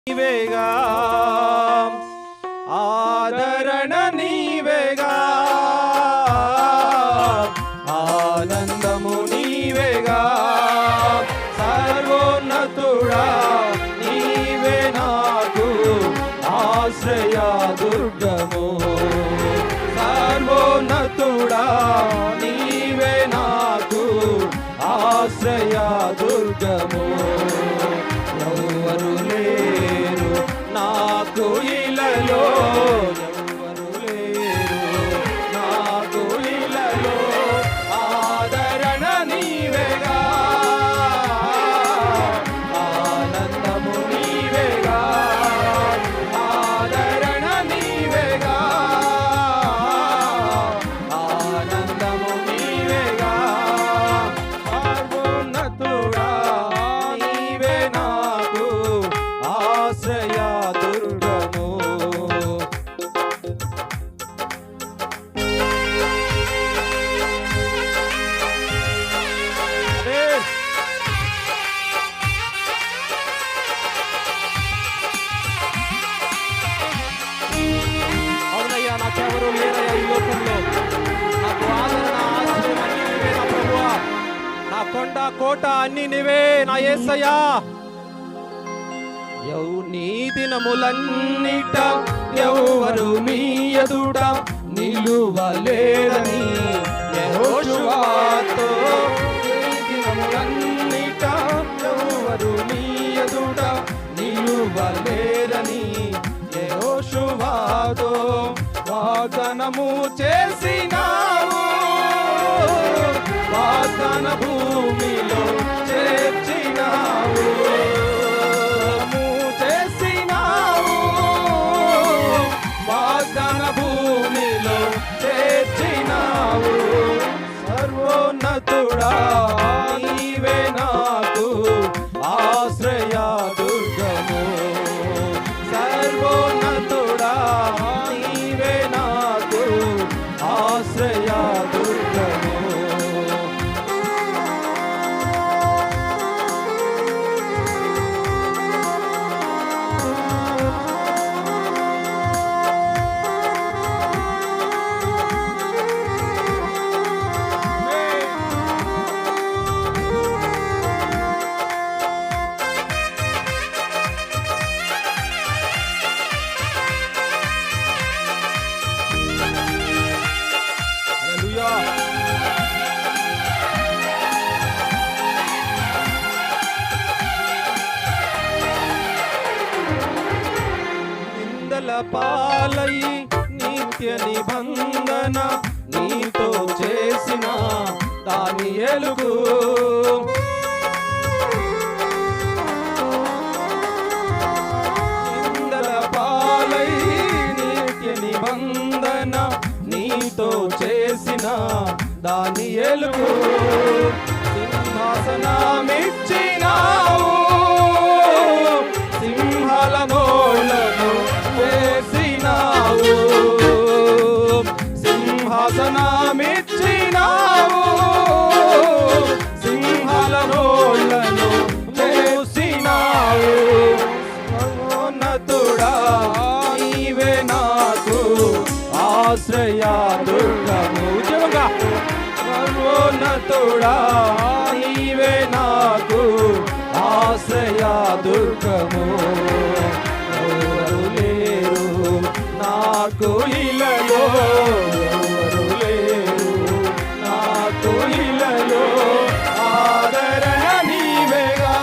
నీవేగా, ఆదరణ నీవేగా, ఆనందము నీవేగా, సర్వోన్నతుడా నీవే నాకు ఆశ్రయ దుర్గము, సర్వోన్నతుడా నీవే నాకు ఆశ్రయ దుర్గము. ఎవరు లేరు నాకు ఇలలో, ఎవరు లేరు నాకు ఇలలో, ఆదరణ నీవేగా, ఆనందము నీవేగా, ఆదరణ నీవేగా, ఆనందము నీవేగా, సర్వోన్నతుడా నీవే నాకు ఆశ్రయ దుర్గము. అవునయ్యా, నాకెవరు లేరయ్యా ఈ లోకంలో, నాకు ఆదరణ ఆశ్రయం అన్ని నీవే నా ప్రభువా, నా కొండ కోట అన్ని నీవే నా యేసయ్యా. నీ దినములన్నిట ఎవరు మీ ఎదుట నిలువలేరని యెహోషువతో, నీ దినములన్నిట ఎవరు మీ ఎదుట నిలువలేరని యెహోషువతో వాగ్దానము చేసినావు, వాగ్దాన భూమిలో చేర్చినావు, భూమిలో చేర్చినావు. సర్వోన్నతుడా నీవే నాకు ఆశ్రయ దుర్గము, సర్వోన్నతుడా నీవే నాకు ఆశ్రయ దుర్గము. నిందల పాలై నిత్య నిబంధన నీతో చేసిన దానియేలుకు, నిందల పాలై నిత్య నిబంధన నీతో చేసిన దానియేలుకు సింహాసనమిచ్చినావు, సింహాల నోళ్లను వేసినావు, సింహాసనమిచ్చినావు, సింహాల నోళ్లను వేసినావు. సర్వోన్నతుడా నీవే నాకు ఆశ్రయ దుర్గము. ఉద్యమంగా సర్వోన్నతుడా నీవే నాకు ఆశ్రయ దుర్గము. ఎవరు లేరు నాకు ఇలలో, ఎవరు లేరు నాకు ఇలలో, ఆదరణ నీవేగా,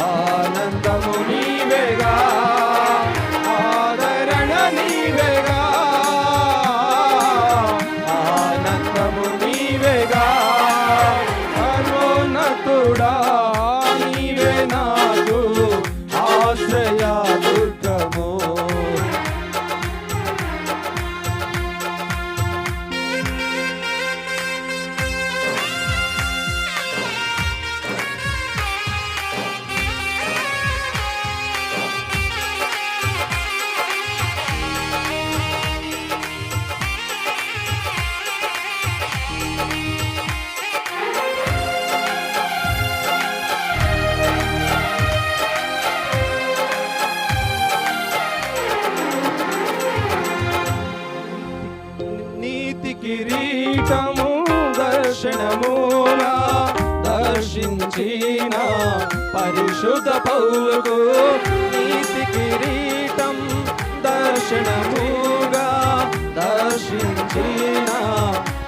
ఆనందము నీవేగా, ఆదరణ నీవేగా, ఆనందము నీవేగా, సర్వోన్నతుడా నీవే నాకు ఆశ్రయ దుర్గము. కిరీటము దర్శనమున దర్శించిన పరిశుద్ధ పౌలుకు నీతి కిరీటం దర్శనముగా దర్శించిన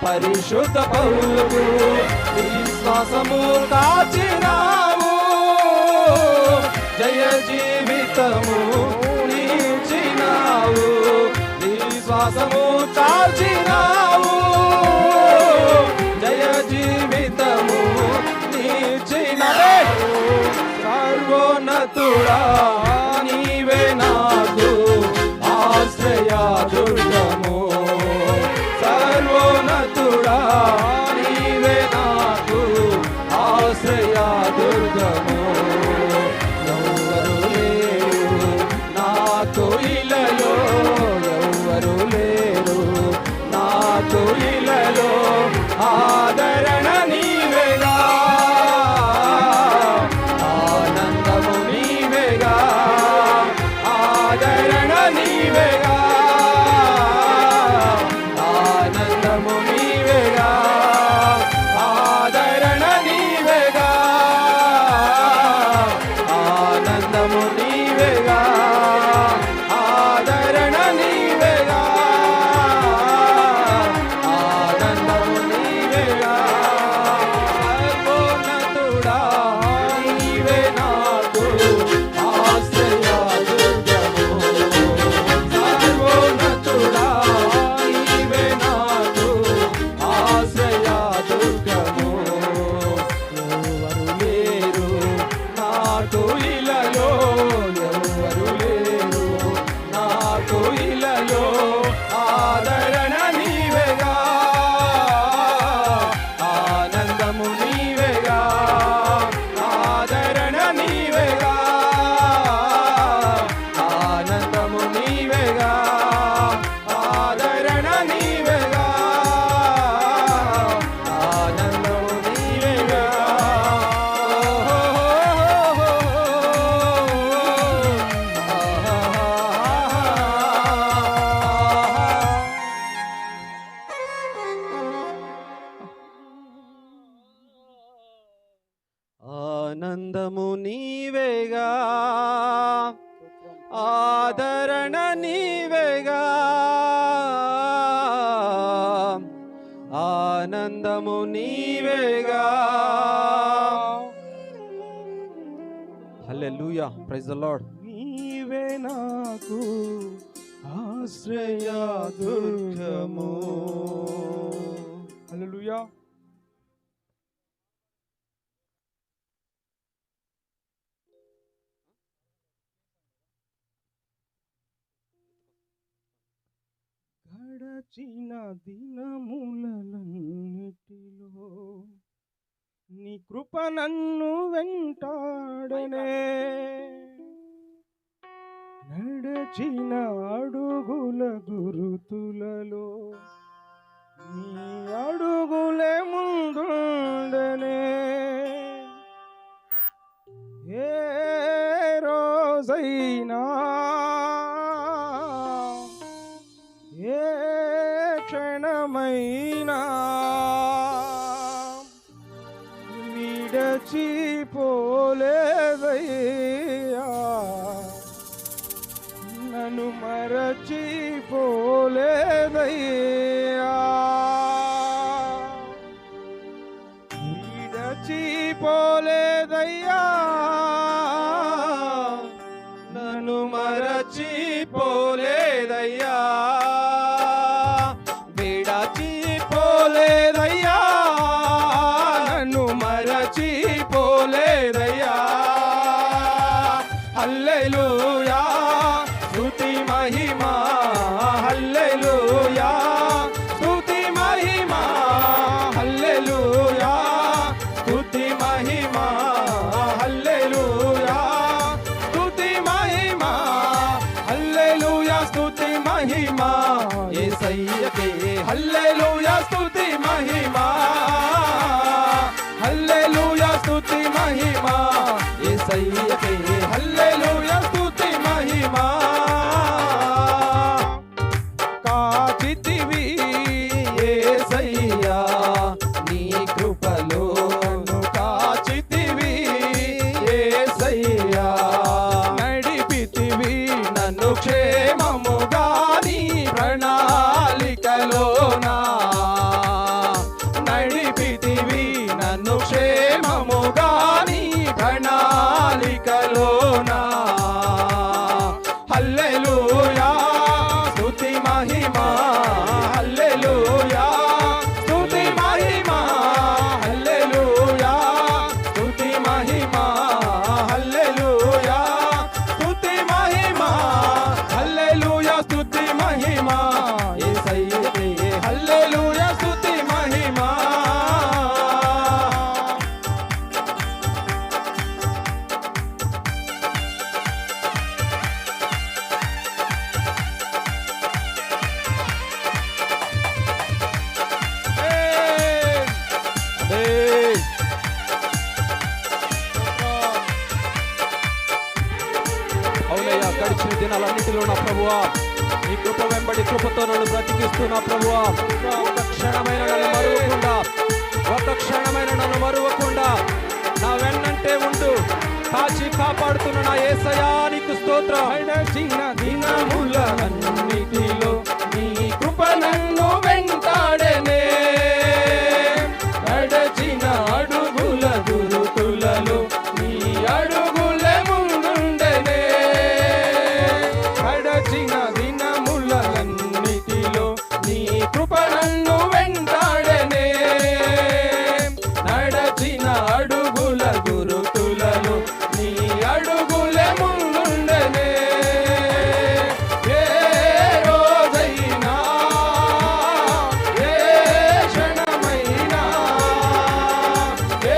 పరిశుద్ధ పౌలుకు విశ్వాసము కాచినావు జయ జీవితము నీచినావు విశ్వాసము కాచినావు జయ జీవితము నీచినావు సర్వోన్నతుడా నీవే నాకు ఆశ్రయ దుర్గము సర్వోన్నతుడా నీవే నాకు ఆశ్రయ దుర్గము ఎవరు లేరు నాకు ఇలలో ఎవరు లేరు నాకు ఇలలో ఆదరణ నీవేగా ఆనందము నీవేగా ఆదరణ నీవేగా ఆనందము నీవేగా ఆదరణ నీవేగా ఆనందము నీవేగా ఆదరణ నీవేగా ఆనందము నీవేగా సర్వోన్నతుడా నీవే నాకు ఆశ్రయ దుర్గము సర్వోన్నతుడా నీవే నాకు ఆశ్రయ దుర్గము ఎవరు లేరు నాకు ఇలలో ఎవరు లేరు నాకు ఇలలో ఆదరణ నీవేగా ఆనందము నీవేగా ఆదరణ నీవేగా ఆనందము నీవేగా ఆదరణ నీవేగా ఆనందము నీవేగా ఆనందము నీవేగా ఆదరణ నీవేగా ఆనందము నీవేగా హల్లెలూయా ప్రైజ్ ది లార్డ్ నీవే నాకు ఆశ్రయ దుర్గము హల్లెలూయా. గడచిన దినములన్నిటిలో నీ కృప నన్ను వెంటాడనే నడచిన అడుగుల గురుతులలో నీ అడుగులే ముందుండనే ఏ రోజైనా ఏ క్షణమైనా విడచిపోలేదయ్యా నన్ను మరచిపోలేదయ్యా విడచిపోలేదయ్యా నన్ను మరచిపోలేదయ్యా విడచిపోలేదయ్యా నన్ను మరచిపోలేదయ్యా హల్లెలూయా స్తుతి మహిమా హల్లెలూయా స్తుతి మహిమా హల్లెలూయా స్తుతి మహిమా నిలిపితివి నన్ను క్షేమముగా నీ ప్రణాళికలోనా. హల్లెలూయా స్తుతి మహిమా, హల్లెలూయా స్తుతి మహిమా, హల్లెలూయా స్తుతి మహిమా, హల్లెలూయా స్తుతి మహిమా, హల్లెలూయా స్తుతి మహిమా, యేసయ్యకే హల్లెలూయా స్తుతి మహిమా. అవునయ్యా, గడిచిన దినాలన్నిటిలో నా ప్రభువా నీ కృప వెంబడి కృపతో నన్ను బ్రతికిస్తున్నా ప్రభువా. ఒక క్షణమైన నన్ను మరువకుండా, ఒక క్షణమైన నన్ను మరువకుండా నా వెన్నంటే ఉండు కాచి కాపాడుతున్న నా యేసయ్యా నీకు స్తోత్రం. గడిచిన దినములన్నిటిలో నీ కృప నన్ను వెంటాడెనే. గడచిన అడుగుల గురుతులలో నీ అడుగులే ముందుండెనే. గడచిన దినములన్నిటిలో నీ కృప నన్ను వెంటాడెనే. నడచిన అడుగుల గురుతులలో నీ అడుగులే ముందుండెనే. ఏ రోజైనా ఏ క్షణమైనా ఏ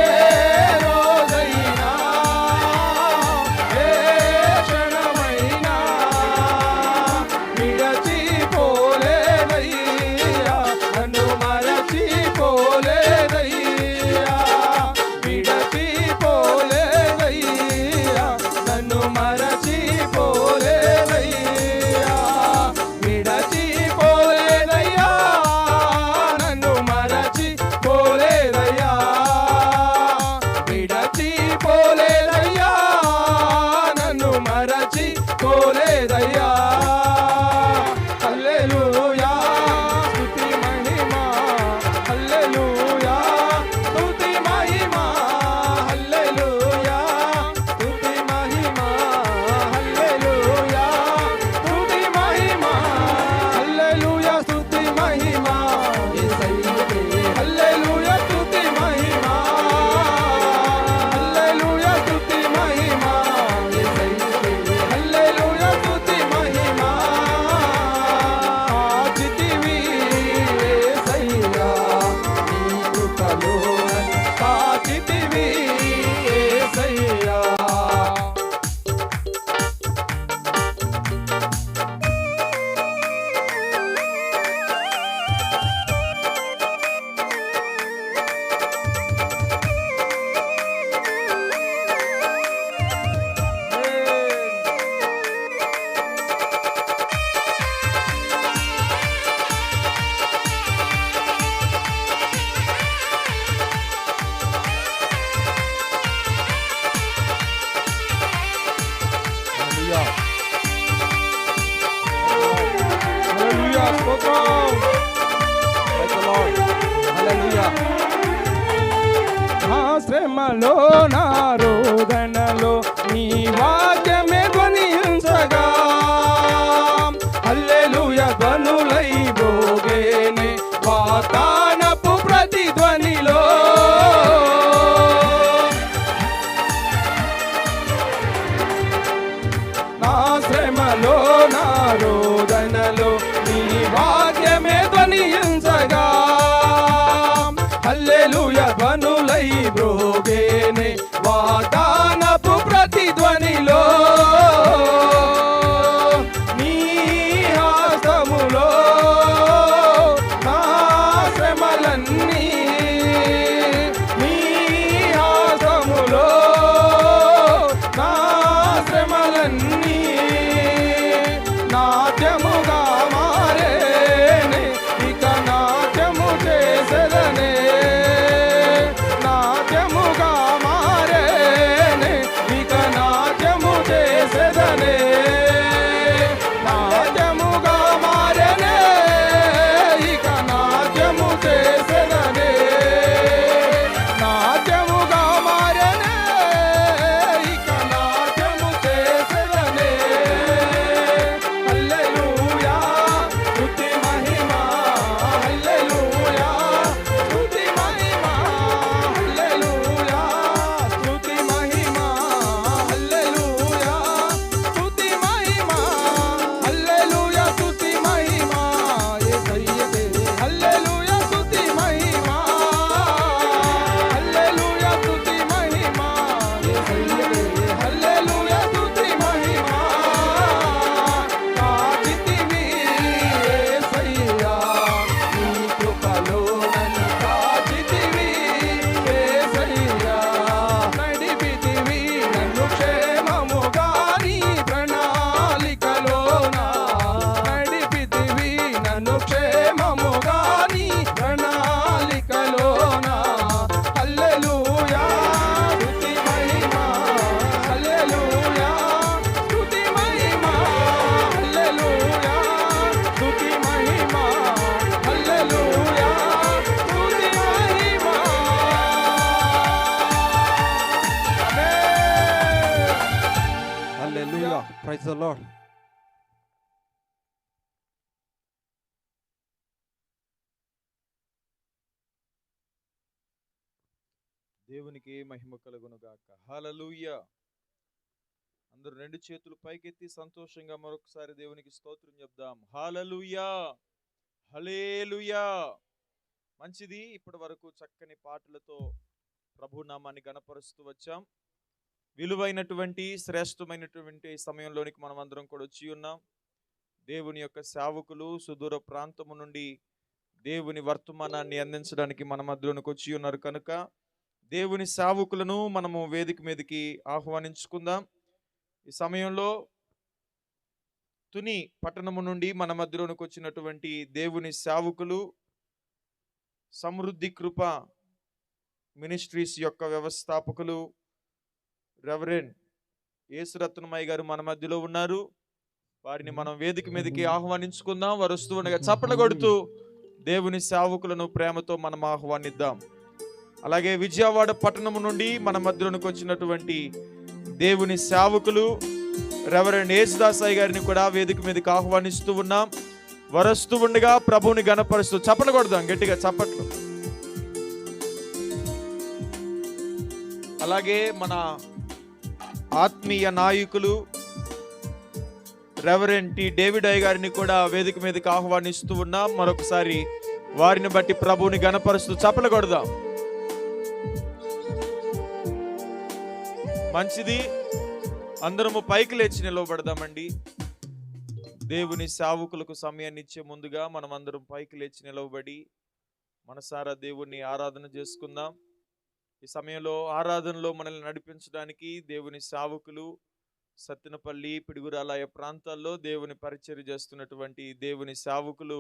రోజైనా ఏ క్షణమైనా విడచిపోలేదయ్యా, నన్ను మరచిపోలేదయ్యా, విడచిపోలేదయ్యా, నన్ను మరచిపోలేదయ్యా, విడచిపోలేదయ్యా, నన్ను మరచిపోలేదయ్యా, విడచిపోలేదయ్యా, నన్ను మరచిపోలేదయ్యా. హల్లెలూయా స్తుతి మహిమా, హల్లెలూయా స్తుతి మహిమా, హల్లెలూయా స్తుతి మహిమా, హల్లెలూయా స్తుతి మహిమా, హల్లెలూయా స్తుతి మహిమా, యేసయ్యకే హల్లెలూయా స్తుతి మహిమా, హల్లెలూయా స్తుతి మహిమా, యేసయ్యకే హల్లెలూయా స్తుతి మహిమా. కాచితివి యేసయ్యా నీ కృపలో కాచితివి యేసయ్యా. హల్లెలూయా. హల్లెలూయా స్తోత్రం. Praise the Lord. హల్లెలూయా. నా శ్రమలో నా రోదనలో నీ వాక్యమే ధ్వనించగా, హల్లెలూయా ధ్వనులై భోగేనే వాతానపు ప్రతిధ్వనిలో. నా శ్రమలో నా రోదనలో నీ వాక్యమే ధ్వనించగా, హల్లెలూయా ధ్వనులై భోగేనే వాతానపు ప్రతిధ్వనిలో. నీ హస్తములో నా శ్రమలన్నీ, నీ హస్తములో నా శ్రమలన్నీ నాట్యముగా మారేనే, ఇక నాట్యము చేసెదనే, నాట్యము ద లార్డ్. దేవునికి మహిమ కలుగును గాక. హల్లెలూయా. అందరూ రెండు చేతులు పైకెత్తి సంతోషంగా మరొకసారి దేవునికి స్తోత్రం చెప్దాం. హల్లెలూయా, హల్లెలూయా. మంచిది. ఇప్పటి వరకు చక్కని పాటలతో ప్రభు నామాన్ని గణపరుస్తూ వచ్చాం. విలువైనటువంటి శ్రేష్టమైనటువంటి సమయంలోనికి మనం అందరం కూడా వచ్చి ఉన్నాం. దేవుని యొక్క సేవకులు సుదూర ప్రాంతము నుండి దేవుని వర్తమానాన్ని అందించడానికి మన మధ్యలోనికి వచ్చి ఉన్నారు కనుక దేవుని సేవకులను మనము వేదిక మీదకి ఆహ్వానించుకుందాం. ఈ సమయంలో తుని పట్టణము నుండి మన మధ్యలోనికి వచ్చినటువంటి దేవుని సేవకులు సమృద్ధి కృప మినిస్ట్రీస్ యొక్క వ్యవస్థాపకులు రెవరెండ్ యేసురత్నమయ్య గారు మన మధ్యలో ఉన్నారు. వారిని మనం వేదిక మీదకి ఆహ్వానించుకుందాం. వారు వస్తూ ఉండగా చప్పట్లు కొడుతూ దేవుని సేవకులను ప్రేమతో మనం ఆహ్వానిద్దాం. అలాగే విజయవాడ పట్టణము నుండి మన మధ్యలోనికి వచ్చినటువంటి దేవుని సేవకులు రెవరెండ్ యేసుదాసయ్య గారిని కూడా వేదిక మీదకి ఆహ్వానిస్తూ ఉన్నాం. వరస్తూ ఉండగా ప్రభువుని గణపరుస్తూ చప్పట్లు కొడదాం, గట్టిగా చప్పట్లు. అలాగే మన ఆత్మీయ నాయకులు రెవరెండ్ టి డేవిడ్ అయ్య గారిని కూడా వేదిక మీదకి ఆహ్వానిస్తూ ఉన్నాం. మరొకసారి వారిని బట్టి ప్రభువుని గణపరుస్తూ చప్పట్లు కొడదాం. మంచిది. అందరము పైకి లేచి నిలవబడదామండి. దేవుని సేవకులకు సమయాన్ని ఇచ్చే ముందుగా మనం అందరం పైకి లేచి నిలవబడి మనసారా దేవుణ్ణి ఆరాధన చేసుకుందాం. ఈ సమయంలో ఆరాధనలో మనల్ని నడిపించడానికి దేవుని సేవకులు సత్తెనపల్లి, పిడుగురాలయ ప్రాంతాల్లో దేవుని పరిచర్య చేస్తున్నటువంటి దేవుని సేవకులు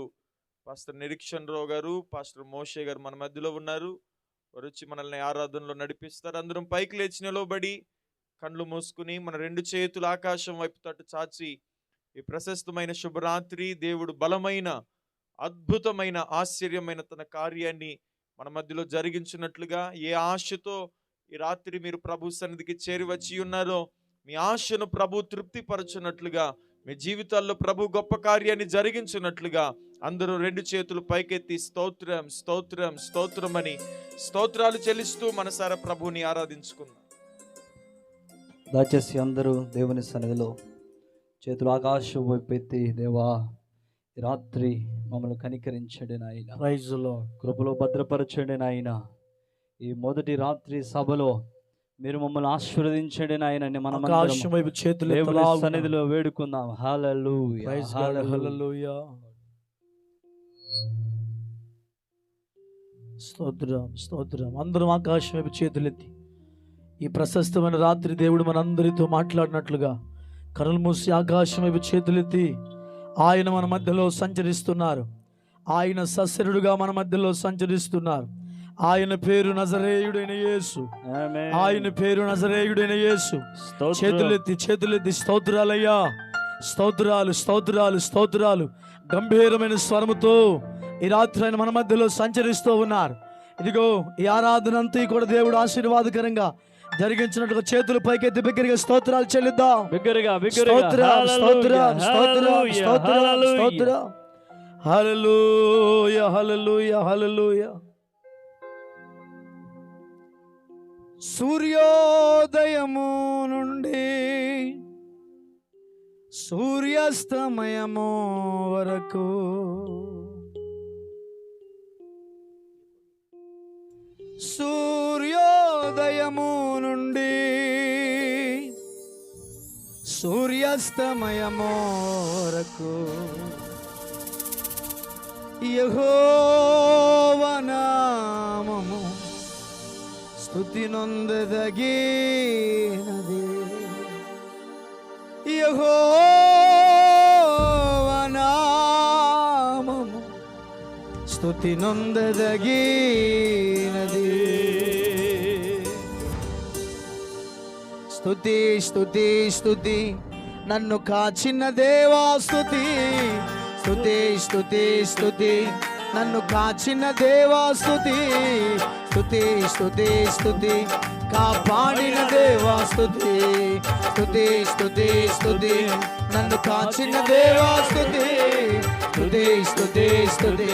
పాస్టర్ నిరీక్షణ్ రావు గారు, పాస్టర్ మోషే గారు మన మధ్యలో ఉన్నారు. వారు వచ్చి మనల్ని ఆరాధనలో నడిపిస్తారు. అందరం పైకి లేచి నిలవబడి కళ్ళు మూసుకుని మన రెండు చేతులు ఆకాశం వైపు తట్టు చాచి ఈ ప్రశస్తమైన శుభరాత్రి దేవుడు బలమైన అద్భుతమైన ఆశ్చర్యమైన తన కార్యాన్ని మన మధ్యలో జరిగించినట్లుగా ఏ ఆశతో ఈ రాత్రి మీరు ప్రభు సన్నిధికి చేరి వచ్చి ఉన్నారో మీ ఆశను ప్రభు తృప్తిపరచున్నట్లుగా మీ జీవితాల్లో ప్రభు గొప్ప కార్యాన్ని జరిగించినట్లుగా అందరూ రెండు చేతులు పైకెత్తి స్తోత్రం స్తోత్రం స్తోత్రం అని స్తోత్రాలు చెల్లిస్తూ మనసారా ప్రభువుని ఆరాధించుకుందాం. దయచేసి అందరూ దేవుని సన్నిధిలో చేతులు ఆకాశం వైపు ఎత్తి, దేవా ఈ రాత్రి మమ్మల్ని కనికరించండి నాయన, ప్రైజ్ లార్డ్, కృపలో భద్రపరచండి నాయన. ఈ మొదటి రాత్రి సభలో మీరు మమ్మల్ని ఆశీర్వదించండి నాయన. మనం ఆకాశం వైపు చేతులు దేవుని సన్నిధిలో వేడుకుందాం. హల్లెలూయా, హల్లెలూయా, స్తోత్రం స్తోత్రం. అందరం ఆకాశం వైపు చేతులెత్తి ఈ ప్రశస్తమైన రాత్రి దేవుడు మనందరితో మాట్లాడినట్లుగా కనులు మూసి ఆకాశం వైపు చేతులెత్తి ఆయన మన మధ్యలో సంచరిస్తున్నారు. ఆయన సశరీరుడుగా మన మధ్యలో సంచరిస్తున్నారు. ఆయన పేరు నజరేయుడైన యేసు. ఆయన పేరు నజరేయుడైన యేసు. చేతులెత్తి స్తోత్రాలయ్యా, స్తోత్రాలు స్తోత్రాలు స్తోత్రాలు. గంభీరమైన స్వరముతో ఈ రాత్రి ఆయన మన మధ్యలో సంచరిస్తూ ఉన్నారు. ఇదిగో ఈ ఆరాధన అంతా కూడా దేవుడు ఆశీర్వాదకరంగా జరిగించినట్టుగా చేతులు పైకెత్తి బిగ్గరగా స్తోత్రాలు చెల్లిద్దాం. బిగ్గరగా హల్లెలూయా, హల్లెలూయా, హల్లెలూయా. సూర్యోదయము నుండి సూర్యాస్తమయము వరకు సూర్యోదయము నుండి సూర్యాస్తమయము వరకు యెహోవా నామము స్తుతి నొందదగినది. యెహోవా నామము స్తుతి నొందదగినది. స్తుతి స్తుతి స్తుతి నన్ను కాచిన దేవా స్తుతి. స్తుతి స్తుతి స్తుతి నన్ను కాచిన దేవా స్తుతి. స్తుతి స్తుతి స్తుతి కాపాడిన దేవా స్తుతి. స్తుతి స్తుతి స్తుతి నన్ను కాచిన దేవా స్తుతి స్తుతి స్తుతి స్తుతి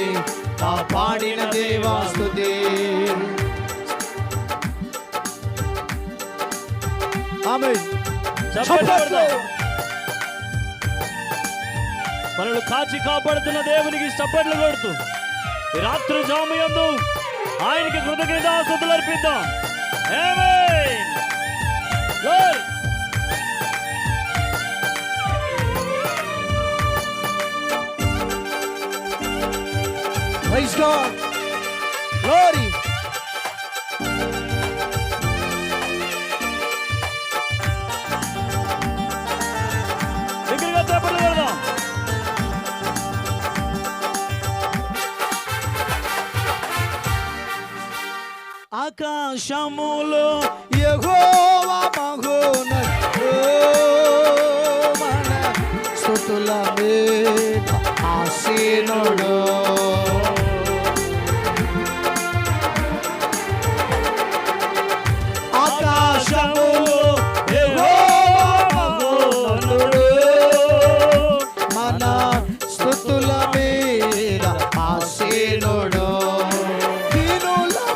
కాపాడిన దేవా స్తుతి. ఆమేన్. మనల్ని కాచి కాపాడుతున్న దేవునికి చప్పట్లు కొడుతూ ఈ రాత్రి జామయందు ఆయనకి కృతజ్ఞతాస్తుతులు అర్పిద్దాం. ఆమేన్. Glory. Praise God. Glory. దగ్గరగా చప్పట్లు కొడదాం. ఆకాశములో యెహోవా మహోన్నతుడు మన స్తుతుల మీద ఆసీనుడు. ఆకాశములో యెహోవా మహోన్నతుడు మన స్తుతుల మీద ఆసీనుడు.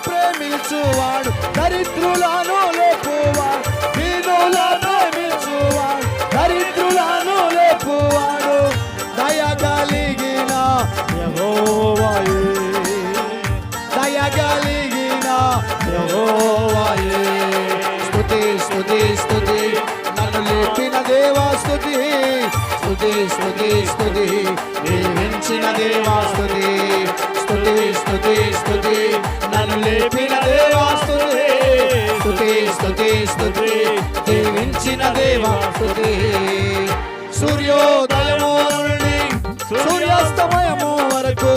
ప్రేమించువాడు దరిద్రులను లేపువాడు, దీనులను ప్రేమించువాడు దరిద్రులను లేపువాడు. దయగలిగిన యెహోవాయే, దయగలిగిన యెహోవాయే. స్తుతి స్తుతి స్తుతి నన్ను లేపిన దేవా స్తుతి స్తుతి స్తుతి స్తుతి దీవించిన దేవా స్తుతి స్తుతి స్తుతి స్తుతి నన్ను లేపిన దేవా స్తుతి స్తుతి స్తుతి స్తుతి దీవించిన దేవా స్తుతి. సూర్యోదయము నుండి సూర్యాస్తమయము వరకు,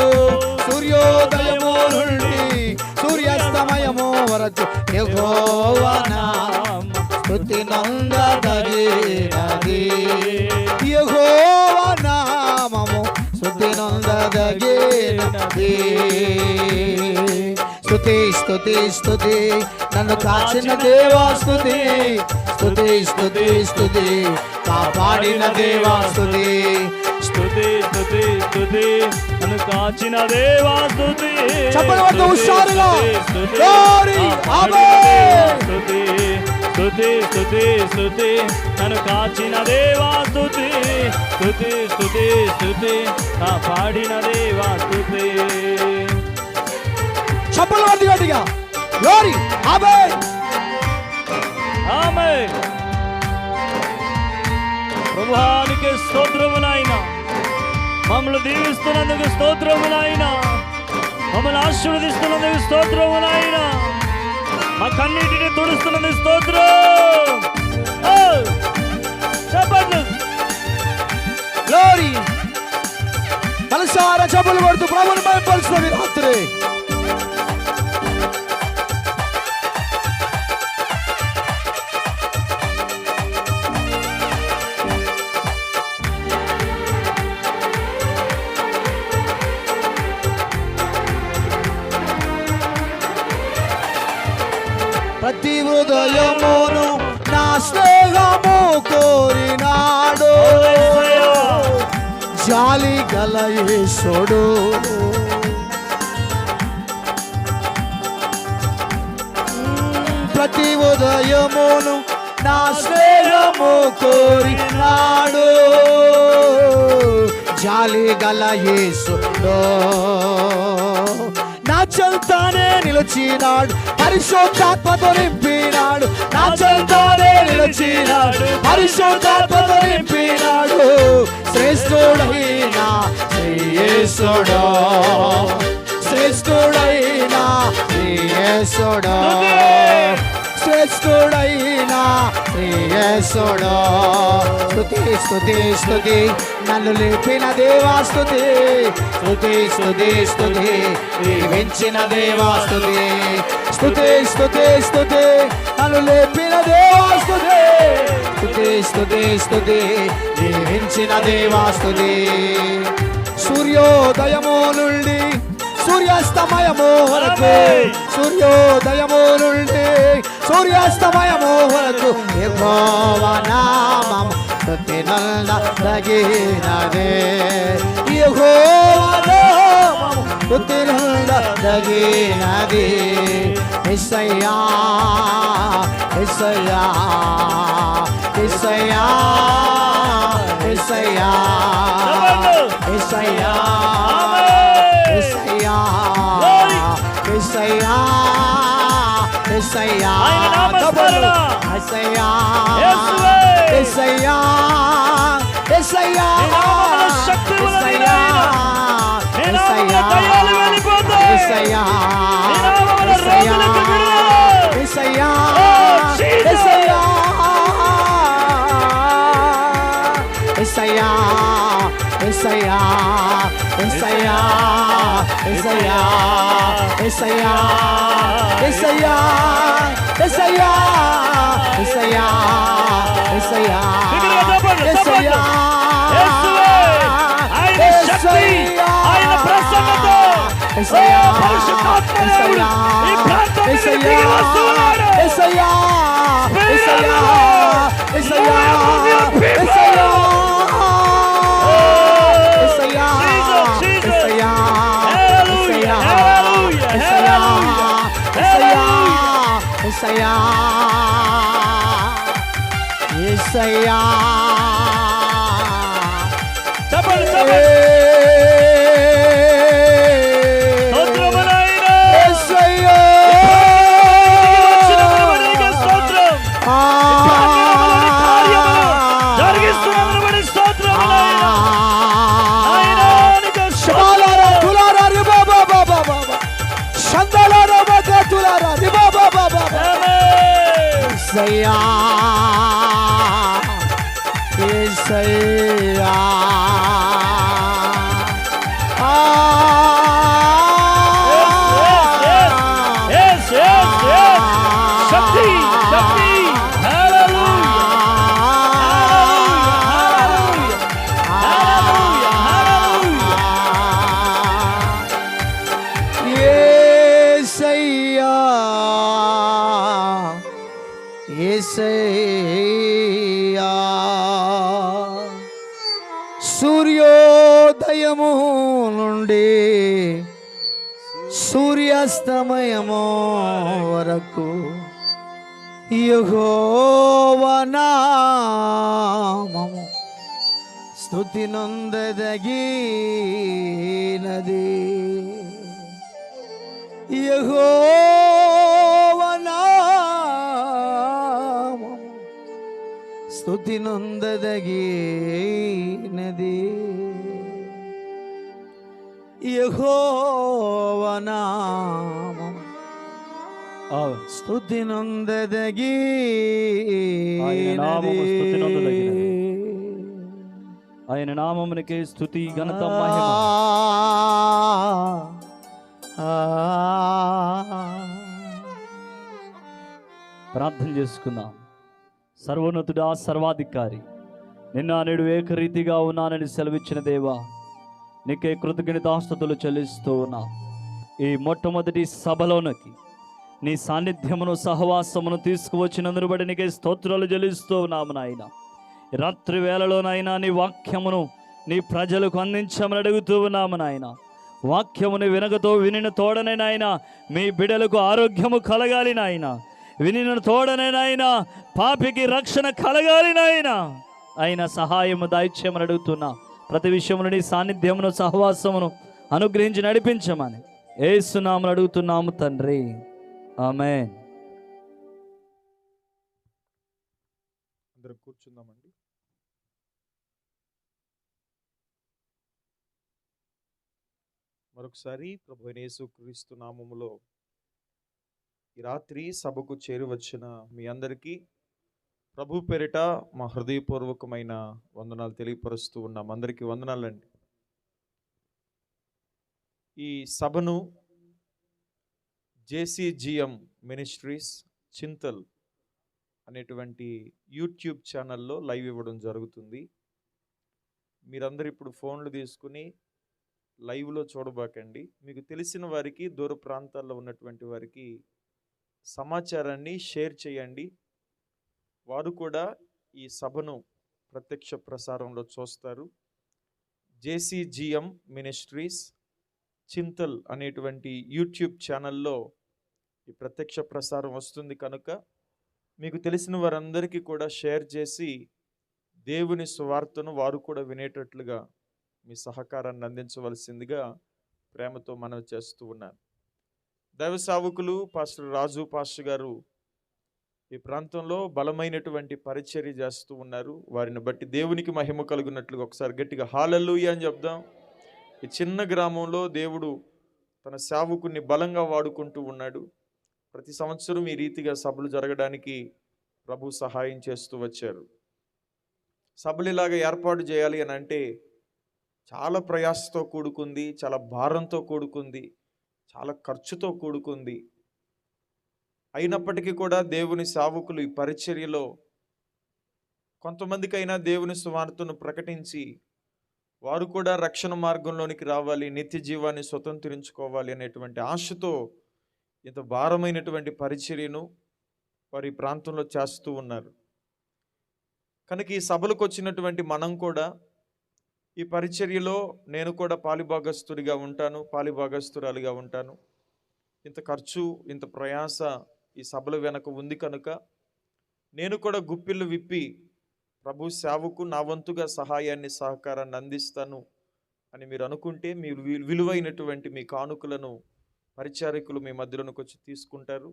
సూర్యోదయము నుండి సూర్యాస్తమయము వరకు యెహోవా నామం స్తుతి నందదగినది. యెహోవా నామము స్తుతి నందదగినది. స్తుతి స్తుతి స్తుతి నన్ను కాచిన దేవా స్తుతి స్తుతి స్తుతి స్తుతి కాపాడిన దేవా స్తుతి. స్తుతి స్తుతి స్తుతి నన్ను కాచిన దేవా స్తుతి. చప్పట్లు కొడుతూ హుషారుగా స్తుతి Glory. ఆమేన్. స్తుతి స్తుతి స్తుతి స్తుతి నన్ను కాచిన దేవా స్తుతి స్తుతి స్తుతి స్తుతి కాపాడిన దేవా స్తుతి. చప్పట్లు కొట్టి గట్టిగా గ్లోరీ. ఆమేన్. ఆమేన్. ప్రభువానికి స్తోత్రము నాయనా, మమ్మల్ని దీవిస్తున్నందుకు స్తోత్రము నాయనా, మమ్మల్ని ఆశీర్వదిస్తున్నందుకు స్తోత్రము నాయనా, మా కన్నీటిని తుడుస్తున్నందుకు స్తోత్రం. చెప్పండి. గ్లోరీ. మనసారా చప్పట్లు కొడుతూ ప్రభువుని మహిమపరుస్తున్న ఈ రాత్రి ప్రతి హృదయమును నా స్నేహము కోరినాడు, జాలి గల యేసుడు. ప్రతి ఉదయమును నా స్నేహము కోరినాడు, జాలి గల యేసుడు. నా చెంతనే నిలిచినాడు, పరిశుద్ధాత్మతో నింపినాడు. నా చెంతనే నిలిచినాడు, పరిశుద్ధాత్మతో నింపినాడు. శ్రేష్ఠుడైన యేసుడు, శ్రేష్ఠుడైన యేసుడు, శ్రేష్ఠుడైన యేసుడు. స్తుతి స్తుతి స్తుతి నన్ను లేపిన దేవా స్తుతి స్తుతి స్తుతి స్తుతి దీవించిన దేవా స్తుతి స్తుతి స్తుతి స్తుతి నన్ను లేపిన దేవా స్తుతి స్తుతి స్తుతి స్తుతి దీవించిన దేవా స్తుతి. సూర్యోదయము నుండి సూర్యాస్తమయము వరకు, సూర్యోదయము నుండి సూర్యాస్తమయము వరకు యెహోవా నామం స్తుతి నొందదగినదే యెహోవా నామము స్తుతి నొందదగినది యేసయ్యా యేసయ్యా యేసయ్యా యేసయ్యా యేసయ్యా యేసయ్యా యేసయ్యా యేసయ్యా ఆయన నామస్మరణ. యేసయ్యా యేసువే. యేసయ్యా యేసయ్యా నీ నామములో శక్తి ఉన్నది నాయనా. నీ నామములో దయ్యాలు వెళ్ళిపోతాయి. యేసయ్యా నీ నామములో రోగులకు విడుదల. యేసయ్యా Jesus. యేసయ్యా యేసయ్యా యేసయ్యా యేసయ్యా యేసయ్యా యేసయ్యా యేసయ్యా యేసయ్యా యేసయ్యా యేసయ్యా విడుదల తప్పదు, యేసయ్యా యేసువే. ఆయన శక్తి, ఆయన ప్రసన్నత. ఓ పరిశుద్ధాత్మ దేవుడు ఈ ప్రాంతం మీద దిగి వస్తున్నాడు. యేసయ్యా యేసయ్యా యేసయ్యా యేసయ్యా చెప్పండి, చెప్పండి. స్తోత్రము నాయనా. యేసయ్యా వచ్చినందుకు బట్టి నీకే స్తోత్రం. కార్యములు జరిగిస్తున్నందుకు బట్టి స్తోత్రము నాయనా. నాయనా, నీకే స్తోత్రం. ఆమేన్. యేసయ్యా యేసయ్యా Yes, yes, yes. శక్తి, శక్తి. హల్లెలూయా. హల్లెలూయా. హల్లెలూయా. యేసయ్యా యేసయ్యా సూర్యోదయము నుండి సూర్యాస్తమయము వరకు యెహోవా నామము స్తుతి నొందదగినది యెహోవా నామము స్తుతి నొందదగినది యెహోవా నామము స్తుతి ఆయన నామము స్తుతి నొందదగినది. నొందదగినది ఆయన నామమునికే స్తుతి ఘనత మహిమ. ప్రార్థన చేసుకుందాం. సర్వోన్నతుడా, సర్వాధికారి, నిన్న నేడు ఏకరీతిగా ఉన్నానని సెలవిచ్చిన దేవా, నీకే కృతజ్ఞతాస్తుతులు చెల్లిస్తూ ఉన్నా. ఈ మొట్టమొదటి సభలోనికి నీ సాన్నిధ్యమును సహవాసమును తీసుకువచ్చినందును బట్టి నీకే స్తోత్రాలు చెల్లిస్తూ ఉన్నాము నాయన. రాత్రి వేళలోనైనా నీ వాక్యమును నీ ప్రజలకు అందించమని అడుగుతూ ఉన్నాము నాయన. వాక్యముని వినగతో వినిన తోడనే నాయన మీ బిడలకు ఆరోగ్యము కలగాలి నాయన. వినిన తోడనే నాయన పాపికి రక్షణ కలగాలి నాయన. ఆయన సహాయము దాయిచ్యమని అడుగుతున్నా. ప్రతి విషయమును నీ సాన్నిధ్యమును సహవాసమును అనుగ్రహించి నడిపించమని యేసునామమున అడుగుతున్నాము తండ్రి, ఆమేన్. అందరం కూర్చుందామండి. మరొకసారి ప్రభు అయిన యేసుక్రీస్తు నామములో ఈ రాత్రి సభకు చేరువచ్చిన మీ అందరికీ ప్రభు పేరిట మా హృదయపూర్వకమైన వందనాలు తెలియపరుస్తూ ఉన్నాం. అందరికీ వందనాలండి. ఈ సభను జేసీజీఎం మినిస్ట్రీస్ చింతల్ అనేటువంటి యూట్యూబ్ ఛానల్లో లైవ్ ఇవ్వడం జరుగుతుంది. మీరందరూ ఇప్పుడు ఫోన్లు తీసుకుని లైవ్లో చూడబాకండి. మీకు తెలిసిన వారికి, దూర ప్రాంతాల్లో ఉన్నటువంటి వారికి సమాచారాన్ని షేర్ చేయండి. వారు కూడా ఈ సభను ప్రత్యక్ష ప్రసారంలో చూస్తారు. జేసీజీఎం మినిస్ట్రీస్ చింతల్ అనేటువంటి యూట్యూబ్ ఛానల్లో ఈ ప్రత్యక్ష ప్రసారం వస్తుంది కనుక మీకు తెలిసిన వారందరికీ కూడా షేర్ చేసి దేవుని సువార్తను వారు కూడా వినేటట్లుగా మీ సహకారాన్ని అందించవలసిందిగా ప్రేమతో మనవి చేస్తూ ఉన్నాను. దైవ సేవకులు పాస్టర్ రాజు పాస్టర్ గారు ఈ ప్రాంతంలో బలమైనటువంటి పరిచర్య చేస్తూ ఉన్నారు. వారిని బట్టి దేవునికి మహిమ కలుగునట్లుగా ఒకసారి గట్టిగా హల్లెలూయా అని చెప్దాం. ఈ చిన్న గ్రామంలో దేవుడు తన సేవకుని బలంగా వాడుకుంటూ ఉన్నాడు. ప్రతి సంవత్సరం ఈ రీతిగా సభలు జరగడానికి ప్రభు సహాయం చేస్తూ వచ్చారు. సభలు ఇలాగా ఏర్పాటు చేయాలి అని అంటే చాలా ప్రయాసతో కూడుకుంది, చాలా భారంతో కూడుకుంది, చాలా ఖర్చుతో కూడుకుంది. అయినప్పటికీ కూడా దేవుని సేవకులు ఈ పరిచర్యలో కొంతమందికైనా దేవుని సువార్తను ప్రకటించి వారు కూడా రక్షణ మార్గంలోనికి రావాలి, నిత్య జీవాన్ని స్వతంత్రించుకోవాలి అనేటువంటి ఆశతో ఇంత భారమైనటువంటి పరిచర్యను వారి ప్రాంతంలో చేస్తూ ఉన్నారు. కనుక ఈ సభలకు వచ్చినటువంటి మనం కూడా ఈ పరిచర్యలో నేను కూడా పాలిభాగస్తుడిగా ఉంటాను, పాలిభాగస్తురాలిగా ఉంటాను. ఇంత ఖర్చు, ఇంత ప్రయాస ఈ సభల వెనక ఉంది కనుక నేను కూడా గుప్పిళ్ళు విప్పి ప్రభు సేవకు నా వంతుగా సహాయాన్ని, సహకారాన్ని అందిస్తాను అని మీరు అనుకుంటే మీరు విలువైనటువంటి మీ కానుకలను పరిచారకులు మీ మధ్యలోకి వచ్చి తీసుకుంటారు.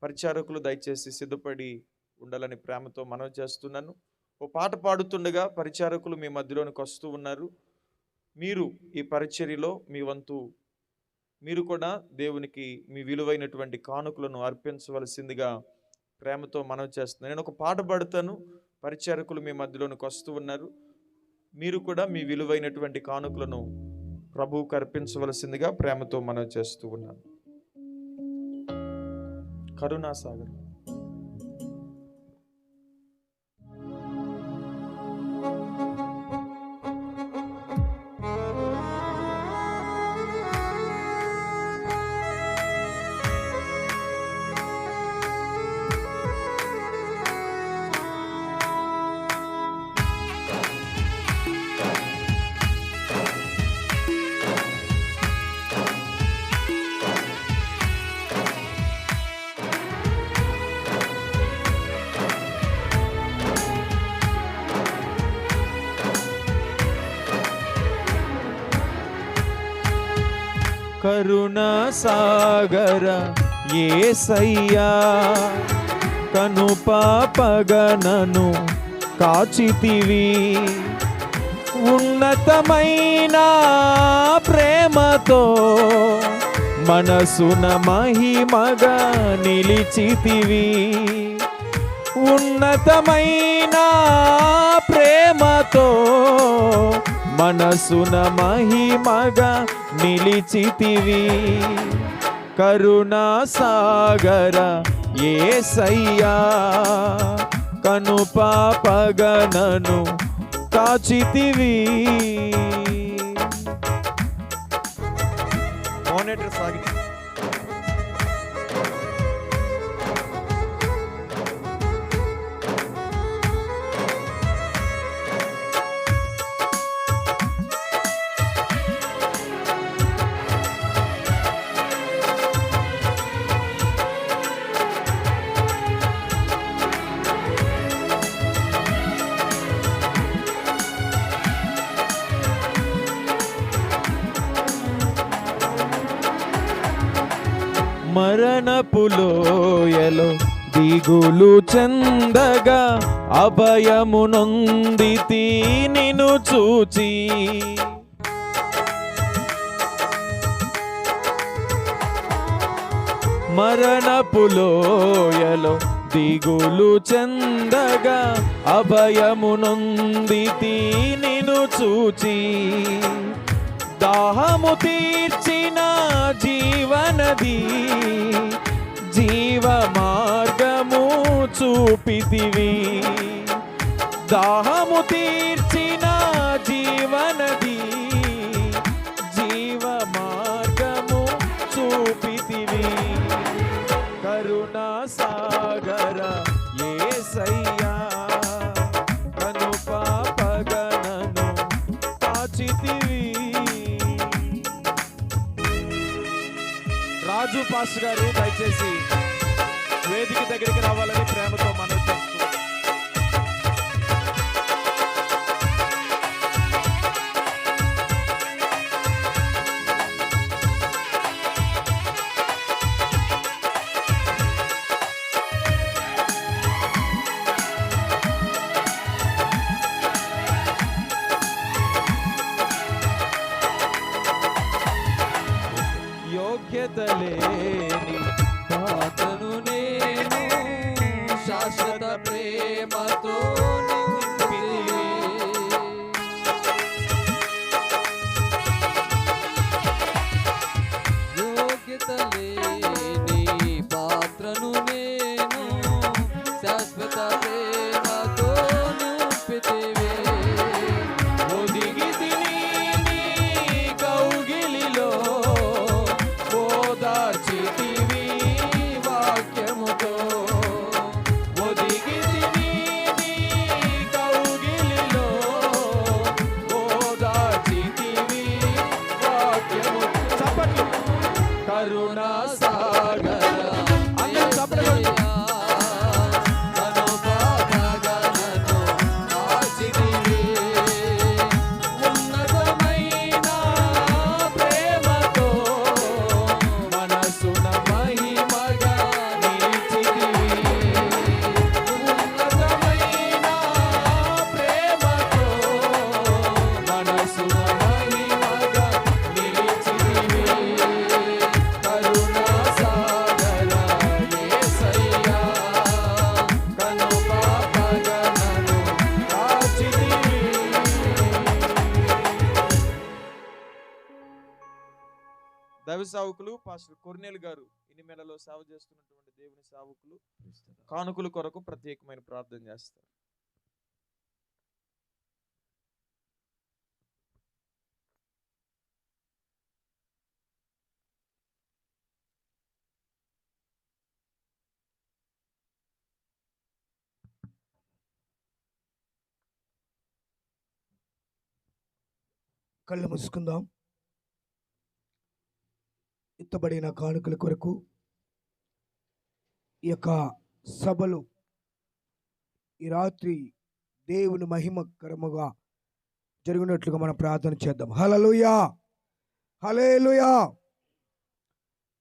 పరిచారకులు దయచేసి సిద్ధపడి ఉండాలని ప్రేమతో మనవి చేస్తున్నాను. ఓ పాట పాడుతుండగా పరిచారకులు మీ మధ్యలోనికి వస్తూ ఉన్నారు. మీరు ఈ పరిచర్యలో మీ వంతు మీరు కూడా దేవునికి మీ విలువైనటువంటి కానుకలను అర్పించవలసిందిగా ప్రేమతో మనవి చేస్తున్నాను. నేను ఒక పాట పాడుతాను, పరిచారకులు మీ మధ్యలోనికి వస్తూ ఉన్నారు. మీరు కూడా మీ విలువైనటువంటి కానుకలను ప్రభువుకు అర్పించవలసిందిగా ప్రేమతో మనవి చేస్తూ ఉన్నాను. కరుణాసాగర్. కరుణా సాగర యేసయ్యా, కను పాపగనను కాచితివి, ఉన్నతమైన ప్రేమతో మనసున మహిమగా నిలిచితివి. ఉన్నతమైన ప్రేమతో మనసున మహిమగా నిలిచితివి. కరుణా సాగర యేసయ్యా, కను పాపగనను కాచితివి. మానిటర్ సాగి మరణపు లోయలో దిగులు చెందగా అభయము నొందితి నిన్ను చూచి. మరణపు లోయలో దిగులు చెందగా అభయము నొందితి నిన్ను చూచి. దాహము తీర్చిన జీవనది, జీవ మార్గము చూపితివి. దాహము తీర్చిన జీవనది, జీవ మార్గము చూపితివి. కరుణా సాగర యేసయ్యా, కను పాస్టర్ గారు దయచేసి వేదిక దగ్గరికి రావాలని ప్రేమతో మనవి చేస్తున్నాం. యోగ్యత లేని పాత్రను నేను శాశ్వత ప్రేమతో నింపితివి. యోగ్యత లేని పాత్రను నేను శాశ్వత ప్రేమతో నింపితివి. ఒదిగి తిని నీ కౌగిలిలో ఓదార్చితివి వాక్యముతో. ఒదిగి తిని నీ కౌగిలిలో ఓదార్చితివి వాక్యముతో. చప్పట్లు. కరుణా సాగర అందరూ చప్పట్లు కొట్టండి. కనుపాపగనను ఆచితివి. ఉన్నతమైన ప్రేమతో మనసున మహిమగా నిలిచితివి. ఉన్నతమైన ప్రేమతో మనసున మహిమగా నిలిచితివి. కరుణా సాగర యేసయ్యా, కనుపాపగనను ఆచితివి. దైవ సేవకులు పాస్టర్ కొర్నేలు గారు ఇనిమేలలో సేవ చేస్తున్నటువంటి దేవుని సేవకులు కానుకల కొరకు ప్రత్యేకమైన ప్రార్థన చేస్తారు. కళ్ళు మూసుకుందాం. ఎత్తబడిన కానుకల కొరకు ఈ యొక్క సభలు ఈ రాత్రి దేవుని మహిమకరముగా జరిగినట్లుగా మనం ప్రార్థన చేద్దాం. హల్లెలూయా, హల్లెలూయా.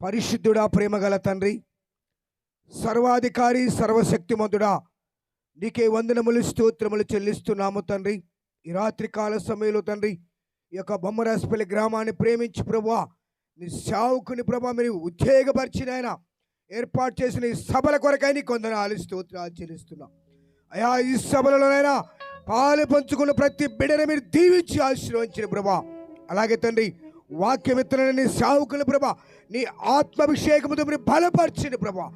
పరిశుద్ధుడా, ప్రేమగల తండ్రి, సర్వాధికారి, సర్వశక్తిమంతుడా, నీకే వందనములు స్తోత్రములు చెల్లిస్తున్నాము తండ్రి. ఈ రాత్రి కాల సమయంలో తండ్రి ఈ యొక్క బొమ్మరాజపల్లి గ్రామాన్ని ప్రేమించి ప్రభువా, నీ సేవకుని ప్రభా మీరు ఉద్యోగపరిచిన ఆయన ఏర్పాటు చేసిన ఈ సభల కొరకై నీ కొందనాలు స్తోత్రాలు చెల్లిస్తున్నాం అయా. ఈ సభలలోనైనా పాలు పంచుకున్న ప్రతి బిడ్డను మీరు దీవించి ఆశీర్వదించిన ప్రభా. అలాగే తండ్రి వాక్యమిత్రులని నీ సేవకుల ప్రభా నీ ఆత్మాభిషేకముతో మీరు బలపరిచిన ప్రభా,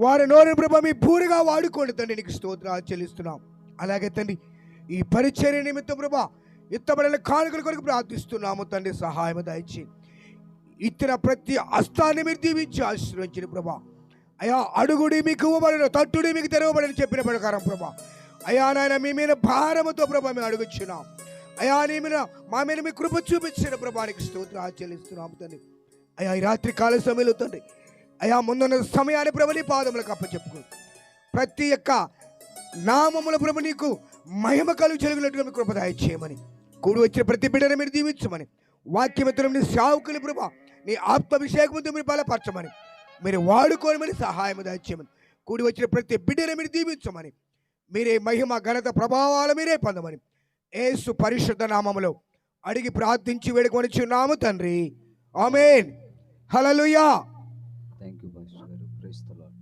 వారి నోరు ప్రభా మీ పూరిగా వాడుకోండి తండ్రి. నీకు స్తోత్రాలు చెల్లిస్తున్నాం. అలాగే తండ్రి ఈ పరిచర్య నిమిత్తం ప్రభా ఎత్తబడిన కానుకల కొరకు ప్రార్థిస్తున్నాము తండ్రి. సహాయం దయచి ఇచ్చిన ప్రతి హస్తాన్ని మీరు దీవించి ఆశీర్వదించిన ప్రభా. అయా అడుగుడి మీకు ఇవ్వబడిన, తట్టుడి మీకు తెరవబడిన చెప్పిన ప్రకారం ప్రభా. అయా నాయన మీ మీద భారముతో ప్రభా మేము అడుగుచున్నాం అయా. నీ మీద మా మీద మీ కృప చూపించిన ప్రభానికి స్తోత్రాలు చెల్లిస్తున్నాము తండ్రి. అయా ఈ రాత్రి కాల సమయంలో తండ్రి అయా ముందున్న సమయాన్ని ప్రభు నీ పాదములకు అప్పచెప్పుకో. ప్రతి ఒక్క నామముల ప్రభు నీకు మహిమ కలుగు చెలుగునట్టుగా మీ కృప దయచేయమని, కూడి వచ్చిన ప్రతి బిడ్డను మీరు దీవించమని, వాక్యమిత్రులు నీ సేవకులు ప్రభా నీ ఆత్మాభిషేకంతో మీరు బలపరచమని, మీరు వాడుకోమని సహాయం దయచేయమని, కూడి వచ్చిన ప్రతి బిడ్డను మీరు దీవించమని, మీరే మహిమ ఘనత ప్రభావాలు మీరే పొందమని యేసు పరిశుద్ధ నామములో అడిగి ప్రార్థించి వేడుకొనిచున్నాము తండ్రి. Amen. Hallelujah. Thank you pastor గారు. Praise the Lord.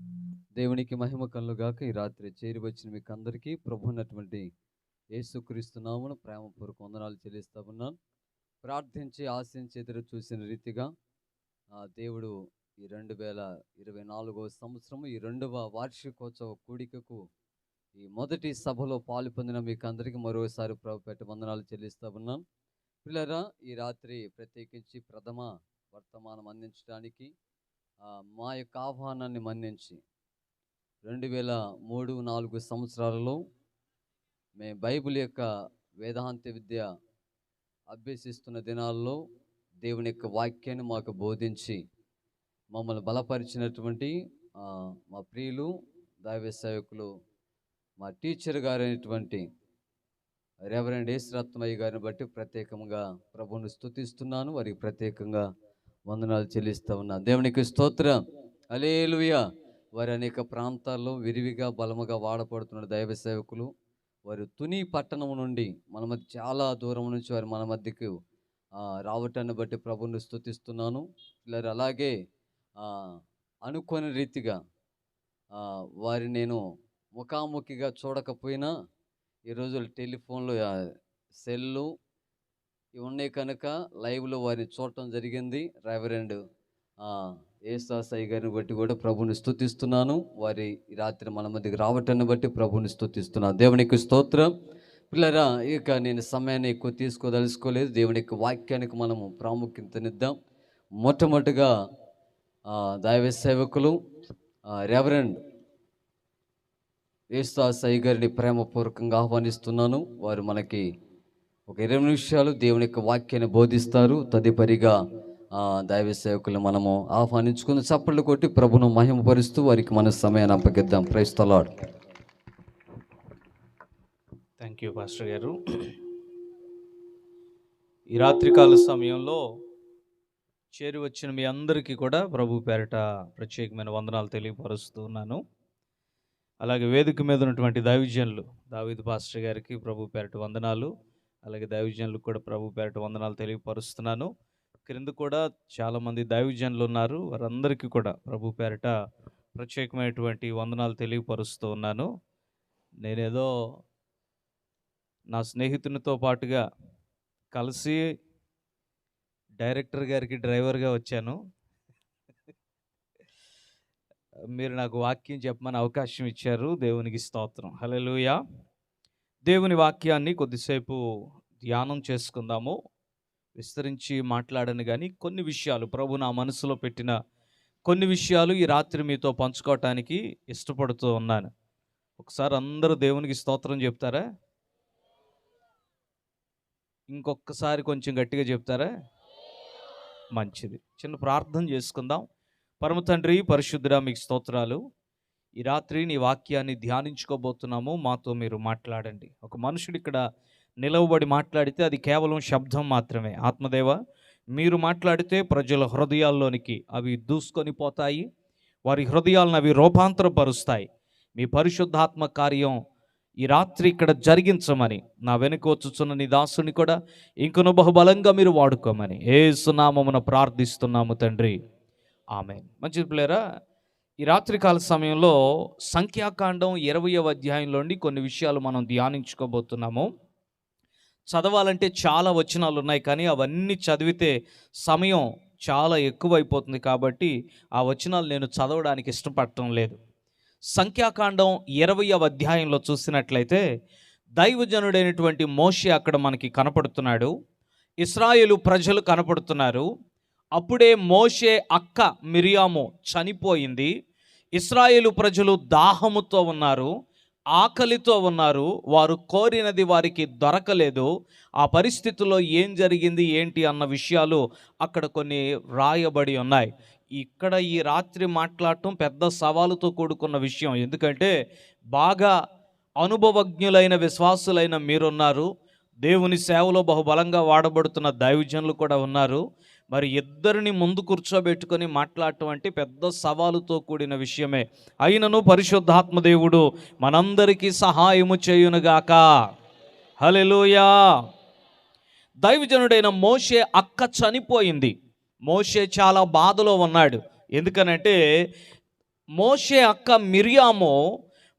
దేవునికి మహిమ కలుగాక. ఈ రాత్రి చేరి వచ్చిన మీకు అందరికీ ప్రభు ఉన్నటువంటి యేసుక్రీస్తు నామమున ప్రేమపూర్వక వందనాలు చెల్లిస్తా ఉన్నాను. ప్రార్థించి ఆశించి ఎదురు చూసిన రీతిగా దేవుడు ఈ 2024వ సంవత్సరం ఈ 2వ వార్షికోత్సవ కూడికకు ఈ మొదటి సభలో పాలు పొందిన మీకు అందరికీ మరోసారి ప్రభుపేట వందనాలు చెల్లిస్తా ఉన్నాను. పిల్లరా, ఈ రాత్రి ప్రత్యేకించి ప్రథమ వర్తమానం అందించడానికి మా యొక్క ఆహ్వానాన్ని మన్నించి 2003-4 సంవత్సరాలలో మేము బైబిల్ యొక్క వేదాంత విద్య అభ్యసిస్తున్న దినాల్లో దేవుని యొక్క వాక్యాన్ని మాకు బోధించి మమ్మల్ని బలపరిచినటువంటి మా ప్రియులు దైవ సేవకులు మా టీచర్ గారైనటువంటి రెవరెండ్ యేసురత్నయ్య గారిని బట్టి ప్రత్యేకంగా ప్రభువుని స్తుతిస్తున్నాను. వారికి ప్రత్యేకంగా వందనాలు చెల్లిస్తూ ఉన్నాను. దేవునికి స్తోత్రం, హల్లెలూయా. వారి అనేక ప్రాంతాల్లో విరివిగా బలముగా వాడపడుతున్న దైవ సేవకులు. వారు తుని పట్టణం నుండి మన మధ్య చాలా దూరం నుంచి వారు మన మధ్యకు రావటాన్ని బట్టి ప్రభువుని స్తుతిస్తున్నాను. ఇలా అలాగే అనుకోని రీతిగా వారిని నేను ముఖాముఖిగా చూడకపోయినా ఈరోజు టెలిఫోన్లు సెల్లు ఇవి ఉన్నాయి కనుక లైవ్లో వారిని చూడటం జరిగింది. రెవరెండ్ యేసుదాసయ్య గారిని బట్టి కూడా ప్రభువుని స్తుతిస్తున్నాను. వారి రాత్రి మన మధ్యకి రావటాన్ని బట్టి ప్రభువుని స్తుతిస్తున్నాను. దేవునికి స్తోత్రం. పిల్లరా, ఇక నేను సమయాన్ని ఎక్కువ తీసుకోదలుచుకోలేదు. దేవుని యొక్క వాక్యానికి మనము ప్రాముఖ్యతనిద్దాం. మొట్టమొదటిగా దైవ సేవకులు రెవరెండ్ యేసుదాసయ్య గారిని ప్రేమపూర్వకంగా ఆహ్వానిస్తున్నాను. వారు మనకి ఒక 20 నిమిషాలు దేవుని యొక్క వాక్యాన్ని బోధిస్తారు. తదుపరిగా దైవ సేవకులు మనము ఆహ్వానించుకుని చప్పట్లు కొట్టి ప్రభును మహిమపరుస్తూ వారికి మన సమయాన్ని అప్పగిద్దాం. Praise the lord. Thank you pastor గారు. ఈ రాత్రికాల సమయంలో చేరి వచ్చిన మీ అందరికీ కూడా ప్రభు పేరిట ప్రత్యేకమైన వందనాలు తెలియపరుస్తున్నాను. అలాగే వేదిక మీద ఉన్నటువంటి దైవజనులు దావీదు పాస్టర్ గారికి ప్రభు పేరిట వందనాలు, అలాగే దైవజనులకు కూడా ప్రభు పేరిట వందనాలు తెలియపరుస్తున్నాను. క్రింద కూడా చాలామంది దైవజనులు ఉన్నారు. వారందరికీ కూడా ప్రభు పేరిట ప్రత్యేకమైనటువంటి వందనాలు తెలియపరుస్తూ ఉన్నాను. నేనేదో నా స్నేహితునితో పాటుగా కలిసి డైరెక్టర్ గారికి డ్రైవర్గా వచ్చాను. మీరు నాకు వాక్యం చెప్పమని అవకాశం ఇచ్చారు. దేవునికి స్తోత్రం, హల్లెలూయా. దేవుని వాక్యాన్ని కొద్దిసేపు ధ్యానం చేసుకుందాము. విస్తరించి మాట్లాడను కానీ కొన్ని విషయాలు ప్రభు నా మనసులో పెట్టిన కొన్ని విషయాలు ఈ రాత్రి మీతో పంచుకోవటానికి ఇష్టపడుతూ ఉన్నాను. ఒకసారి అందరూ దేవునికి స్తోత్రం చెప్తారా? ఇంకొకసారి కొంచెం గట్టిగా చెప్తారా? మంచిది. చిన్న ప్రార్థన చేసుకుందాం. పరమ తండ్రి, పరిశుద్ధుడా, మీకు స్తోత్రాలు. ఈ రాత్రి నీ వాక్యాన్ని ధ్యానించుకోబోతున్నాము. మాతో మీరు మాట్లాడండి. ఒక మనుషుడు ఇక్కడ నిలవబడి మాట్లాడితే అది కేవలం శబ్దం మాత్రమే. ఆత్మదేవ, మీరు మాట్లాడితే ప్రజల హృదయాల్లోనికి అవి దూసుకొని పోతాయి. వారి హృదయాలను అవి రూపాంతరపరుస్తాయి. మీ పరిశుద్ధాత్మ కార్యం ఈ రాత్రి ఇక్కడ జరిగించమని, నా వెనుక వచ్చుచున్న నీ దాసుని కూడా ఇంకను బహుబలంగా మీరు వాడుకోమని యేసు నామమున ప్రార్థిస్తున్నాము తండ్రి, ఆమేన్. మంచిది పిల్లరా, ఈ రాత్రికాల సమయంలో సంఖ్యాకాండం 20వ అధ్యాయంలో నుండి కొన్ని విషయాలు మనం ధ్యానించుకోబోతున్నాము. చదవాలంటే చాలా వచనాలు ఉన్నాయి, కానీ అవన్నీ చదివితే సమయం చాలా ఎక్కువైపోతుంది. కాబట్టి ఆ వచనాలు నేను చదవడానికి ఇష్టపడటం లేదు. సంఖ్యాకాండం 20వ అధ్యాయంలో చూసినట్లయితే దైవజనుడైనటువంటి మోషే అక్కడ మనకి కనపడుతున్నాడు. ఇశ్రాయేలు ప్రజలు కనపడుతున్నారు. అప్పుడే మోషే అక్క మిరియాము చనిపోయింది. ఇశ్రాయేలు ప్రజలు దాహముతో ఉన్నారు, ఆకలితో ఉన్నారు. వారు కోరినది వారికి దొరకలేదు. ఆ పరిస్థితుల్లో ఏం జరిగింది ఏంటి అన్న విషయాలు అక్కడ కొన్ని రాయబడి ఉన్నాయి. ఇక్కడ ఈ రాత్రి మాట్లాడటం పెద్ద సవాలుతో కూడుకున్న విషయం. ఎందుకంటే బాగా అనుభవజ్ఞులైన విశ్వాసులైన మీరున్నారు, దేవుని సేవలో బహుబలంగా వాడబడుతున్న దైవజనులు కూడా ఉన్నారు. మరి ఇద్దరిని ముందు కూర్చోబెట్టుకొని మాట్లాడటం అంటే పెద్ద సవాలుతో కూడిన విషయమే. అయినను పరిశుద్ధాత్మ దేవుడు మనందరికీ సహాయము చేయునుగాక. హల్లెలూయా. దైవజనుడైన మోషే అక్క చనిపోయింది. మోషే చాలా బాధలో ఉన్నాడు. ఎందుకనంటే మోషే అక్క మిరియాము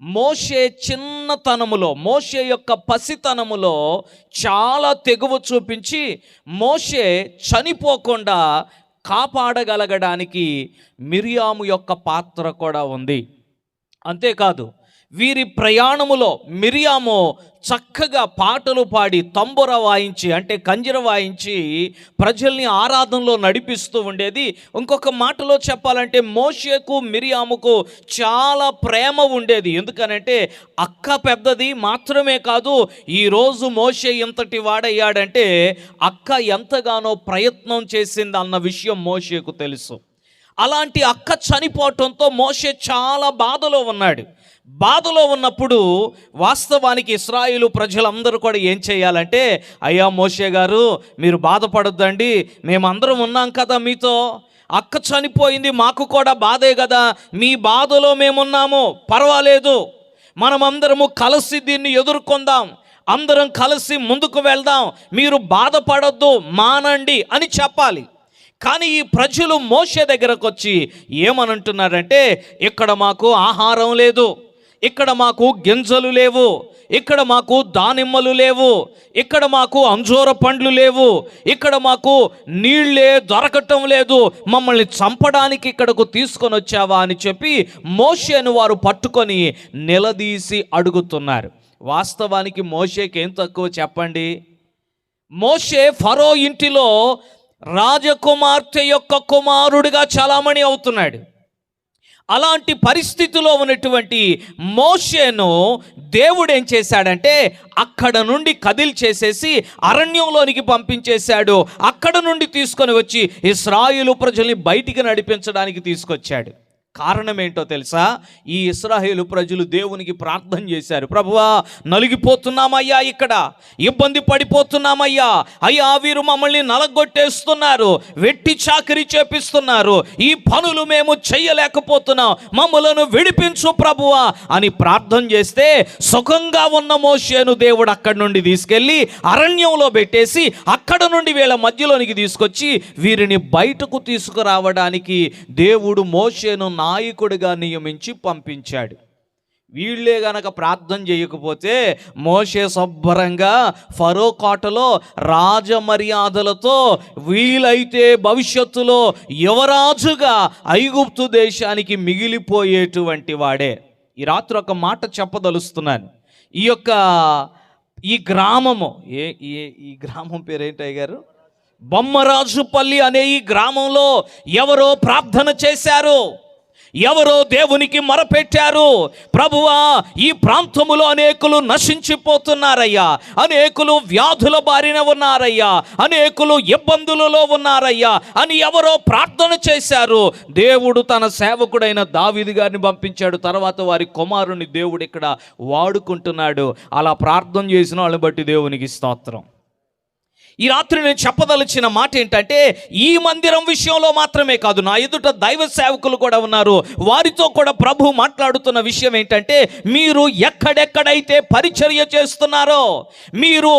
మోషే చిన్నతనములో, మోషే యొక్క పసితనములో చాలా తెగువ చూపించి మోషే చనిపోకుండా కాపాడగలగడానికి మిరియాము యొక్క పాత్ర కూడా ఉంది. అంతేకాదు వీరి ప్రయాణములో మిరియాము చక్కగా పాటలు పాడి తంబుర వాయించి అంటే కంజర వాయించి ప్రజల్ని ఆరాధనలో నడిపిస్తూ ఉండేది. ఇంకొక మాటలో చెప్పాలంటే మోషేకు మిరియాముకు చాలా ప్రేమ ఉండేది. ఎందుకనంటే అక్క పెద్దది మాత్రమే కాదు, ఈరోజు మోషే ఎంతటి వాడయ్యాడంటే అక్క ఎంతగానో ప్రయత్నం చేసింది అన్న విషయం మోషేకు తెలుసు. అలాంటి అక్క చనిపోవటంతో మోషే చాలా బాధలో ఉన్నాడు. బాధలో ఉన్నప్పుడు వాస్తవానికి ఇశ్రాయేలు ప్రజలందరూ కూడా ఏం చేయాలంటే, అయ్యా మోషే గారు మీరు బాధపడొద్దండి, మేమందరం ఉన్నాం కదా మీతో, అక్క చనిపోయింది మాకు కూడా బాధే కదా, మీ బాధలో మేమున్నాము, పర్వాలేదు, మనమందరము కలిసి దీన్ని ఎదుర్కొందాం, అందరం కలిసి ముందుకు వెళ్దాం, మీరు బాధపడొద్దు, మానండి అని చెప్పాలి. కానీ ఈ ప్రజలు మోషే దగ్గరకు వచ్చి ఏమనంటున్నారంటే, ఇక్కడ మాకు ఆహారం లేదు, ఇక్కడ మాకు గింజలు లేవు, ఇక్కడ మాకు దానిమ్మలు లేవు, ఇక్కడ మాకు అంజూర పండ్లు లేవు, ఇక్కడ మాకు నీళ్ళే దొరకటం లేదు, మమ్మల్ని చంపడానికి ఇక్కడకు తీసుకొని వచ్చావా అని చెప్పి మోషేను వారు పట్టుకొని నిలదీసి అడుగుతున్నారు. వాస్తవానికి మోషేకి ఏం తక్కువ చెప్పండి? మోషే ఫరో ఇంటిలో రాజకుమార్తె యొక్క కుమారుడిగా చలామణి అవుతున్నాడు. అలాంటి పరిస్థితిలో ఉన్నటువంటి మోషేను దేవుడు ఏం చేశాడంటే అక్కడ నుండి కదిల్చేసేసి అరణ్యంలోనికి పంపించేశాడు. అక్కడ నుండి తీసుకొని వచ్చి ఇశ్రాయేలు ప్రజల్ని బయటికి నడిపించడానికి తీసుకొచ్చాడు. కారణం ఏంటో తెలుసా? ఈ ఇశ్రాయేలు ప్రజలు దేవునికి ప్రార్థన చేశారు, ప్రభువా నలిగిపోతున్నామయ్యా, ఇక్కడ ఇబ్బంది పడిపోతున్నామయ్యా, అయ్యా వీరు మమ్మల్ని నలగొట్టేస్తున్నారు, వెట్టి చాకిరీ చేపిస్తున్నారు, ఈ పనులు మేము చెయ్యలేకపోతున్నాం, మమ్మలను విడిపించు ప్రభువా అని ప్రార్థన చేస్తే సుఖంగా ఉన్న మోషేను దేవుడు అక్కడి నుండి తీసుకెళ్ళి అరణ్యంలో పెట్టేసి అక్కడ నుండి వీళ్ళ మధ్యలోనికి తీసుకొచ్చి వీరిని బయటకు తీసుకురావడానికి దేవుడు మోషేను నాయకుడిగా నియమించి పంపించాడు. వీళ్ళే గనక ప్రార్థన చేయకపోతే మోషే శుభ్రంగా ఫరో కోటలో రాజమర్యాదలతో వీలైతే భవిష్యత్తులో యువరాజుగా ఐగుప్తు దేశానికి మిగిలిపోయేటువంటి వాడే. ఈ రాత్రి ఒక మాట చెప్పదలుస్తున్నాను. ఈ గ్రామము ఈ గ్రామం పేరేంటయ్య గారు? బొమ్మరాజుపల్లి అనే ఈ గ్రామంలో ఎవరో ప్రార్థన చేశారు, ఎవరో దేవునికి మొరపెట్టారు, ప్రభువా ఈ ప్రాంతములో అనేకులు నశించిపోతున్నారయ్యా, అనేకులు వ్యాధుల బారిన ఉన్నారయ్యా, అనేకులు ఇబ్బందులలో ఉన్నారయ్యా అని ఎవరో ప్రార్థన చేశారు. దేవుడు తన సేవకుడైన దావీదు గారిని పంపించాడు. తర్వాత వారి కుమారుని దేవుడు ఇక్కడ వాడుకుంటున్నాడు. అలా ప్రార్థన చేసిన వాళ్ళని బట్టి దేవునికి స్తోత్రం. ఈ రాత్రి నేను చెప్పదలిచిన మాట ఏంటంటే, ఈ మందిరం విషయంలో మాత్రమే కాదు, నా ఎదుట దైవ సేవకులు కూడా ఉన్నారు, వారితో కూడా ప్రభు మాట్లాడుతున్న విషయం ఏంటంటే, మీరు ఎక్కడెక్కడైతే పరిచర్య చేస్తున్నారో, మీరు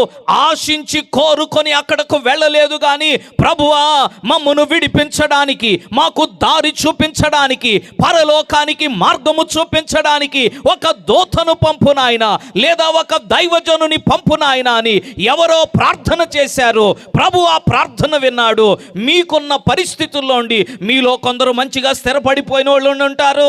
ఆశించి కోరుకొని అక్కడకు వెళ్ళలేదు కానీ ప్రభువా మమ్మను విడిపించడానికి, మాకు దారి చూపించడానికి, పరలోకానికి మార్గము చూపించడానికి ఒక దూతను పంపు నాయనా, లేదా ఒక దైవజనుని పంపు నాయనా అని ఎవరో ప్రార్థన చేశారు. ప్రభు ఆ ప్రార్థన విన్నాడు. మీకున్న పరిస్థితుల్లోండి మీలో కొందరు మంచిగా స్థిరపడిపోయిన వాళ్ళు ఉంటారు,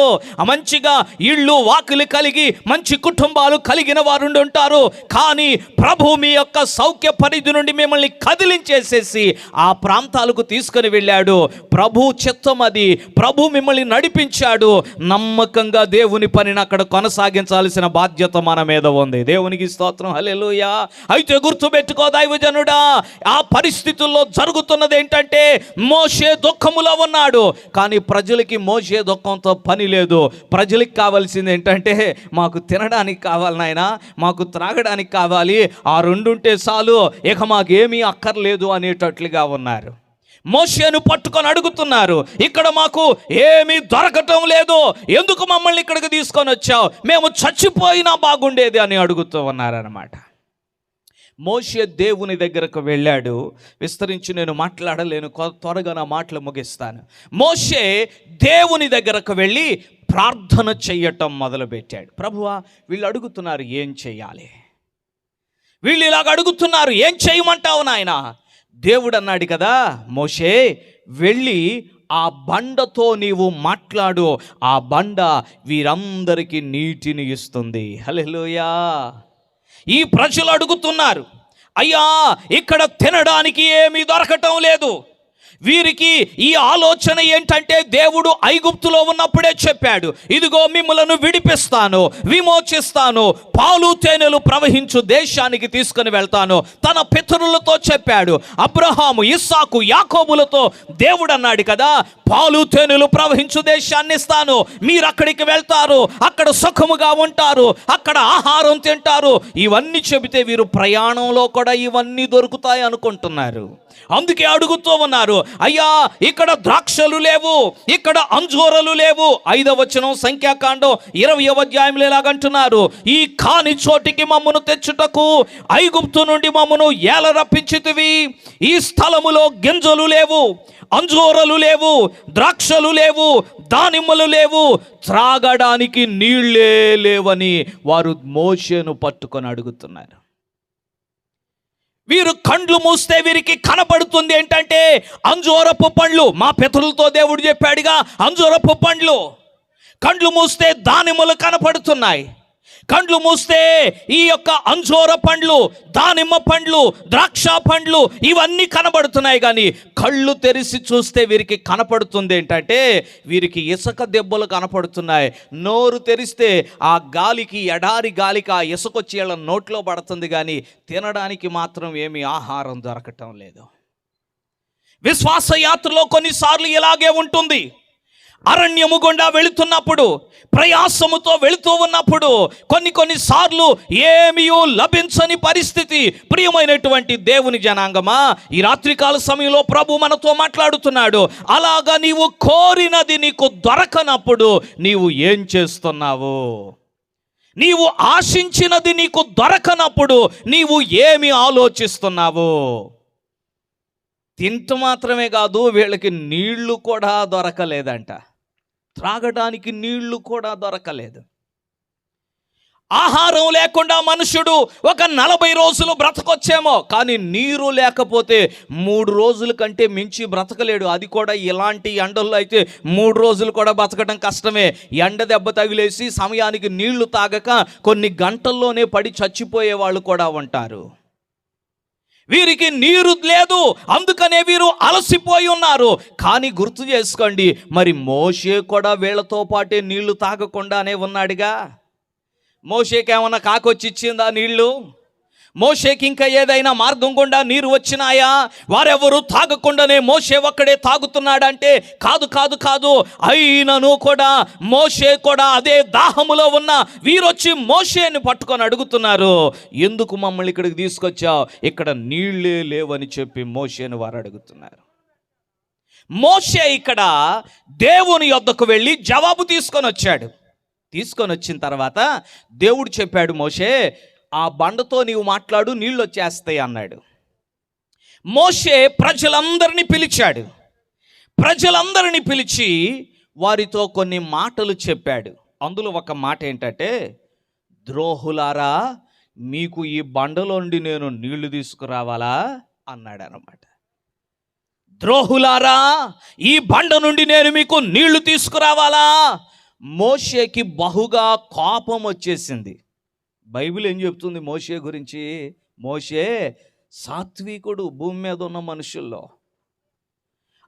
మంచిగా ఇళ్ళు వాకిలి కలిగి మంచి కుటుంబాలు కలిగిన వారు ఉంటారు. కానీ ప్రభు మీ యొక్క సౌఖ్య పరిధి నుండి మిమ్మల్ని కదిలించేసేసి ఆ ప్రాంతాలకు తీసుకుని వెళ్ళాడు. ప్రభు చిత్తం అది, ప్రభు మిమ్మల్ని నడిపించాడు. నమ్మకంగా దేవుని పనిని అక్కడ కొనసాగించాల్సిన బాధ్యత మన మీద ఉంది. దేవునికి స్తోత్రం, హల్లెలూయా. అయితే గుర్తుపెట్టుకో దైవజనుడా, ఆ పరిస్థితుల్లో జరుగుతున్నది ఏంటంటే, మోషే దుఃఖములో ఉన్నాడు, కానీ ప్రజలకి మోషే దుఃఖంతో పని లేదు. ప్రజలకు కావాల్సింది ఏంటంటే, మాకు తినడానికి కావాలి నాయనా, మాకు త్రాగడానికి కావాలి, ఆ రెండుంటే చాలు, ఇక మాకేమీ అక్కర్లేదు అనేటట్లుగా ఉన్నారు. మోషేను పట్టుకొని అడుగుతున్నారు, ఇక్కడ మాకు ఏమీ దొరకటం లేదు, ఎందుకు మమ్మల్ని ఇక్కడికి తీసుకొని వచ్చావు, మేము చచ్చిపోయినా బాగుండేది అని అడుగుతూ ఉన్నారన్నమాట. మోషే దేవుని దగ్గరకు వెళ్ళాడు. విస్తరించి నేను మాట్లాడలేను, త్వరగా నా మాటలు ముగిస్తాను. మోషే దేవుని దగ్గరకు వెళ్ళి ప్రార్థన చెయ్యటం మొదలుపెట్టాడు. ప్రభువా వీళ్ళు అడుగుతున్నారు ఏం చెయ్యాలి, వీళ్ళు ఇలాగ అడుగుతున్నారు, ఏం చేయమంటావు నాయనా? దేవుడు అన్నాడు కదా, మోషే వెళ్ళి ఆ బండతో నీవు మాట్లాడు, ఆ బండ వీరందరికీ నీటిని ఇస్తుంది. హల్లెలూయా. ఈ ప్రజలు అడుగుతున్నారు, అయ్యా ఇక్కడ తినడానికి ఏమీ దొరకటం లేదు, వీరికి ఈ ఆలోచన ఏంటంటే దేవుడు ఐగుప్తులో ఉన్నప్పుడే చెప్పాడు, ఇదిగో మిమ్మలను విడిపిస్తాను, విమోచిస్తాను, పాలు తేనెలు ప్రవహించు దేశానికి తీసుకుని వెళ్తాను. తన పితరులతో చెప్పాడు, అబ్రహాము, ఇస్సాకు, యాకోబులతో దేవుడు అన్నాడు కదా, పాలు తేనెలు ప్రవహించు దేశాన్ని ఇస్తాను, మీరు అక్కడికి వెళ్తారు, అక్కడ సుఖముగా ఉంటారు, అక్కడ ఆహారం తింటారు. ఇవన్నీ చెబితే వీరు ప్రయాణంలో కూడా ఇవన్నీ దొరుకుతాయి అనుకుంటున్నారు. అందుకే అడుగుతూ ఉన్నారు, అయ్యా ఇక్కడ ద్రాక్షలు లేవు, ఇక్కడ అంజూరలు లేవు. 5వ వచనం సంఖ్యాకాండం 20వ అధ్యాయంలో ఎలాగంటున్నారు, ఈ కాని చోటికి మమ్మను తెచ్చుటకు ఐగుప్తు నుండి మమ్మను ఏల రప్పించితివి. ఈ స్థలములో గింజలు లేవు, అంజూరలు లేవు, ద్రాక్షలు లేవు, దానిమ్మలు లేవు, త్రాగడానికి నీళ్ళే లేవని వారు మోషేను పట్టుకొని అడుగుతున్నారు. వీరు కండ్లు మూస్తే వీరికి కనబడుతుంది ఏంటంటే అంజూరపు పండ్లు. మా పితరులతో దేవుడు చెప్పాడుగా, అంజూరపు పండ్లు. కండ్లు మూస్తే దానిమ్మలు కనపడుతున్నాయి. కండ్లు మూస్తే ఈ యొక్క అంజూర పండ్లు, దానిమ్మ పండ్లు, ద్రాక్ష పండ్లు ఇవన్నీ కనబడుతున్నాయి. కానీ కళ్ళు తెరిచి చూస్తే వీరికి కనపడుతుంది ఏంటంటే వీరికి ఇసుక దెబ్బలు కనపడుతున్నాయి. నోరు తెరిస్తే ఆ గాలికి, ఎడారి గాలికి ఆ ఇసుక వచ్చి వీళ్ళ నోట్లో పడుతుంది, కానీ తినడానికి మాత్రం ఏమీ ఆహారం దొరకటం లేదు. విశ్వాస యాత్రలో కొన్నిసార్లు ఇలాగే ఉంటుంది. అరణ్యము గుండా వెళుతున్నప్పుడు, ప్రయాసముతో వెళుతూ ఉన్నప్పుడు కొన్నిసార్లు ఏమీ లభించని పరిస్థితి. ప్రియమైనటువంటి దేవుని జనాంగమా, ఈ రాత్రికాల సమయంలో ప్రభు మనతో మాట్లాడుతున్నాడు. అలాగా నీవు కోరినది నీకు దొరకనప్పుడు నీవు ఏం చేస్తున్నావు? నీవు ఆశించినది నీకు దొరకనప్పుడు నీవు ఏమి ఆలోచిస్తున్నావు? తింటూ మాత్రమే కాదు, వీళ్ళకి నీళ్లు కూడా దొరకలేదంట. త్రాగడానికి నీళ్లు కూడా దొరకలేదు. ఆహారం లేకుండా మనుషుడు ఒక 40 రోజులు బ్రతకొచ్చేమో, కానీ నీరు లేకపోతే 3 రోజుల కంటే మించి బ్రతకలేడు. అది కూడా ఇలాంటి ఎండల్లో అయితే 3 రోజులు కూడా బ్రతకడం కష్టమే. ఎండ దెబ్బ తగిలేసి సమయానికి నీళ్లు తాగక కొన్ని గంటల్లోనే పడి చచ్చిపోయే వాళ్ళు కూడా ఉంటారు. వీరికి నీరు లేదు, అందుకనే వీరు అలసిపోయి ఉన్నారు. కానీ గుర్తు చేసుకోండి, మరి మోషే కూడా వీళ్ళతో పాటే నీళ్లు తాగకుండానే ఉన్నాడుగా. మోషేకి ఏమన్నా కాకొచ్చి ఇచ్చిందా నీళ్లు? మోషేకి ఇంకా ఏదైనా మార్గం గుండా నీరు వచ్చినాయా? వారెవరు తాగకుండానే మోషే ఒక్కడే తాగుతున్నాడంటే కాదు కాదు కాదు. అయినను కూడా మోషే కూడా అదే దాహములో ఉన్న వీరొచ్చి మోషేని పట్టుకొని అడుగుతున్నారు, ఎందుకు మమ్మల్ని ఇక్కడికి తీసుకొచ్చావు? ఇక్కడ నీళ్ళే లేవని చెప్పి మోషేని వారు అడుగుతున్నారు. మోషే ఇక్కడ దేవుని యొద్దకు వెళ్ళి జవాబు తీసుకొని వచ్చాడు. తీసుకొని వచ్చిన తర్వాత దేవుడు చెప్పాడు, మోషే ఆ బండతో నీవు మాట్లాడు, నీళ్ళు వచ్చేస్తాయి అన్నాడు. మోషే ప్రజలందరినీ పిలిచాడు. ప్రజలందరినీ పిలిచి వారితో కొన్ని మాటలు చెప్పాడు. అందులో ఒక మాట ఏంటంటే, ద్రోహులారా, మీకు ఈ బండలో నుండి నేను నీళ్లు తీసుకురావాలా అన్నాడు అన్నమాట. ద్రోహులారా, ఈ బండ నుండి నేను మీకు నీళ్లు తీసుకురావాలా? మోషేకి బహుగా కోపం వచ్చేసింది. బైబిల్ ఏం చెప్తుంది మోషే గురించి? మోషే సాత్వికుడు భూమి మీద ఉన్న మనుషుల్లో.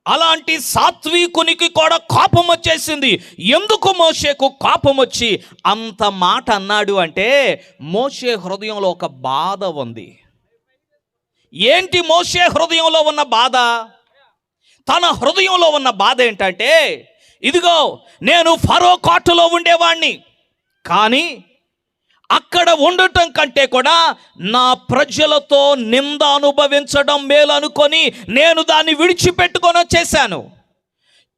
అలాంటి సాత్వికునికి కూడా కోపం వచ్చేసింది. ఎందుకు మోషేకు కోపం వచ్చి అంత మాట అన్నాడు అంటే, మోషే హృదయంలో ఒక బాధ ఉంది. ఏంటి మోషే హృదయంలో ఉన్న బాధ? తన హృదయంలో ఉన్న బాధ ఏంటంటే, ఇదిగో నేను ఫరో కోటలో ఉండేవాణ్ణి, కానీ అక్కడ ఉండటం కంటే కూడా నా ప్రజలతో నింద అనుభవించడం మేలు అనుకొని నేను దాన్ని విడిచిపెట్టుకొని వచ్చేసాను.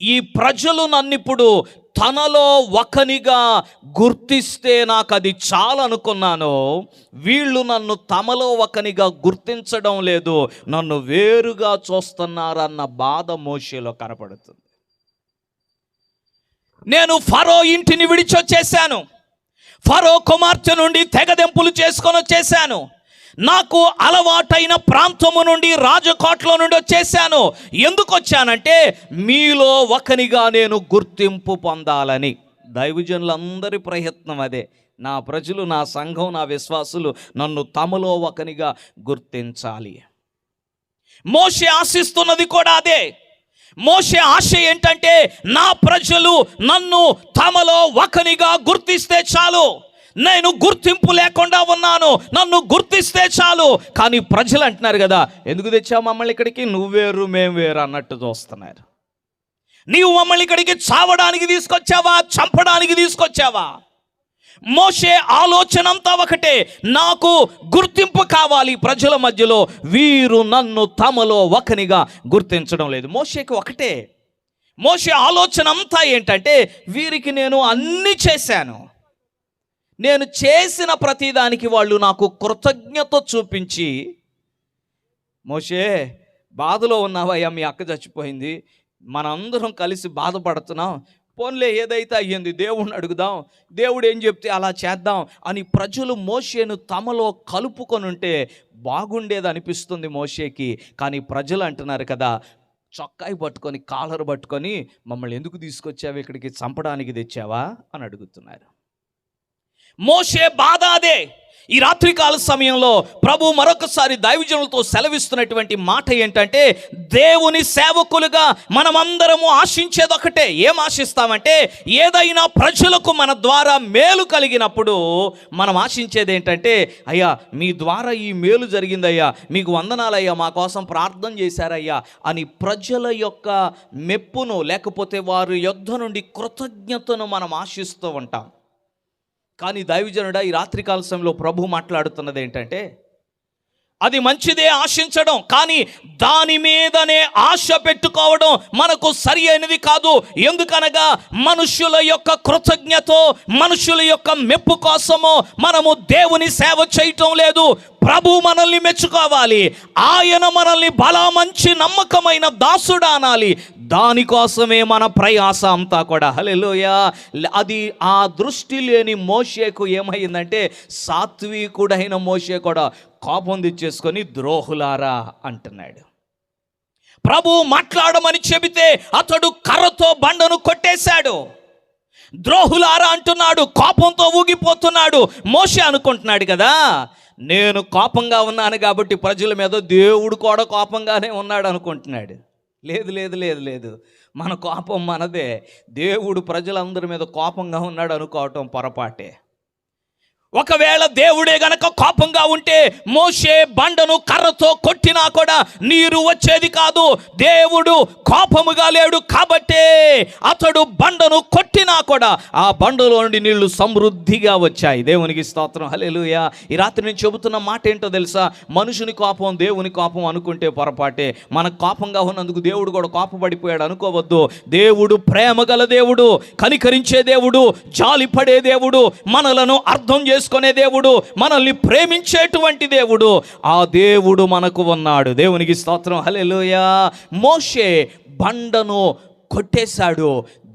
ఈ ప్రజలు నన్ను ఇప్పుడు తనలో ఒకనిగా గుర్తిస్తే నాకు అది చాలనుకున్నాను. వీళ్ళు నన్ను తమలో ఒకనిగా గుర్తించడం లేదు, నన్ను వేరుగా చూస్తున్నారన్న బాధ మోషేలో కనపడుతుంది. నేను ఫరో ఇంటిని విడిచొచ్చేసాను, ఫరో కుమార్తె నుండి తెగదెంపులు చేసుకొని వచ్చేసాను, నాకు అలవాటైన ప్రాంతము నుండి రాజకోటలో నుండి వచ్చేసాను. ఎందుకు వచ్చానంటే మీలో ఒకనిగా నేను గుర్తింపు పొందాలని. దైవజనులందరి ప్రయత్నం అదే. నా ప్రజలు, నా సంఘం, నా విశ్వాసులు నన్ను తమలో ఒకనిగా గుర్తించాలి. మోషే ఆశిస్తున్నది కూడా అదే. మోషే ఆశ ఏంటంటే నా ప్రజలు నన్ను తమలో ఒకనిగా గుర్తిస్తే చాలు, నేను గుర్తింపు లేకుండా ఉన్నాను, నన్ను గుర్తిస్తే చాలు. కానీ ప్రజలు అంటున్నారు కదా, ఎందుకు తెచ్చావు మమ్మల్ని ఇక్కడికి, నువ్వు వేరు మేము వేరు అన్నట్టు చూస్తున్నారు. నీవు మమ్మల్ని ఇక్కడికి చావడానికి తీసుకొచ్చావా, చంపడానికి తీసుకొచ్చావా? మోషే ఆలోచన అంతా ఒకటే, నాకు గుర్తింపు కావాలి ప్రజల మధ్యలో, వీరు నన్ను తమలో ఒకనిగా గుర్తించడం లేదు. మోషేకి ఒకటే, మోషే ఆలోచన అంతా ఏంటంటే, వీరికి నేను అన్ని చేశాను, నేను చేసిన ప్రతిదానికి వాళ్ళు నాకు కృతజ్ఞత చూపించి, మోషే బాధలో ఉన్నావయ్యా, మీ అక్క చచ్చిపోయింది, మనందరం కలిసి బాధపడుతున్నాం, పోన్లే ఏదైతే అయ్యింది దేవుణ్ణి అడుగుదాం, దేవుడు ఏం చెప్తే అలా చేద్దాం అని ప్రజలు మోషేను తమలో కలుపుకొని ఉంటే బాగుండేది అనిపిస్తుంది మోషేకి. కానీ ప్రజలు అంటున్నారు కదా, చొక్కాయి పట్టుకొని కాలర్ పట్టుకొని మమ్మల్ని ఎందుకు తీసుకొచ్చావు ఇక్కడికి, చంపడానికి తెచ్చావా అని అడుగుతున్నారు. మోషే బాధ అదే. ఈ రాత్రికాల సమయంలో ప్రభు మరొకసారి దైవజనులతో సెలవిస్తున్నటువంటి మాట ఏంటంటే, దేవుని సేవకులుగా మనమందరము ఆశించేది ఒకటే. ఏం ఆశిస్తామంటే, ఏదైనా ప్రజలకు మన ద్వారా మేలు కలిగినప్పుడు మనం ఆశించేది ఏంటంటే, అయ్యా మీ ద్వారా ఈ మేలు జరిగిందయ్యా, మీకు వందనాలయ్యా, మా కోసం ప్రార్థన చేశారయ్యా అని ప్రజల యొక్క మెప్పును లేకపోతే వారి యొద్ద నుండి కృతజ్ఞతను మనం ఆశిస్తూ ఉంటాం. కానీ దైవజనుడా, ఈ రాత్రికాల సమయంలో ప్రభు మాట్లాడుతున్నది ఏంటంటే, అది మంచిదే ఆశించడం, కానీ దాని మీదనే ఆశ పెట్టుకోవడం మనకు సరి అయినది కాదు. ఎందుకనగా మనుషుల యొక్క కృతజ్ఞత, మనుషుల యొక్క మెప్పు కోసము మనము దేవుని సేవ చేయటం లేదు. ప్రభు మనల్ని మెచ్చుకోవాలి, ఆయన మనల్ని బలా మంచి నమ్మకమైన దాసుడా అనాలి. దానికోసమే మన ప్రయాస అంతా కూడా. హల్లెలూయా. అది ఆ దృష్టి లేని మోషేకు ఏమైందంటే, సాత్వికుడైన మోషే కూడా కోపం తెచ్చేసుకొని ద్రోహులారా అంటున్నాడు. ప్రభు మాట్లాడమని చెబితే అతడు కర్రతో బండను కొట్టేశాడు. ద్రోహులారా అంటున్నాడు, కోపంతో ఊగిపోతున్నాడు. మోషే అనుకుంటున్నాడు కదా, నేను కోపంగా ఉన్నాను కాబట్టి ప్రజల మీద దేవుడు కూడా కోపంగానే ఉన్నాడు అనుకుంటున్నాడు. లేదు లేదు లేదు లేదు, మన కోపం మనదే. దేవుడు ప్రజలందరి మీద కోపంగా ఉన్నాడు అనుకోవటం పొరపాటే. ఒకవేళ దేవుడే గనక కోపంగా ఉంటే మోషే బండను కర్రతో కొట్టినా కూడా నీరు వచ్చేది కాదు. దేవుడు కోపముగా లేడు కాబట్టే అతడు బండను కొట్టినా కూడా ఆ బండలో నుండి నీళ్లు సమృద్ధిగా వచ్చాయి. దేవునికి స్తోత్రం. హల్లెలూయా. ఈ రాత్రి నేను చెబుతున్న మాట ఏంటో తెలుసా, మనుషుని కోపం దేవుని కోపం అనుకుంటే పొరపాటే. మనకు కోపంగా ఉన్నందుకు దేవుడు కూడా కోపపడిపోయాడు అనుకోవద్దు. దేవుడు ప్రేమ గల దేవుడు, కనికరించే దేవుడు, జాలిపడే దేవుడు, మనలను అర్థం చేసుకునే దేవుడు, మనల్ని ప్రేమించేటువంటి దేవుడు. ఆ దేవుడు మనకు ఉన్నాడు. దేవునికి స్తోత్రం. హల్లెలూయా. మోషే బండను కొట్టేశాడు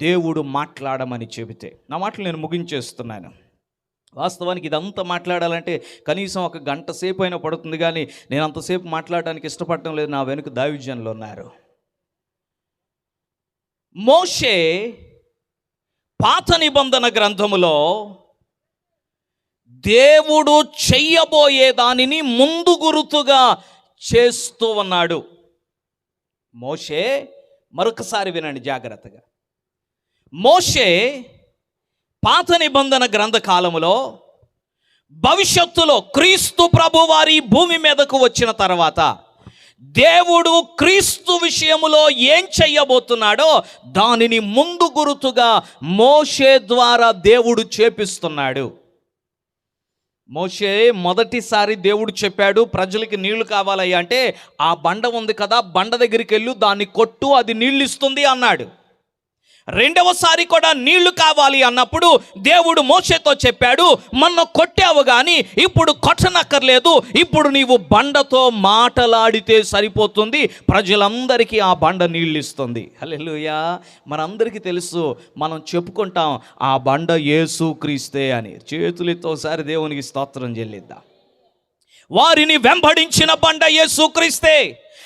దేవుడు మాట్లాడమని చెబితే. నా మాటలు నేను ముగించేస్తున్నాను. వాస్తవానికి ఇదంతా మాట్లాడాలంటే కనీసం 1 గంట సేపు అయినా పడుతుంది, కానీ నేను అంతసేపు మాట్లాడడానికి ఇష్టపడటం లేదు. నా వెనుక దైవజనులు ఉన్నారు. మోషే పాత నిబంధన గ్రంథములో దేవుడు చెయ్యబోయే దానిని ముందు గురుతుగా చేస్తూ ఉన్నాడు. మోషే, మరొకసారి వినండి జాగ్రత్తగా. మోషే పాత నిబంధన గ్రంథకాలములో భవిష్యత్తులో క్రీస్తు ప్రభు వారి భూమి మీదకు వచ్చిన తర్వాత దేవుడు క్రీస్తు విషయములో ఏం చెయ్యబోతున్నాడో దానిని ముందు గురుతుగా మోషే ద్వారా దేవుడు చేపిస్తున్నాడు. మోషే మొదటిసారి దేవుడు చెప్పాడు, ప్రజలకి నీళ్లు కావాలయ్యా అంటే, ఆ బండ ఉంది కదా, బండ దగ్గరికి వెళ్ళు, దాన్ని కొట్టు, అది నీళ్ళు ఇస్తుంది అన్నాడు. రెండవసారి కూడా నీళ్లు కావాలి అన్నప్పుడు దేవుడు మోషేతో చెప్పాడు, మొన్న కొట్టావు కానీ ఇప్పుడు కొట్టనక్కర్లేదు, ఇప్పుడు నీవు బండతో మాటలాడితే సరిపోతుంది, ప్రజలందరికీ ఆ బండ నీళ్ళు ఇస్తుంది. హల్లెలూయా. మనందరికీ తెలుసు, మనం చెప్పుకుంటాం ఆ బండ యేసు క్రీస్తే అని. చేతులతో ఒకసారి దేవునికి స్తోత్రం చెల్లిద్దాం. వారిని వెంబడించిన బండ యేసు క్రీస్తే.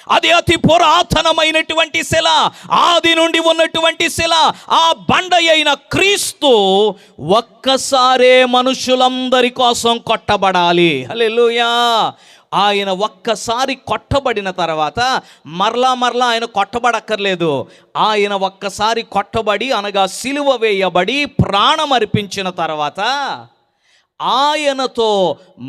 అది అతి పురాతనమైనటువంటి శిల, ఆది నుండి ఉన్నటువంటి శిల. ఆ బండ అయిన క్రీస్తు ఒక్కసారే మనుషులందరి కోసం కొట్టబడాలి. హల్లెలూయా. ఆయన ఒక్కసారి కొట్టబడిన తర్వాత మరలా ఆయన కొట్టబడక్కర్లేదు. ఆయన ఒక్కసారి కొట్టబడి అనగా సిలువ వేయబడి ప్రాణం అర్పించిన తర్వాత ఆయనతో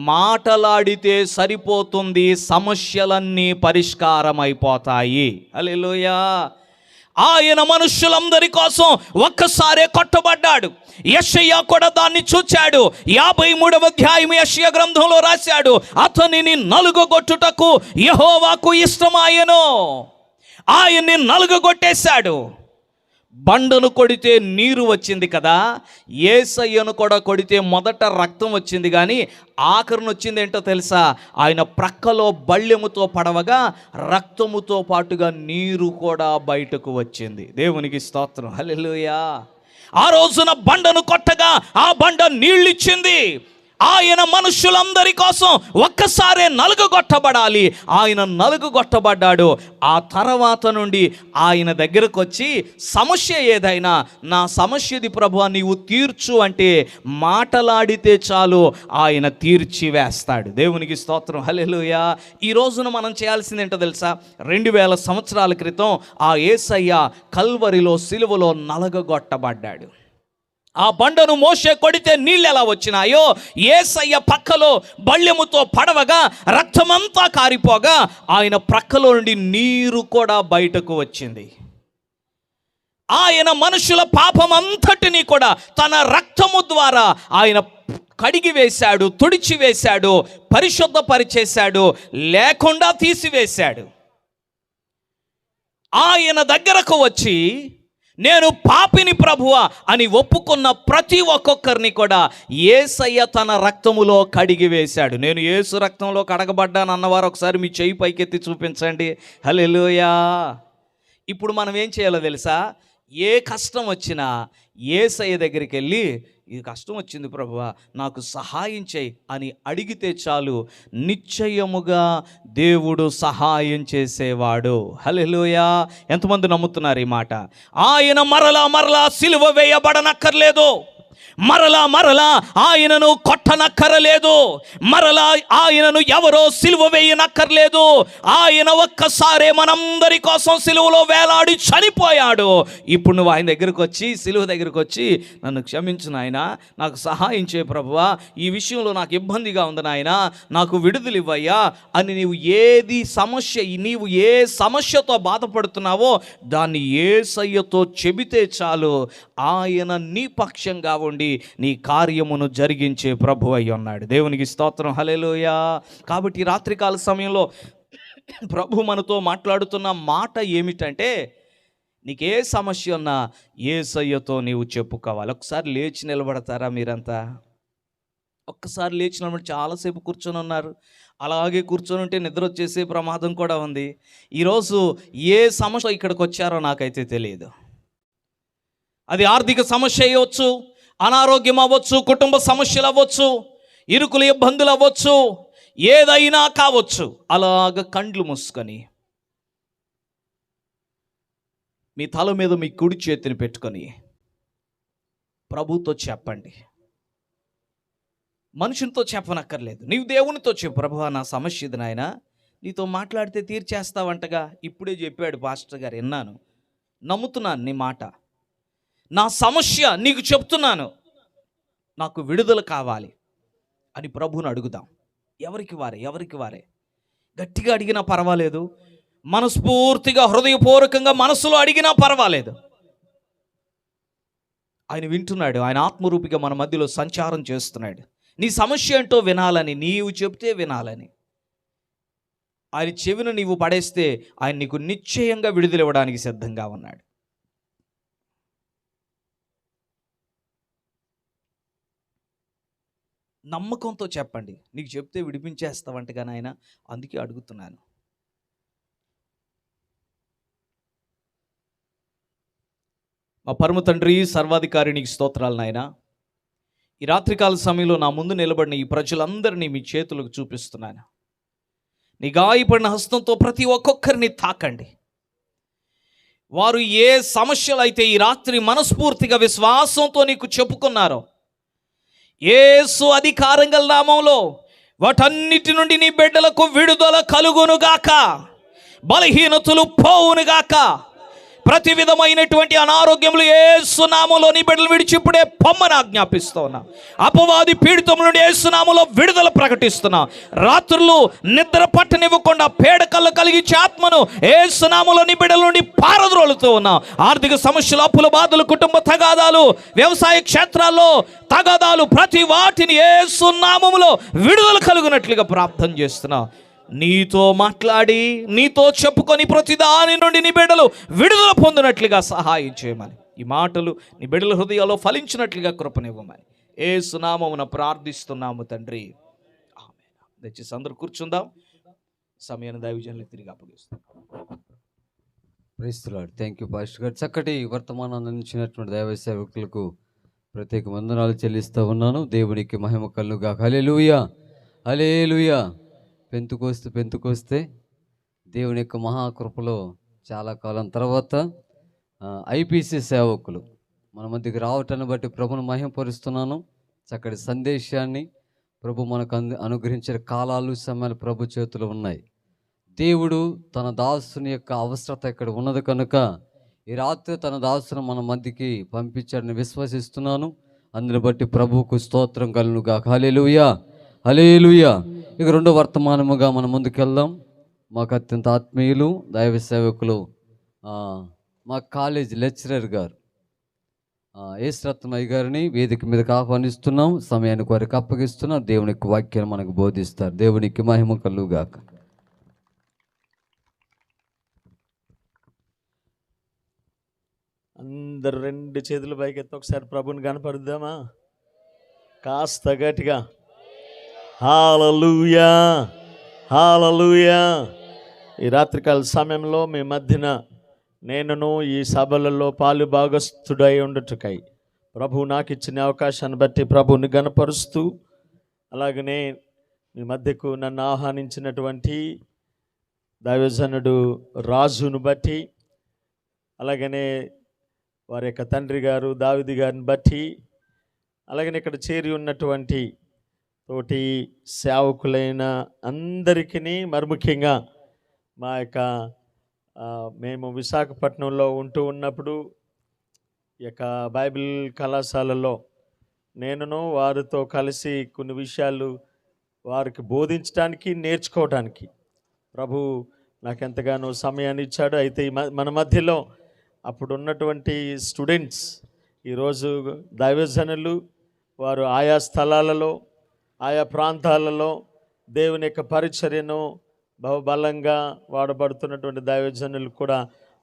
మాటలాడితే సరిపోతుంది, సమస్యలన్నీ పరిష్కారమైపోతాయి. హల్లెలూయా. ఆయన మనుషులందరి కోసం ఒక్కసారే కొట్టబడ్డాడు. యెషయా కూడా దాన్ని చూచాడు. 53వ అధ్యాయం యెషయా గ్రంథంలో రాశాడు, అతనిని నలుగగొట్టుటకు యెహోవాకు ఇష్టమాయెను. ఆయన్ని నలుగగొట్టేశాడు. బండను కొడితే నీరు వచ్చింది కదా, యేసయ్యను కూడా కొడితే మొదట రక్తం వచ్చింది, కానీ ఆఖరిని వచ్చింది ఏంటో తెలుసా? ఆయన ప్రక్కలో బళ్ళెముతో పడవగా రక్తముతో పాటుగా నీరు కూడా బయటకు వచ్చింది. దేవునికి స్తోత్రం. హల్లెలూయా. ఆ రోజున బండను కొట్టగా ఆ బండ నీళ్ళిచ్చింది. ఆయన మనుషులందరి కోసం ఒక్కసారే నలుగుగొట్టబడాలి. ఆయన నలుగుగొట్టబడ్డాడు. ఆ తర్వాత నుండి ఆయన దగ్గరకు వచ్చి సమస్య ఏదైనా, నా సమస్యది ప్రభువా నీవు తీర్చు అంటే మాటలాడితే చాలు ఆయన తీర్చివేస్తాడు. దేవునికి స్తోత్రం. హల్లెలూయా. ఈ రోజున మనం చేయాల్సింది ఏంటో తెలుసా? 2000 సంవత్సరాల క్రితం ఆ యేసయ్య కల్వరిలో సిలువలో నలగగొట్టబడ్డాడు. ఆ బండను మోషే కొడితే నీళ్ళు ఎలా వచ్చినాయో, యేసయ్య పక్కలో బళ్ళెముతో పడవగా రక్తమంతా కారిపోగా ఆయన ప్రక్కలో నుండి నీరు కూడా బయటకు వచ్చింది. ఆయన మనుషుల పాపమంతటినీ కూడా తన రక్తము ద్వారా ఆయన కడిగి వేశాడు, తుడిచి వేశాడు, పరిశుద్ధపరిచేశాడు, లేకుండా తీసివేశాడు. ఆయన దగ్గరకు వచ్చి నేను పాపిని ప్రభువా అని ఒప్పుకున్న ప్రతి ఒక్కొక్కరిని కూడా యేసయ్య తన రక్తములో కడిగి వేశాడు. నేను యేసు రక్తంలో కడగబడ్డాను అన్నవారు ఒకసారి మీ చెయ్యి పైకెత్తి చూపించండి. హల్లెలూయా. ఇప్పుడు మనం ఏం చేయాలో తెలుసా? ఏ కష్టం వచ్చినా యేసయ్య దగ్గరికి వెళ్ళి, ఈ కష్టం వచ్చింది ప్రభువా నాకు సహాయం చేయి అని అడిగితే చాలు, నిశ్చయముగా దేవుడు సహాయం చేసేవాడు. హల్లెలూయా. ఎంతమంది నమ్ముతున్నారు ఈ మాట? ఆయన మరలా సిలువ వేయబడనక్కర్లేదు, మరలా ఆయనను కొట్టనక్కరలేదు, మరలా ఆయనను ఎవరో సిలువ వేయనక్కర్లేదు. ఆయన ఒక్కసారే మనందరి కోసం సిలువలో వేలాడి చనిపోయాడు. ఇప్పుడు నువ్వు ఆయన దగ్గరకు వచ్చి, సిలువ దగ్గరకు వచ్చి, నన్ను క్షమించు నాయనా, నాకు సహాయం చేయ ప్రభువా, ఈ విషయంలో నాకు ఇబ్బందిగా ఉంది నాయనా, నాకు విడుదల ఇవ్వయ్యా అని నీవు ఏ సమస్యతో బాధపడుతున్నావో దాన్ని యేసయ్యతో చెబితే చాలు, ఆయన నీ పక్షంగా ఉండి నీ కార్యమును జరిగించే ప్రభు అయి ఉన్నాడు. దేవునికి స్తోత్రం. హల్లెలూయా. కాబట్టి రాత్రికాల సమయంలో ప్రభు మనతో మాట్లాడుతున్న మాట ఏమిటంటే, నీకే సమస్య ఉన్నా యేసయ్యతో నీవు చెప్పుకోవాలి. ఒకసారి లేచి నిలబడతారా మీరంతా? ఒక్కసారి లేచి నిలబడి చాలాసేపు కూర్చొని ఉన్నారు. అలాగే కూర్చొని ఉంటే నిద్ర వచ్చేసే ప్రమాదం కూడా ఉంది. ఈరోజు ఏ సమస్య ఇక్కడికి వచ్చారో నాకైతే తెలియదు. అది ఆర్థిక సమస్య అయ్యవచ్చు, అనారోగ్యం అవ్వచ్చు, కుటుంబ సమస్యలు అవ్వచ్చు, ఇరుకులు ఇబ్బందులు అవ్వచ్చు, ఏదైనా కావచ్చు. అలాగ కండ్లు మూసుకొని మీ తల మీద మీ కుడి చేతిని పెట్టుకొని ప్రభుతో చెప్పండి. మనుషులతో చెప్పనక్కర్లేదు, నీవు దేవునితో చెప్పు. ప్రభువా నా సమస్య ఇది నాయనా, నీతో మాట్లాడితే తీర్చేస్తావంటగా, ఇప్పుడే చెప్పాడు పాస్టర్ గారు, విన్నాను, నమ్ముతున్నాను నీ మాట, నా సమస్య నీకు చెప్తున్నాను, నాకు విడుదల కావాలి అని ప్రభువుని అడుగుదాం. ఎవరికి వారే గట్టిగా అడిగినా పర్వాలేదు, మనస్ఫూర్తిగా హృదయపూర్వకంగా మనసులో అడిగినా పర్వాలేదు. ఆయన వింటున్నాడు. ఆయన ఆత్మరూపిగా మన మధ్యలో సంచారం చేస్తున్నాడు. నీ సమస్య ఏంటో వినాలని, నీవు చెప్తే వినాలని. ఆయన చెవిని నీవు పడేస్తే ఆయన నీకు నిశ్చయంగా విడుదల ఇవ్వడానికి సిద్ధంగా ఉన్నాడు. నమ్మకంతో చెప్పండి. నీకు చెప్తే విడిపించేస్తావంటగా నాయన, అందుకే అడుగుతున్నాను. మా పరమ తండ్రి, సర్వాధికారి, నీకు స్తోత్రాలు నాయన. ఈ రాత్రికాల సమయంలో నా ముందు నిలబడిన ఈ ప్రజలందరినీ మీ చేతులకు చూపిస్తున్నాను. నీ గాయపడిన హస్తంతో ప్రతి ఒక్కొక్కరిని తాకండి. వారు ఏ సమస్యలు అయితే ఈ రాత్రి మనస్ఫూర్తిగా విశ్వాసంతో నీకు చెప్పుకున్నారో, యేసు అధికారం గల నామములో వాటన్నిటి నుండి నీ బిడ్డలకు విడుదల కలుగునుగాక, బలహీనతలు పోవునుగాక, ప్రతి విధమైనటువంటి అనారోగ్యములు యేసు నామములో నీ బిడ్డలు విడిచిప్పుడే పొమ్మని ఆజ్ఞాపిస్తున్నా. అపవాది పీడితం నుండి యేసు నామములో విడుదల ప్రకటిస్తున్నా. రాత్రులు నిద్ర పట్టనివ్వకుండా పేడకళ్ళు కలిగించే ఆత్మను యేసు నామములో నీ బిడ్డల నుండి పారద్రోలుతూ ఉన్నా. ఆర్థిక సమస్యలు, అప్పుల బాధలు, కుటుంబ తగాదాలు, వ్యవసాయ క్షేత్రాల్లో తగాదాలు, ప్రతి వాటిని యేసు నామములో విడుదల కలుగునట్లుగా ప్రార్థన చేస్తున్నా. నీతో మాట్లాడి నీతో చెప్పుకొని ప్రతి దాని నుండి నీ బిడ్డలు విడుదల పొందినట్లుగా సహాయం చేయమని, ఈ మాటలు నీ బిడ్డల హృదయాల్లో ఫలించినట్లుగా కృపనివ్వమని యేసు నామమున ప్రార్థిస్తున్నాము తండ్రి. ఆమేన్. దయచేసి అందరూ కూర్చుందాం. సమయాన్ని దైవజనులకు తిరిగి అప్పగిస్తాం. Praise the lord. Thank you pastor గారు. చక్కటి వర్తమానాన్ని అందించినటువంటి దైవ సేవకులకు ప్రత్యేక వందనాలు చెల్లిస్తూ ఉన్నాను. దేవునికి మహిమ కలుగుగాక. హల్లెలూయా, హల్లెలూయా. పెంతుకొస్తే దేవుని యొక్క మహాకృపలో చాలా కాలం తర్వాత ఐపీసీ సేవకులు మన మధ్యకి రావటాన్ని బట్టి ప్రభును మహిమపరుస్తున్నాను. చక్కటి సందేశాన్ని ప్రభు మనకు అనుగ్రహించిన కాలాలు, సమయాలు ప్రభు చేతులు ఉన్నాయి. దేవుడు తన దాసుని యొక్క అవసరత ఇక్కడ ఉన్నది కనుక ఈ రాత్రి తన దాసును మన మధ్యకి పంపించాడని విశ్వసిస్తున్నాను. అందుని బట్టి ప్రభువుకు స్తోత్రం కలుగుగాక. హల్లెలూయా, హల్లెలూయా. ఇక రెండో వర్తమానముగా మనం ముందుకెళ్దాం. మాకు అత్యంత ఆత్మీయులు దైవ సేవకులు, మా కాలేజ్ లెక్చరర్ గారు యేసురత్నమయ్య గారిని వేదిక మీదకి ఆహ్వానిస్తున్నాం. సమయానికి వారికి అప్పగిస్తున్నాం. దేవునికి వాక్యాన్ని మనకు బోధిస్తారు. దేవునికి మహిమ కలుగుగాక. అందరు రెండు చేతులు పైకెత్తి ఒకసారి ప్రభుని కనపడుద్దామా? కాస్త గట్టిగా హల్లెలూయా, హల్లెలూయా. ఈ రాత్రికాల సమయంలో మీ మధ్యన నేనును ఈ సభలలో పాలు భాగస్థుడై ఉండుటకై ప్రభు నాకు ఇచ్చిన అవకాశాన్ని బట్టి ప్రభుని గణపరుస్తూ, అలాగనే మీ మధ్యకు నన్ను ఆహ్వానించినటువంటి దైవజనుడు రాజును బట్టి, అలాగనే వారి యొక్క తండ్రి గారు దావీదు గారిని బట్టి, అలాగనే ఇక్కడ చేరి ఉన్నటువంటి తోటి సేవకులైన అందరికీ, మరి ముఖ్యంగా మా యొక్క మేము విశాఖపట్నంలో ఉంటూ ఉన్నప్పుడు ఈ యొక్క బైబిల్ కళాశాలలో నేనును వారితో కలిసి కొన్ని విషయాలు వారికి బోధించడానికి, నేర్చుకోవడానికి ప్రభు నాకు ఎంతగానో సమయాన్ని ఇచ్చాడు. అయితే మన మధ్యలో అప్పుడు ఉన్నటువంటి స్టూడెంట్స్ ఈరోజు దైవజనులు, వారు ఆయా స్థలాలలో, ఆయా ప్రాంతాలలో దేవుని యొక్క పరిచర్యను బహుబలంగా వాడబడుతున్నటువంటి దైవజనులు కూడా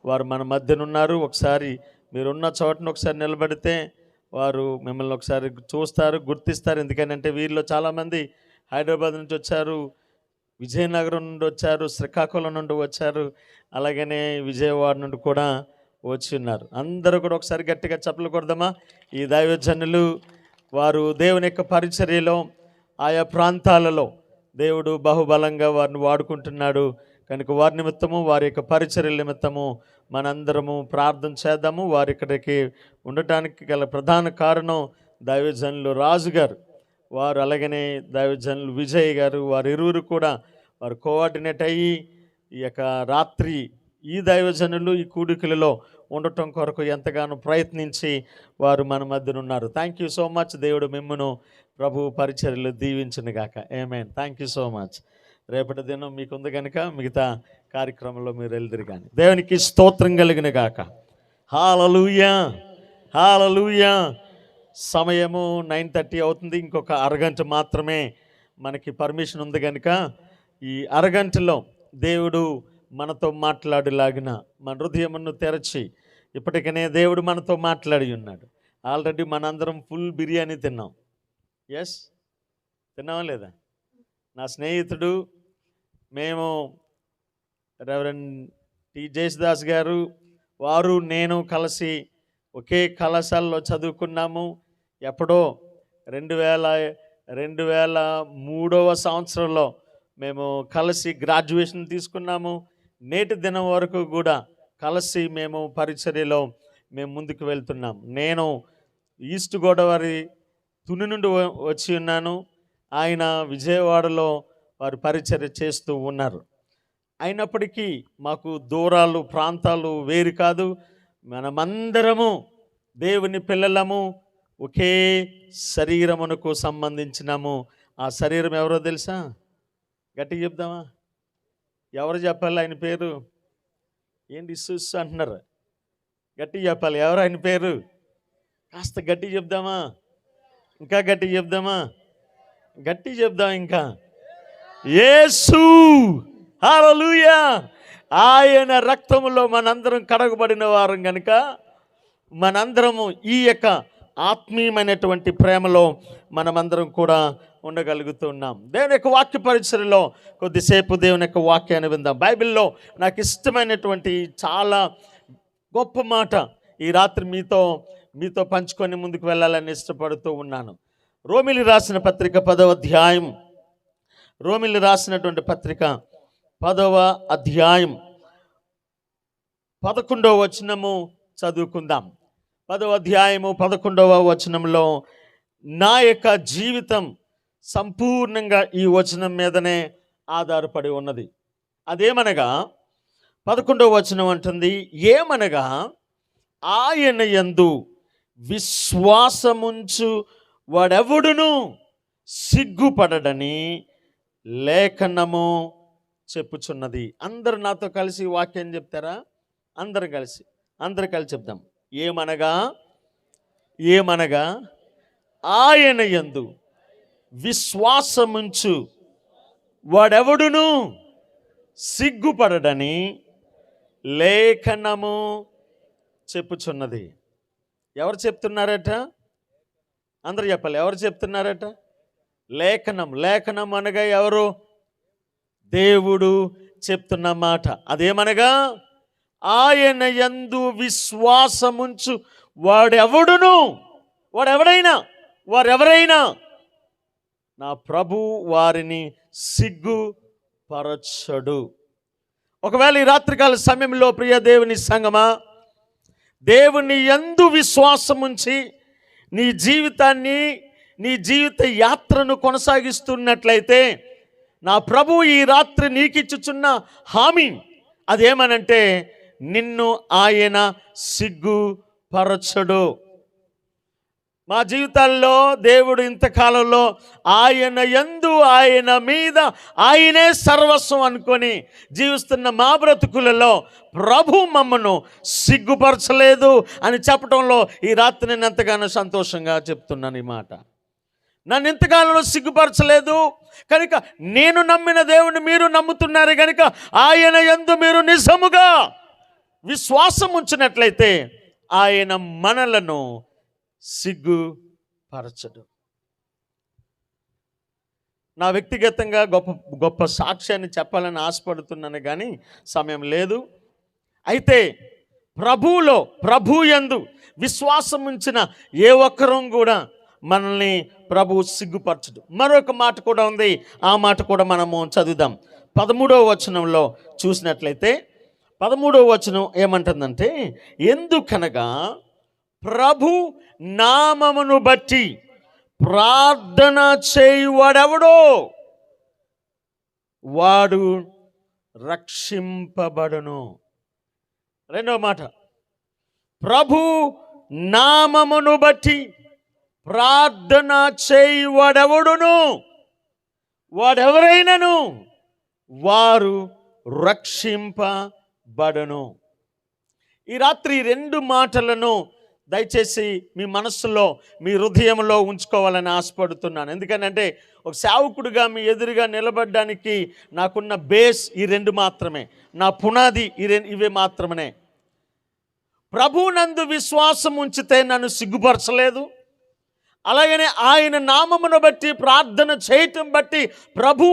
వారు మన మధ్యన ఉన్నారు. ఒకసారి మీరున్న చోటను ఒకసారి నిలబడితే వారు మిమ్మల్ని ఒకసారి చూస్తారు, గుర్తిస్తారు. ఎందుకంటే వీరిలో చాలామంది హైదరాబాద్ నుంచి వచ్చారు, విజయనగరం నుండి వచ్చారు, శ్రీకాకుళం నుండి వచ్చారు, అలాగనే విజయవాడ నుండి కూడా వచ్చి ఉన్నారు. అందరూ కూడా ఒకసారి గట్టిగా చప్పలు కొడదామా? ఈ దైవజనులు వారు దేవుని యొక్క పరిచర్యలో ఆయా ప్రాంతాలలో దేవుడు బహుబలంగా వారిని వాడుకుంటున్నాడు కనుక వారి నిమిత్తము, వారి యొక్క పరిచర్యల నిమిత్తము మనందరము ప్రార్థన చేద్దాము. వారి ఇక్కడికి ఉండటానికి గల ప్రధాన కారణం దైవజనులు రాజు గారు, వారు అలాగనే దైవజనులు విజయ్ గారు, వారు ఇరువురు కూడా వారు కోఆర్డినేట్ అయ్యి ఈ యొక్క రాత్రి ఈ దైవజనులు ఈ కూడికలలో ఉండటం కొరకు ఎంతగానో ప్రయత్నించి వారు మన మధ్యన ఉన్నారు. Thank you so much. దేవుడు మిమ్మును ప్రభు పరిచర్యలు దీవించును గాక. ఆమేన్. Thank you so much. రేపటి దినం మీకుంది కనుక మిగతా కార్యక్రమంలో మీరు వెళ్దురు కానీ దేవునికి స్తోత్రం కలిగిన గాక. హల్లెలూయా, హల్లెలూయా. సమయము 9:30 అవుతుంది. ఇంకొక అరగంట మాత్రమే మనకి పర్మిషన్ ఉంది కనుక ఈ అరగంటలో దేవుడు మనతో మాట్లాడేలాగిన మన హృదయమును తెరచి, ఇప్పటికనే దేవుడు మనతో మాట్లాడి ఉన్నాడు. ఆల్రెడీ మనందరం ఫుల్ బిర్యానీ తిన్నాం. ఎస్, తిన్నామా లేదా? నా స్నేహితుడు, మేము రెవరెండ్ టి జేసుదాస్ గారు, వారు నేను కలిసి ఒకే కళాశాలలో చదువుకున్నాము. ఎప్పుడో 2003వ సంవత్సరంలో మేము కలిసి గ్రాడ్యుయేషన్ తీసుకున్నాము. నేటి దినం వరకు కూడా కలిసి మేము పరిచర్యలో మేము ముందుకు వెళ్తున్నాం. నేను ఈస్ట్ గోదావరి తుని నుండి వచ్చి ఉన్నాను. ఆయన విజయవాడలో వారు పరిచర్య చేస్తూ ఉన్నారు. అయినప్పటికీ మాకు దూరాలు ప్రాంతాలు వేరు కాదు. మనమందరము దేవుని పిల్లలము, ఒకే శరీరమునకు సంబంధించినము. ఆ శరీరం ఎవరో తెలుసా? గట్టిగా చెప్దామా? ఎవరు చెప్పాలి ఆయన పేరు? ఏంటి సుస్ అంటున్నారు? గట్టిగా చెప్పాలి. ఎవరు ఆయన పేరు? కాస్త గట్టిగా చెప్దామా? ఇంకా గట్టిగా చెప్దామా? గట్టిగా చెప్దాం ఇంకా. యేసు. హల్లెలూయా. ఆయన రక్తములో మనందరం కడగబడిన వారం కనుక మనందరము ఈ యొక్క ఆత్మీయమైనటువంటి ప్రేమలో మనమందరం కూడా ఉండగలుగుతున్నాం. దేవుని యొక్క వాక్య పరిచర్యలో కొద్దిసేపు దేవుని యొక్క వాక్యాన్ని విందాం. బైబిల్లో నాకు ఇష్టమైనటువంటి చాలా గొప్ప మాట ఈ రాత్రి మీతో పంచుకొని ముందుకు వెళ్ళాలని ఇష్టపడుతూ ఉన్నాను. రోమిలి రాసిన పత్రిక 10వ అధ్యాయం, రోమిలి రాసినటువంటి పత్రిక 10వ అధ్యాయం 11వ వచనము చదువుకుందాం. 10వ అధ్యాయము 11వ వచనంలో నా యొక్క జీవితం సంపూర్ణంగా ఈ వచనం మీదనే ఆధారపడి ఉన్నది. అదేమనగా 11వ వచనం అంటుంది, ఏమనగా ఆయన యందు విశ్వాసముంచు వాడెవడును సిగ్గుపడడని లేఖనము చెప్పుచున్నది. అందరు నాతో కలిసి వాక్యం చెప్తారా? అందరు కలిసి చెప్దాం. ఏమనగా ఆయన యందు విశ్వాసముంచు వాడెవడును సిగ్గుపడడని లేఖనము చెప్పుచున్నది. ఎవరు చెప్తున్నారట? అందరు చెప్పాలి. ఎవరు చెప్తున్నారట? లేఖనం అనగా ఎవరు? దేవుడు చెప్తున్న మాట. అదేమనగా ఆయన యందు విశ్వాసముంచు వారెవరైనా నా ప్రభు వారిని సిగ్గుపరచడు. ఒకవేళ ఈ రాత్రికాల సమయంలో ప్రియ దేవుని సంగమా, దేవుని యందు విశ్వాసముంచి నీ జీవితాన్ని, నీ జీవిత యాత్రను కొనసాగిస్తున్నట్లయితే నా ప్రభు ఈ రాత్రి నీకిచ్చుచున్న హామీ అదేమనంటే, నిన్ను ఆయన సిగ్గుపరచడు. మా జీవితాల్లో దేవుడు ఇంతకాలంలో ఆయన యందు, ఆయన మీద, ఆయనే సర్వస్వం అనుకొని జీవిస్తున్న మా బ్రతుకులలో ప్రభు మమ్మను సిగ్గుపరచలేదు అని చెప్పడంలో ఈ రాత్రి నేను ఎంతగానో సంతోషంగా చెప్తున్నాను. ఈ మాట నన్ను ఇంతకాలంలో సిగ్గుపరచలేదు కనుక, నేను నమ్మిన దేవుని మీరు నమ్ముతున్నారు కనుక ఆయన యందు మీరు నిజముగా విశ్వాసం ఉంచినట్లయితే ఆయన మనలను సిగ్గుపరచడు. నా వ్యక్తిగతంగా గొప్ప సాక్ష్యాన్ని చెప్పాలని ఆశపడుతున్నాను కానీ సమయం లేదు. అయితే ప్రభు యందు విశ్వాసం ఉంచిన ఏ ఒక్కరం కూడా మనల్ని ప్రభు సిగ్గుపరచడు. మరొక మాట కూడా ఉంది, ఆ మాట కూడా మనము చదువుదాం. 13వ వచనంలో చూసినట్లయితే 13వ వచనం ఏమంటుందంటే, ఎందుకనగా ప్రభు నామమును బట్టి ప్రార్థన చేయువాడెవడో వాడు రక్షింపబడును. రెండవ మాట, ప్రభు నామమును బట్టి ప్రార్థన చేయువాడెవడును వాడెవరైనను వారు రక్షింపబడును. ఈ రాత్రి రెండు మాటలను దయచేసి మీ మనస్సులో, మీ హృదయంలో ఉంచుకోవాలని ఆశపడుతున్నాను. ఎందుకంటే ఒక సేవకుడిగా మీ ఎదురుగా నిలబడడానికి నాకున్న బేస్ ఈ రెండు మాత్రమే, నా పునాది ఇవే మాత్రమే. ప్రభునందు విశ్వాసం ఉంచితే నన్ను సిగ్గుపరచలేదు. అలాగనే ఆయన నామమును బట్టి ప్రార్థన చేయటం బట్టి ప్రభు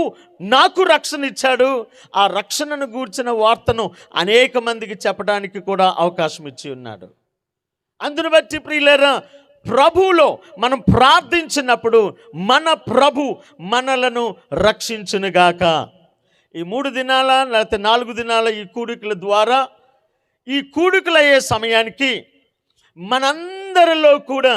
నాకు రక్షణ ఇచ్చాడు. ఆ రక్షణను గూర్చిన వార్తను అనేక మందికి చెప్పడానికి కూడా అవకాశం ఇచ్చి ఉన్నాడు. అందును బట్టి ప్రియులారా, ప్రభువులో మనం ప్రార్థించినప్పుడు మన ప్రభు మనలను రక్షించునుగాక. ఈ 3 దినాల లేకపోతే 4 దినాల ఈ కూడికల ద్వారా, ఈ కూడికలయ్యే సమయానికి మనందరిలో కూడా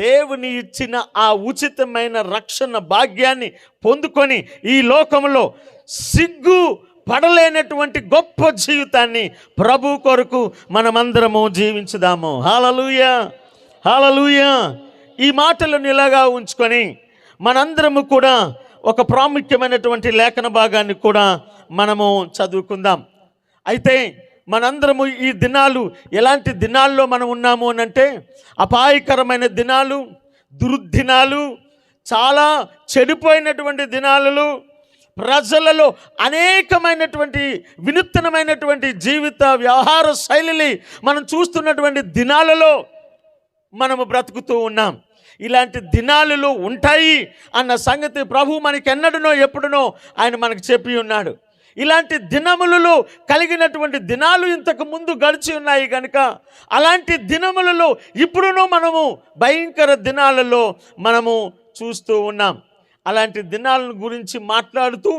దేవుని ఇచ్చిన ఆ ఉచితమైన రక్షణ భాగ్యాన్ని పొందుకొని ఈ లోకంలో సిగ్గు పడలేనటువంటి గొప్ప జీవితాన్ని ప్రభు కొరకు మనమందరము జీవించుదాము. హల్లెలూయా, హల్లెలూయా. ఈ మాటలను ఇలాగా ఉంచుకొని మనందరము కూడా ఒక ప్రాముఖ్యమైనటువంటి లేఖన భాగాన్ని కూడా మనము చదువుకుందాం. అయితే మనందరము ఈ దినాలు ఎలాంటి దినాల్లో మనం ఉన్నాము అని అంటే అపాయకరమైన దినాలు, దుర్దినాలు, చాలా చెడిపోయినటువంటి దినాలలో ప్రజలలో అనేకమైనటువంటి వినూత్నమైనటువంటి జీవిత వ్యవహార శైలిని మనం చూస్తున్నటువంటి దినాలలో మనము బ్రతుకుతూ ఉన్నాం. ఇలాంటి దినాలలో ఉంటాయి అన్న సంగతి ప్రభు మనకి ఎన్నడనో ఎప్పుడునో ఆయన మనకు చెప్పి ఉన్నాడు. ఇలాంటి దినములలో కలిగినటువంటి దినాలు ఇంతకు ముందు గడిచి ఉన్నాయి కనుక అలాంటి దినములలో ఇప్పుడునో మనము భయంకర దినాలలో మనము చూస్తూ ఉన్నాం. అలాంటి దినాలను గురించి మాట్లాడుతూ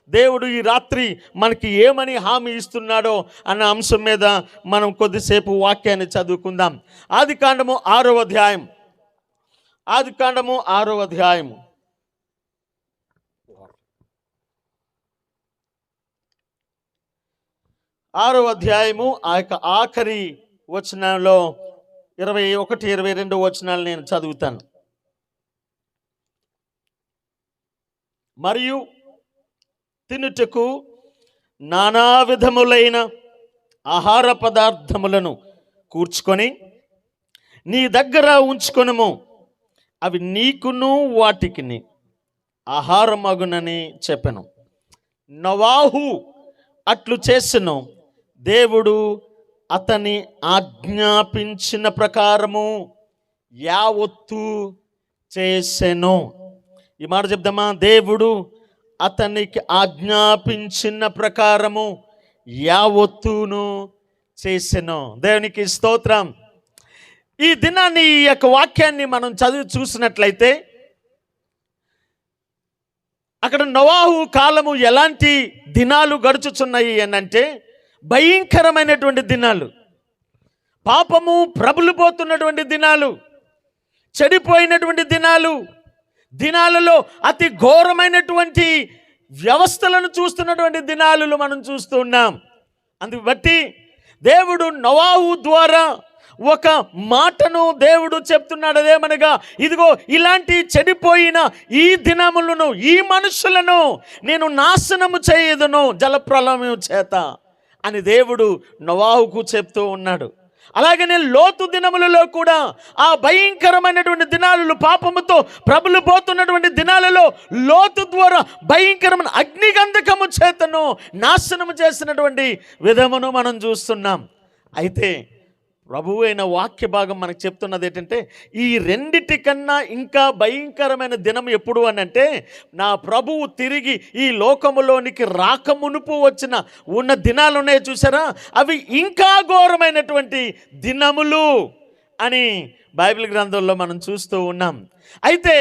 దేవుడు ఈ రాత్రి మనకి ఏమని హామీ ఇస్తున్నాడో అన్న అంశం మీద మనం కొద్దిసేపు వాక్యాన్ని చదువుకుందాం. ఆదికాండము 6వ అధ్యాయం, ఆదికాండము 6వ అధ్యాయము 6వ అధ్యాయము ఆ యొక్క ఆఖరి వచనంలో 21, 22 వచనాలు నేను చదువుతాను. మరియు తినుటకు నానా విధములైన ఆహార పదార్థములను కూర్చుకొని నీ దగ్గర ఉంచుకొనుము, అవి నీకును వాటికిని ఆహారమగునని చెప్పెను. నోవాహు అట్లు చేసెను, దేవుడు అతని ఆజ్ఞాపించిన ప్రకారము యావత్తు చేసెను. ఈ మాట చెప్దామా? దేవుడు అతనికి ఆజ్ఞాపించిన ప్రకారము యావత్తును చేసెను. దేవునికి స్తోత్రం. ఈ దినాన్ని, ఈ యొక్క వాక్యాన్ని మనం చదివి చూసినట్లయితే అక్కడ నోవాహు కాలము ఎలాంటి దినాలు గడుచుచున్నాయి అనంటే భయంకరమైనటువంటి దినాలు, పాపము ప్రబలిపోతున్నటువంటి దినాలు, చెడిపోయినటువంటి దినాలు, దినాలలో అతి ఘోరమైనటువంటి వ్యవస్థలను చూస్తున్నటువంటి దినాలలో మనం చూస్తూ ఉన్నాం. అందుకు బట్టి దేవుడు నోవాహు ద్వారా ఒక మాటను దేవుడు చెప్తున్నాడు. అదేమనగా, ఇదిగో ఇలాంటి చెడిపోయిన ఈ దినములను, ఈ మనుషులను నేను నాశనము చేయదును జలప్రలయం చేత అని దేవుడు నోవాహుకు చెప్తూ ఉన్నాడు. అలాగనే లోతు దినములలో కూడా ఆ భయంకరమైనటువంటి దినాలలో, పాపముతో ప్రబలిపోతున్నటువంటి దినాలలో లోతు ద్వారా భయంకరమైన అగ్నిగంధకము చేతను నాశనము చేసినటువంటి విధమును మనం చూస్తున్నాం. అయితే ప్రభువు అయిన వాక్య భాగం మనకు చెప్తున్నది ఏంటంటే, ఈ రెండిటి కన్నా ఇంకా భయంకరమైన దినం ఎప్పుడు అని అంటే, నా ప్రభువు తిరిగి ఈ లోకములోనికి రాకమునుపు ఉన్న దినాలు ఉన్నాయి చూసారా, అవి ఇంకా ఘోరమైనటువంటి దినములు అని బైబిల్ గ్రంథంలో మనం చూస్తూ ఉన్నాం. అయితే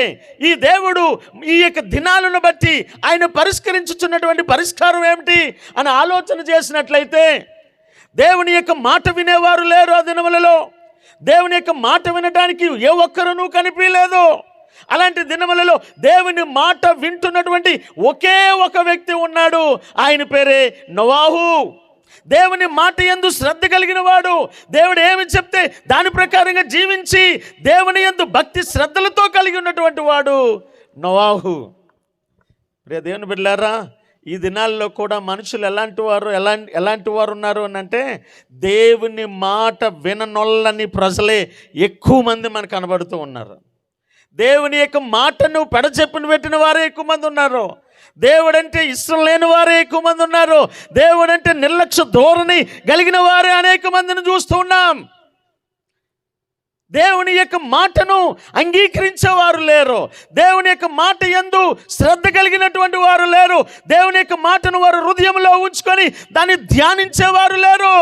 ఈ దేవుడు ఈ యొక్క దినాలను బట్టి ఆయన పరిష్కరించుచున్నటువంటి పరిష్కారం ఏమిటి అని ఆలోచన చేసినట్లయితే, దేవుని యొక్క మాట వినేవారు లేరు. ఆ దినములలో దేవుని యొక్క మాట వినడానికి ఏ ఒక్కరునూ కనిపించలేదు. అలాంటి దినములలో దేవుని మాట వింటున్నటువంటి ఒకే ఒక వ్యక్తి ఉన్నాడు. ఆయన పేరే నోవాహు. దేవుని మాట యందు శ్రద్ధ కలిగిన వాడు, దేవుడు ఏమి చెప్తే దాని ప్రకారంగా జీవించి దేవుని యందు భక్తి శ్రద్ధలతో కలిగి ఉన్నటువంటి వాడు నోవాహు. ప్రియ దేవుని బిడ్డలారా, ఈ దినాల్లో కూడా మనుషులు ఎలాంటి వారు ఉన్నారు అని అంటే, దేవుని మాట విననొల్లని ప్రజలే ఎక్కువ మంది మనకు కనబడుతూ ఉన్నారు. దేవుని యొక్క మాటను పెడచెప్పును పెట్టిన వారే ఎక్కువ మంది ఉన్నారు. దేవుడంటే ఇష్టం లేని వారే ఎక్కువ మంది ఉన్నారు. దేవుడంటే నిర్లక్ష్య ధోరణి కలిగిన వారే అనేక మందిని చూస్తూ ఉన్నాం. దేవుని యొక్క మాటను అంగీకరించేవారు లేరు. దేవుని యొక్క మాట యందు శ్రద్ధ కలిగినటువంటి వారు లేరు. దేవుని యొక్క మాటను వారు హృదయంలో ఉంచుకొని దాన్ని ధ్యానించేవారు లేరు.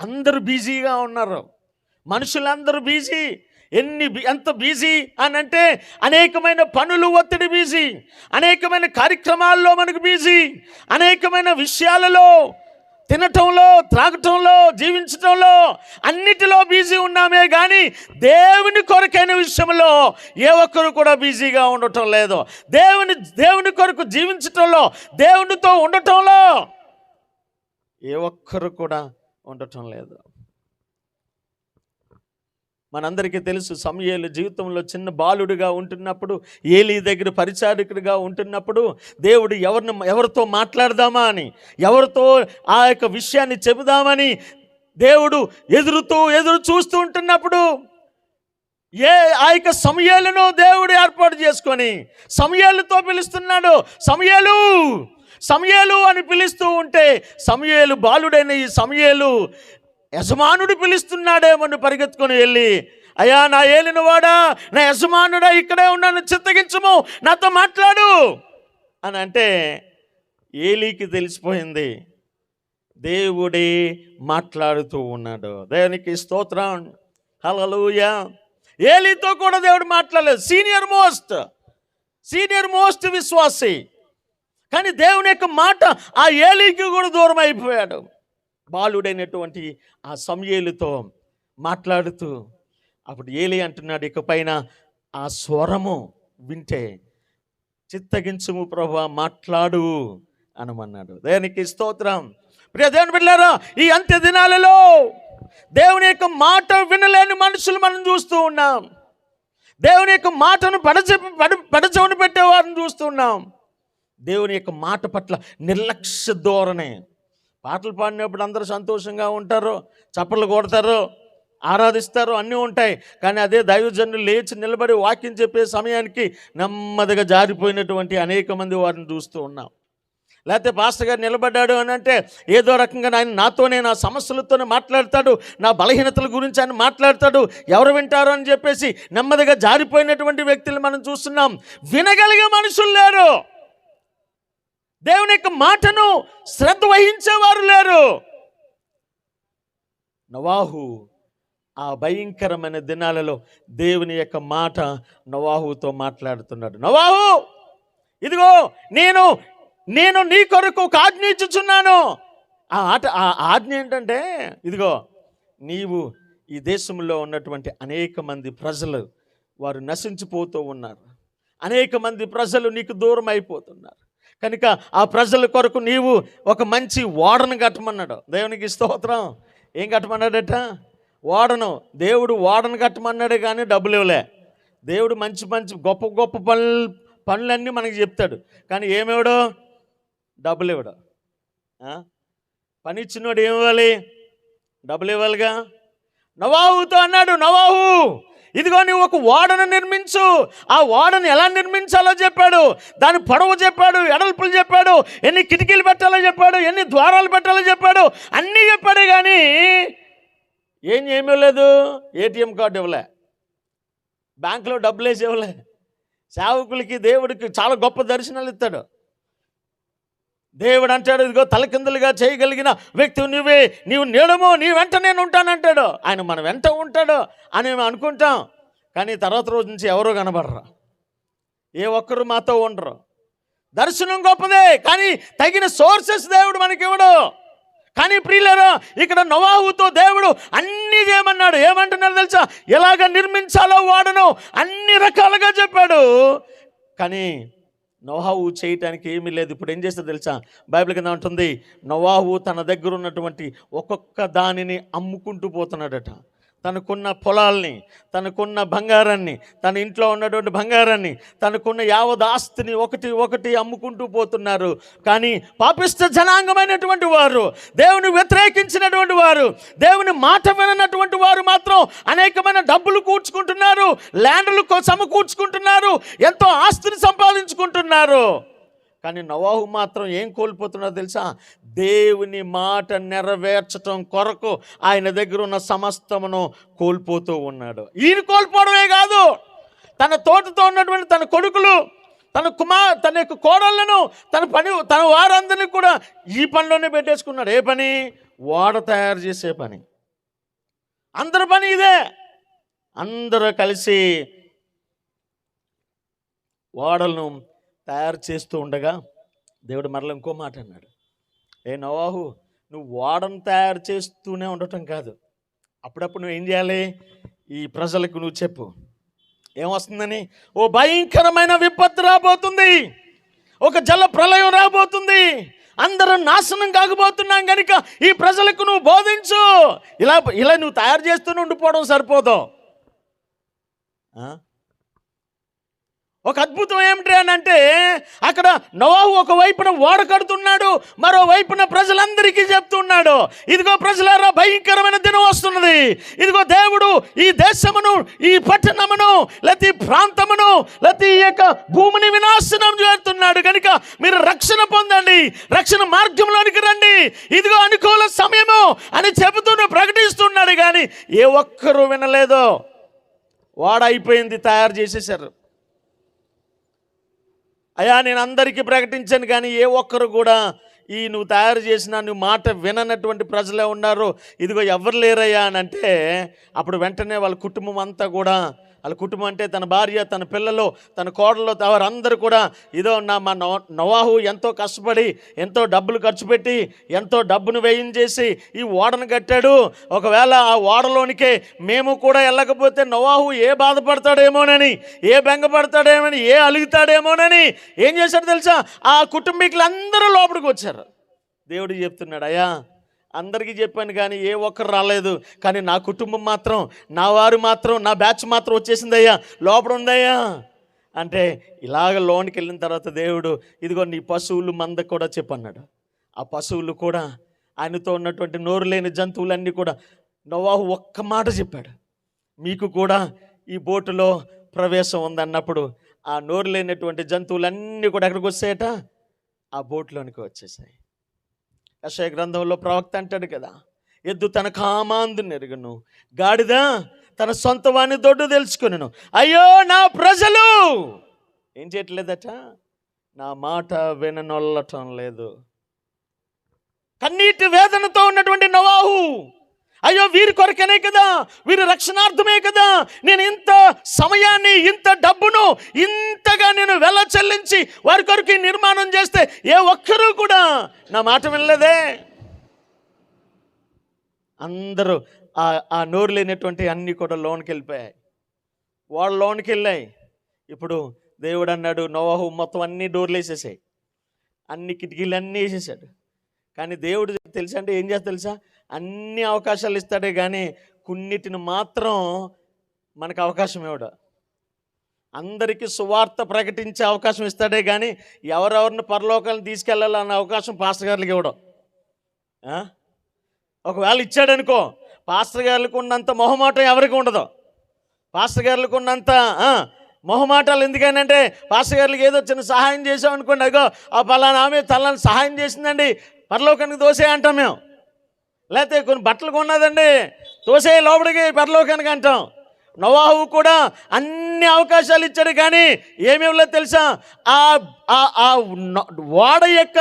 అందరూ బిజీగా ఉన్నారు. మనుషులందరూ బిజీ. ఎంత బిజీ అని అంటే, అనేకమైన పనులు, ఒత్తిడి బిజీ, అనేకమైన కార్యక్రమాల్లో మనకు బిజీ, అనేకమైన విషయాలలో తినటంలో, త్రాగటంలో, జీవించటంలో అన్నిటిలో బిజీ ఉన్నామే కానీ దేవుని కొరకైన విషయంలో ఏ ఒక్కరు కూడా బిజీగా ఉండటం లేదు. దేవుని కొరకు జీవించటంలో, దేవునితో ఉండటంలో ఏ ఒక్కరు కూడా ఉండటం లేదు. మనందరికీ తెలుసు, సమూయేలు జీవితంలో చిన్న బాలుడిగా ఉంటున్నప్పుడు, ఏలీ దగ్గర పరిచారకుడిగా ఉంటున్నప్పుడు దేవుడు ఎవరితో మాట్లాడదామా అని, ఎవరితో ఆ యొక్క విషయాన్ని చెబుదామని దేవుడు ఎదురు చూస్తూ ఉంటున్నప్పుడు ఆ యొక్క సమూయేలును దేవుడు ఏర్పాటు చేసుకొని సమూయేలుతో పిలుస్తున్నాడు. సమూయేలు, సమూయేలు అని పిలుస్తూ ఉంటే సమూయేలు బాలుడైన ఈ సమూయేలు యజమానుడు పిలుస్తున్నాడేమని పరిగెత్తుకొని వెళ్ళి, అయ్యా నా ఏలినవాడా, నా యజమానుడా, ఇక్కడే ఉన్నాను, చిత్తగించము, నాతో మాట్లాడు అని అంటే ఏలీకి తెలిసిపోయింది దేవుడే మాట్లాడుతూ ఉన్నాడు. దేవునికి స్తోత్రం, హల్లెలూయా. ఏలీతో కూడా దేవుడు మాట్లాడలేదు, సీనియర్ మోస్ట్ విశ్వాసి. కానీ దేవుని యొక్క మాట ఆ ఏలీకి కూడా దూరం అయిపోయాడు. బాలుడైనటువంటి ఆ సమూయేలుతో మాట్లాడుతూ అప్పుడు ఏలీ అంటున్నాడు, ఇకపైన ఆ స్వరము వింటే చిత్తగించుము ప్రభువా, మాట్లాడు అనమన్నాడు. దేవునికి స్తోత్రం. ప్రియ దేవుని బిడ్డలారా, ఈ అంత్య దినాలలో దేవుని యొక్క మాట వినలేని మనుషులు మనం చూస్తూ ఉన్నాం. దేవుని యొక్క మాటను పడచెవిని పెట్టేవారిని చూస్తున్నాం. దేవుని యొక్క మాట పట్ల నిర్లక్ష్య ధోరణి. పాటలు పాడినప్పుడు అందరూ సంతోషంగా ఉంటారు, చప్పట్లు కొడతారు, ఆరాధిస్తారు, అన్నీ ఉంటాయి. కానీ అదే దైవజనులు లేచి నిలబడి వాక్యం చెప్పే సమయానికి నెమ్మదిగా జారిపోయినటువంటి అనేక మంది వారిని చూస్తూ ఉన్నాం. లేకపోతే పాస్టర్ గారు నిలబడ్డాడు అని అంటే ఏదో రకంగా ఆయన నాతోనే, నా సమస్యలతోనే మాట్లాడతాడు, నా బలహీనతల గురించి ఆయన మాట్లాడతాడు, ఎవరు వింటారు అని చెప్పేసి నెమ్మదిగా జారిపోయినటువంటి వ్యక్తులు మనం చూస్తున్నాం. వినగలిగే మనుషులు లేరు, దేవుని యొక్క మాటను శ్రద్ధ వహించేవారు లేరు. నోవాహు ఆ భయంకరమైన దినాలలో దేవుని యొక్క మాట నోవాహుతో మాట్లాడుతున్నాడు. నోవాహు, ఇదిగో నేను నీ కొరకు ఒక ఆజ్ఞ ఇచ్చుచున్నాను. ఆ ఆజ్ఞ ఏంటంటే, ఇదిగో నీవు ఈ దేశంలో ఉన్నటువంటి అనేక మంది ప్రజలు వారు నశించిపోతూ ఉన్నారు. అనేక మంది ప్రజలు నీకు దూరం అయిపోతున్నారు. కనుక ఆ ప్రజల కొరకు నీవు ఒక మంచి ఓడను కట్టమన్నాడు. దేవునికి స్తోత్రం. ఏం కట్టమన్నాడట? ఓడను. దేవుడు ఓడను కట్టమన్నాడే కానీ డబ్బులు ఇవ్వలే. దేవుడు మంచి గొప్ప పనులన్నీ మనకి చెప్తాడు, కానీ ఏమివ్వడు? డబ్బులు ఇవ్వడు. పని ఇచ్చినోడు ఏమివ్వాలి? డబ్బులు ఇవ్వాలిగా. నోవాహుతో అన్నాడు, నోవాహు, ఇదిగో నువ్వు ఒక ఓడను నిర్మించు. ఆ ఓడను ఎలా నిర్మించాలో చెప్పాడు, దాని పొడవు చెప్పాడు, ఎడల్పులు చెప్పాడు, ఎన్ని కిటికీలు పెట్టాలో చెప్పాడు, ఎన్ని ద్వారాలు పెట్టాలో చెప్పాడు, అన్నీ చెప్పాడు. కానీ ఏమీ లేదు. ఏటీఎం కార్డు ఇవ్వలే, బ్యాంకులో డబ్బులు వేసి ఇవ్వలే. సేవకులకి దేవుడికి చాలా గొప్ప దర్శనాలు ఇస్తాడు. దేవుడు అంటాడు, ఇదిగో తలకిందులుగా చేయగలిగిన వ్యక్తి నీవు నీడము, నీ వెంట నేను ఉంటానంటాడు. ఆయన మన వెంట ఉంటాడు అని మేము అనుకుంటాం, కానీ తర్వాత రోజు నుంచి ఎవరో కనబడరు, ఏ ఒక్కరు మాతో ఉండరు. దర్శనం గొప్పదే, కానీ తగిన సోర్సెస్ దేవుడు మనకి ఇవ్వడు. కానీ ప్రియులారా, ఇక్కడ నోవాహుతో దేవుడు అన్నీ చేయమన్నాడు. ఏమంటున్నాడు తెలుసా? ఎలాగ నిర్మించాలో వాడను అన్ని రకాలుగా చెప్పాడు. కానీ నోవాహు చేయటానికి ఏమీ లేదు. ఇప్పుడు ఏం చేస్తే తెలుసా? బైబిల్ కింద ఉంటుంది, నోవాహు తన దగ్గర ఉన్నటువంటి ఒక్కొక్క దానిని అమ్ముకుంటూ పోతున్నాడట. తనకున్న పొలాల్ని, తనకున్న బంగారాన్ని, తన ఇంట్లో ఉన్నటువంటి బంగారాన్ని, తనకున్న యావత్ ఆస్తిని ఒకటి అమ్ముకుంటూ పోతున్నారు. కానీ పాపిష్ట జనాంగమైనటువంటి వారు, దేవుని వ్యతిరేకించినటువంటి వారు, దేవుని మాట విననటువంటి వారు మాత్రం అనేకమైన డబ్బులు కూర్చుకుంటున్నారు, ల్యాండ్లు సమకూర్చుకుంటున్నారు, ఎంతో ఆస్తిని సంపాదించుకుంటున్నారు. కానీ నోవాహు మాత్రం ఏం కోల్పోతున్నాడో తెలుసా? దేవుని మాట నెరవేర్చటం కొరకు ఆయన దగ్గర ఉన్న సమస్తమును కోల్పోతూ ఉన్నాడు. ఈయన కోల్పోవడమే కాదు, తన తోటతో ఉన్నటువంటి తన కొడుకులు, తన యొక్క కోడళ్లను, తన వారందరినీ కూడా ఈ పనిలోనే పెట్టేసుకున్నాడు. ఏ పని? ఓడ తయారు చేసే పని. అందరి పని ఇదే. అందరూ కలిసి ఓడలను తయారు చేస్తూ ఉండగా దేవుడు మరల ఇంకో మాట అన్నాడు, ఏ నోవాహు, నువ్వు ఓడను తయారు చేస్తూనే ఉండటం కాదు, అప్పుడప్పుడు నువ్వు ఏం చేయాలి? ఈ ప్రజలకు నువ్వు చెప్పు ఏమొస్తుందని. ఓ భయంకరమైన విపత్తు రాబోతుంది, ఒక జల ప్రళయం రాబోతుంది, అందరం నాశనం కాకపోతున్నాం కనుక ఈ ప్రజలకు నువ్వు బోధించు. ఇలా ఇలా నువ్వు తయారు చేస్తూనే ఉండిపోవడం సరిపోదు. ఒక అద్భుతం ఏమిటి అని అంటే, అక్కడ నోవాహు ఒక వైపున ఓడ కడుతున్నాడు, మరో వైపున ప్రజలందరికీ చెప్తున్నాడు, ఇదిగో ప్రజలారా భయంకరమైన దినం వస్తున్నది, ఇదిగో దేవుడు ఈ దేశమును, ఈ పట్టణమును, లేకపోతే ఈ ప్రాంతమును, లేకపోతే ఈ యొక్క భూమిని వినాశనం చేస్తున్నాడు కనుక మీరు రక్షణ పొందండి, రక్షణ మార్గంలోనికి రండి, ఇదిగో అనుకూల సమయము అని చెబుతూ ప్రకటిస్తున్నాడు. కానీ ఏ ఒక్కరూ వినలేదు. ఓడ అయిపోయింది, తయారు చేసేసారు. అయ్యా నేను అందరికీ ప్రకటించాను, కానీ ఏ ఒక్కరు కూడా ఈ నువ్వు తయారు చేసిన నువ్వు మాట విననటువంటి ప్రజలే ఉన్నారు. ఇదిగో ఎవరు లేరయ్యా అని అంటే, అప్పుడు వెంటనే వాళ్ళ కుటుంబం అంతా కూడా, వాళ్ళ కుటుంబం అంటే తన భార్య, తన పిల్లలు, తన కోడలు, వారందరూ కూడా ఇదో మా నోవాహు ఎంతో కష్టపడి, ఎంతో డబ్బులు ఖర్చు పెట్టి, ఎంతో డబ్బును వేయించేసి ఈ ఓడను కట్టాడు. ఒకవేళ ఆ ఓడలోనికే మేము కూడా వెళ్ళకపోతే నోవాహు ఏ బాధపడతాడేమోనని, ఏ బెంగపడతాడేమోనని, ఏ అలుగుతాడేమోనని ఏం చేశాడు తెలుసా? ఆ కుటుంబీకులందరూ లోపలికి వచ్చారు. దేవుడు చెప్తున్నాడు, అయ్యా అందరికీ చెప్పాను కానీ ఏ ఒక్కరు రాలేదు, కానీ నా కుటుంబం మాత్రం, నా వారు మాత్రం, నా బ్యాచ్ మాత్రం వచ్చేసిందయ్యా, లోపల ఉందయ్యా అంటే. ఇలాగ లోనికి వెళ్ళిన తర్వాత దేవుడు ఇదిగో నీ పశువులు మంద కూడా చెప్పన్నాడు. ఆ పశువులు కూడా, ఆయనతో ఉన్నటువంటి నోరు లేని జంతువులన్నీ కూడా నోవాహు ఒక్క మాట చెప్పాడు, మీకు కూడా ఈ బోటులో ప్రవేశం ఉందన్నప్పుడు ఆ నోరు లేనటువంటి జంతువులన్నీ కూడా ఎక్కడికి వచ్చాయట? ఆ బోట్లోనికి వచ్చేసాయి. యెషయా గ్రంథంలో ప్రవక్త అంటాడు కదా, ఎద్దు తన కామాందు నెరుగును, గాడిద తన సొంత వాణి దొడ్డు తెలుసుకును. అయ్యో నా ప్రజలు ఏం చేయట్లేదట? నా మాట విననొల్లటం లేదు. కన్నీటి వేదనతో ఉన్నటువంటి నోవాహు, అయ్యో వీరి కొరకనే కదా, వీరి రక్షణార్థమే కదా నేను ఇంత సమయాన్ని, ఇంత డబ్బును ఇంతగా నేను వెల చెల్లించి వారి కొరకు నిర్మాణం చేస్తే ఏ ఒక్కరూ కూడా నా మాట వినలేదే. అందరూ ఆ నోరు లేనటువంటి అన్నీ కూడా లోనికి వెళ్ళిపోయాయి, వాళ్ళ లోనికి వెళ్ళాయి. ఇప్పుడు దేవుడు అన్నాడు, నోవాహు మొత్తం అన్ని డోర్లు వేసేసాయి, అన్ని కిటికీలు అన్నీ వేసేసాడు. కానీ దేవుడు తెలుసా అంటే ఏం చేస్తా తెలుసా? అన్ని అవకాశాలు ఇస్తాడే కానీ కొన్నిటిని మాత్రం మనకు అవకాశం ఇవ్వడు. అందరికీ సువార్త ప్రకటించే అవకాశం ఇస్తాడే కానీ ఎవరెవరిని పరలోకాలను తీసుకెళ్ళాలన్న అవకాశం పాస్టర్ గారికి ఇవ్వడం. ఒకవేళ ఇచ్చాడనుకో, పాస్టర్ గారికి ఉన్నంత మొహమాటం ఎవరికి ఉండదు. పాస్టర్ గారికి ఉన్నంత మొహమాటాలు ఎందుకనంటే, పాస్టర్ గారికి ఏదో చిన్న సహాయం చేసామనుకోండి, అగో ఆ పలానా ఆమె తలని సహాయం చేసిందండి, పరలోకానికి దోసే అంటాం మేము. లేకపోతే కొన్ని బట్టలు కొన్నదండి, తోసే లోపలికి పరలోకానికి అంటాం. నోవాహు కూడా అన్ని అవకాశాలు ఇచ్చాడు కానీ ఏమేమిలో తెలుసా? ఆ ఓడ యొక్క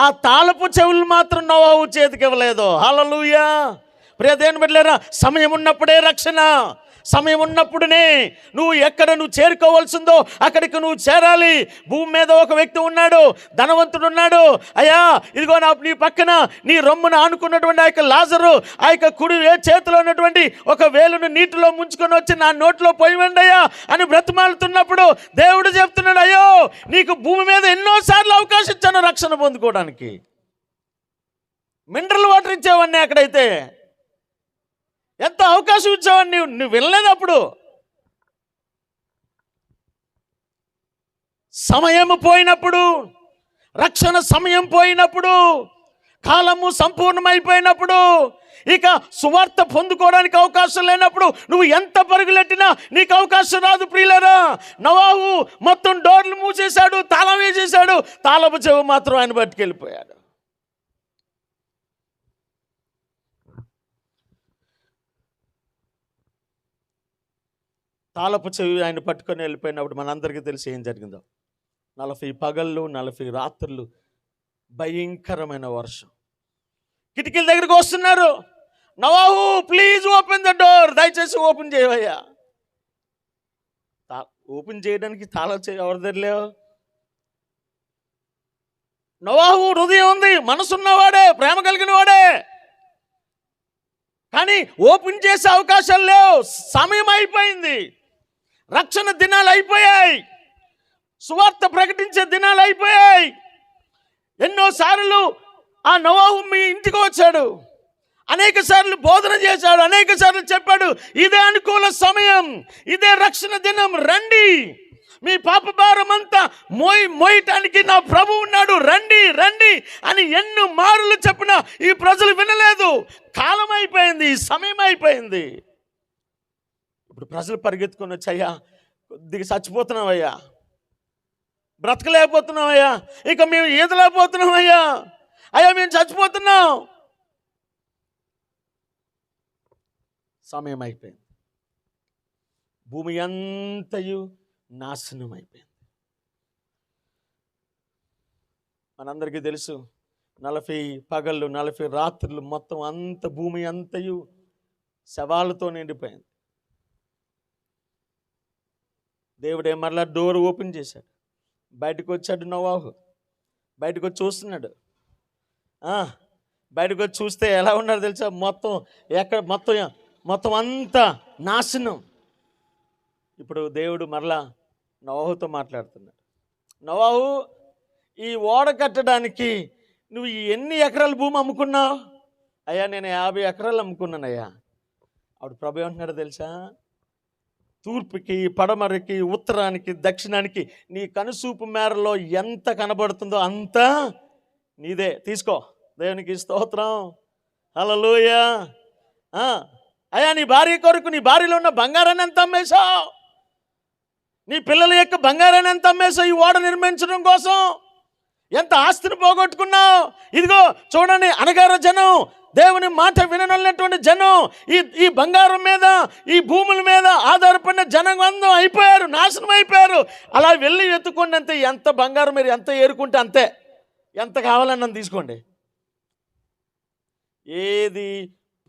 ఆ తాళపు చెవులు మాత్రం నోవాహు చేతికి ఇవ్వలేదు. హల్లెలూయా. ప్రియ దేవుని బిడ్డలారా, సమయం ఉన్నప్పుడే రక్షణ, సమయం ఉన్నప్పుడునే నువ్వు చేరుకోవాల్సిందో అక్కడికి నువ్వు చేరాలి. భూమి మీద ఒక వ్యక్తి ఉన్నాడు, ధనవంతుడు ఉన్నాడు. అయ్యా ఇదిగో నీ పక్కన నీ రొమ్మును ఆనుకున్నటువంటి ఆ యొక్క లాజరు ఆ యొక్క కుడి చేతిలో ఉన్నటువంటి ఒక వేలును నీటిలో ముంచుకొని వచ్చి నా నోట్లో పోయివండి అయ్యా అని బ్రతిమాలుతున్నప్పుడు దేవుడు చెప్తున్నాడు, అయ్యో నీకు భూమి మీద ఎన్నోసార్లు అవకాశం ఇచ్చాను రక్షణ పొందుకోవడానికి. మినరల్ వాటర్ ఇచ్చేవాడిని, అక్కడైతే ఎంత అవకాశం ఇచ్చావని నువ్వు వినలేదు. అప్పుడు సమయం పోయినప్పుడు, రక్షణ సమయం పోయినప్పుడు, కాలము సంపూర్ణమైపోయినప్పుడు, ఇక సువార్త పొందుకోవడానికి అవకాశం లేనప్పుడు నువ్వు ఎంత పరుగులెట్టినా నీకు అవకాశం రాదు. ప్రియులారా, నోవాహు మొత్తం డోర్లు మూసేశాడు, తాళం వేసేశాడు, తాళపు చెవు మాత్రం ఆయన పట్టుకెళ్ళిపోయాడు. తాళపు చెవి ఆయన పట్టుకొని వెళ్ళిపోయినప్పుడు మనందరికీ తెలిసి ఏం జరిగిందో. 40 పగళ్ళు 40 రాత్రులు భయంకరమైన వర్షం. కిటికీల దగ్గరికి వస్తున్నారు. నోవాహు ప్లీజ్ ఓపెన్ ద డోర్, దయచేసి ఓపెన్ చేయవయ్యా. ఓపెన్ చేయడానికి తాళం చెవి ఎవరి దగ్గర లేవు. నోవాహు హృదయం ఉంది, మనసున్నవాడే, ప్రేమ కలిగిన వాడే, కానీ ఓపెన్ చేసే అవకాశాలు లేవు. సమయం అయిపోయింది, రక్షణ దినాలు అయిపోయాయి, సువార్త ప్రకటించే దినాలు అయిపోయాయి. ఎన్నోసార్లు ఆ నోవాహు మీ ఇంటికి వచ్చాడు, అనేక సార్లు బోధన చేశాడు, అనేక సార్లు చెప్పాడు, ఇదే అనుకూల సమయం, ఇదే రక్షణ దినం, రండి, మీ పాప భారం అంతా మోయటానికి నా ప్రభు ఉన్నాడు, రండి రండి అని ఎన్నో మారులు చెప్పినా ఈ ప్రజలు వినలేదు. కాలం అయిపోయింది, సమయం అయిపోయింది. ఇప్పుడు ప్రజలు పరిగెత్తుకొని వచ్చాయ్యా, కొద్దిగా చచ్చిపోతున్నామయ్యా, బ్రతకలేకపోతున్నామయ్యా, ఇక మేము ఈదలేకపోతున్నామయ్యా, అయ్యా మేము చచ్చిపోతున్నాం. సమయం అయిపోయింది, భూమి అంతయు నాశనం అయిపోయింది. మనందరికీ తెలుసు, 40 పగళ్ళు 40 రాత్రులు మొత్తం అంత భూమి అంతయు శవాలతో నిండిపోయింది. దేవుడే మరలా డోర్ ఓపెన్ చేశాడు, బయటకు వచ్చాడు నోవాహు. బయటకు వచ్చి చూస్తున్నాడు. బయటకు వచ్చి చూస్తే ఎలా ఉన్నాడు తెలుసా? మొత్తం అంతా నాశనం. ఇప్పుడు దేవుడు మరలా నోవాహుతో మాట్లాడుతున్నాడు. నోవాహు, ఈ ఓడ కట్టడానికి నువ్వు ఎన్ని ఎకరాల భూమి అమ్ముకున్నావు? అయ్యా నేను 50 ఎకరాలు అమ్ముకున్నానయ్యా. అప్పుడు ప్రభు ఏమంటున్నాడు తెలుసా? తూర్పుకి, పడమరకి, ఉత్తరానికి, దక్షిణానికి నీ కనుసూపు మేరలో ఎంత కనబడుతుందో అంతా నీదే, తీసుకో. దేవునికి స్తోత్రం, హల్లెలూయా. అయ్యా నీ భార్య కొరకు నీ భార్యలో ఉన్న బంగారాన్ని ఎంత అమ్మేశావు? నీ పిల్లల యొక్క బంగారాన్ని ఎంత అమ్మేశావు? ఈ ఓడ నిర్మించడం కోసం ఎంత ఆస్తిని పోగొట్టుకున్నావు? ఇదిగో చూడండి, అనగార జనం, దేవుని మాట విననటువంటి జనం, ఈ బంగారం మీద, ఈ భూముల మీద ఆధారపడిన జనం అందం అయిపోయారు, నాశనం అయిపోయారు. అలా వెళ్ళి ఎత్తుకోండి, అంతే. ఎంత బంగారం మీరు ఎంత ఏరుకుంటే అంతే, ఎంత కావాలన్నా తీసుకోండి. ఏది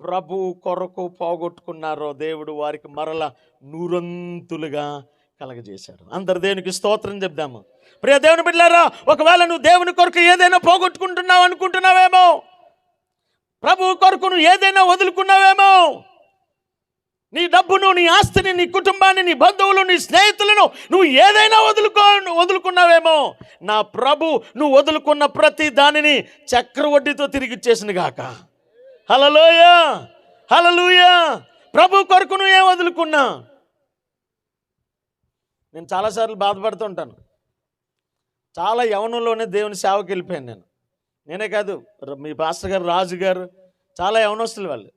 ప్రభు కొరకు పోగొట్టుకున్నారో దేవుడు వారికి మరల 100 కలగజేశాడు. అందరు దేవునికి స్తోత్రం చెప్దాము. ప్రియ దేవుని బిడ్డలారా, ఒకవేళ నువ్వు దేవుని కొరకు ఏదైనా పోగొట్టుకుంటున్నావు అనుకుంటున్నావేమో, ప్రభు కొరకు నువ్వు ఏదైనా వదులుకున్నావేమో, నీ డబ్బును, నీ ఆస్తిని, నీ కుటుంబాన్ని, నీ బంధువులు, నీ స్నేహితులను నువ్వు ఏదైనా వదులుకున్నావేమో, నా ప్రభు నువ్వు వదులుకున్న ప్రతి దానిని చక్రవడ్డీతో తిరిగి ఇచ్చేసిన గాక. హల్లెలూయా, హల్లెలూయా. ప్రభు కొరకు నువ్వు ఏం వదులుకున్నా? నేను చాలాసార్లు బాధపడుతుంటాను. చాలా యవనంలోనే దేవుని సేవకి వెళ్ళిపోయాను నేనే కాదు, మీ పాస్టర్ గారు, రాజు గారు, చాలా యవనస్తులు వాళ్ళు.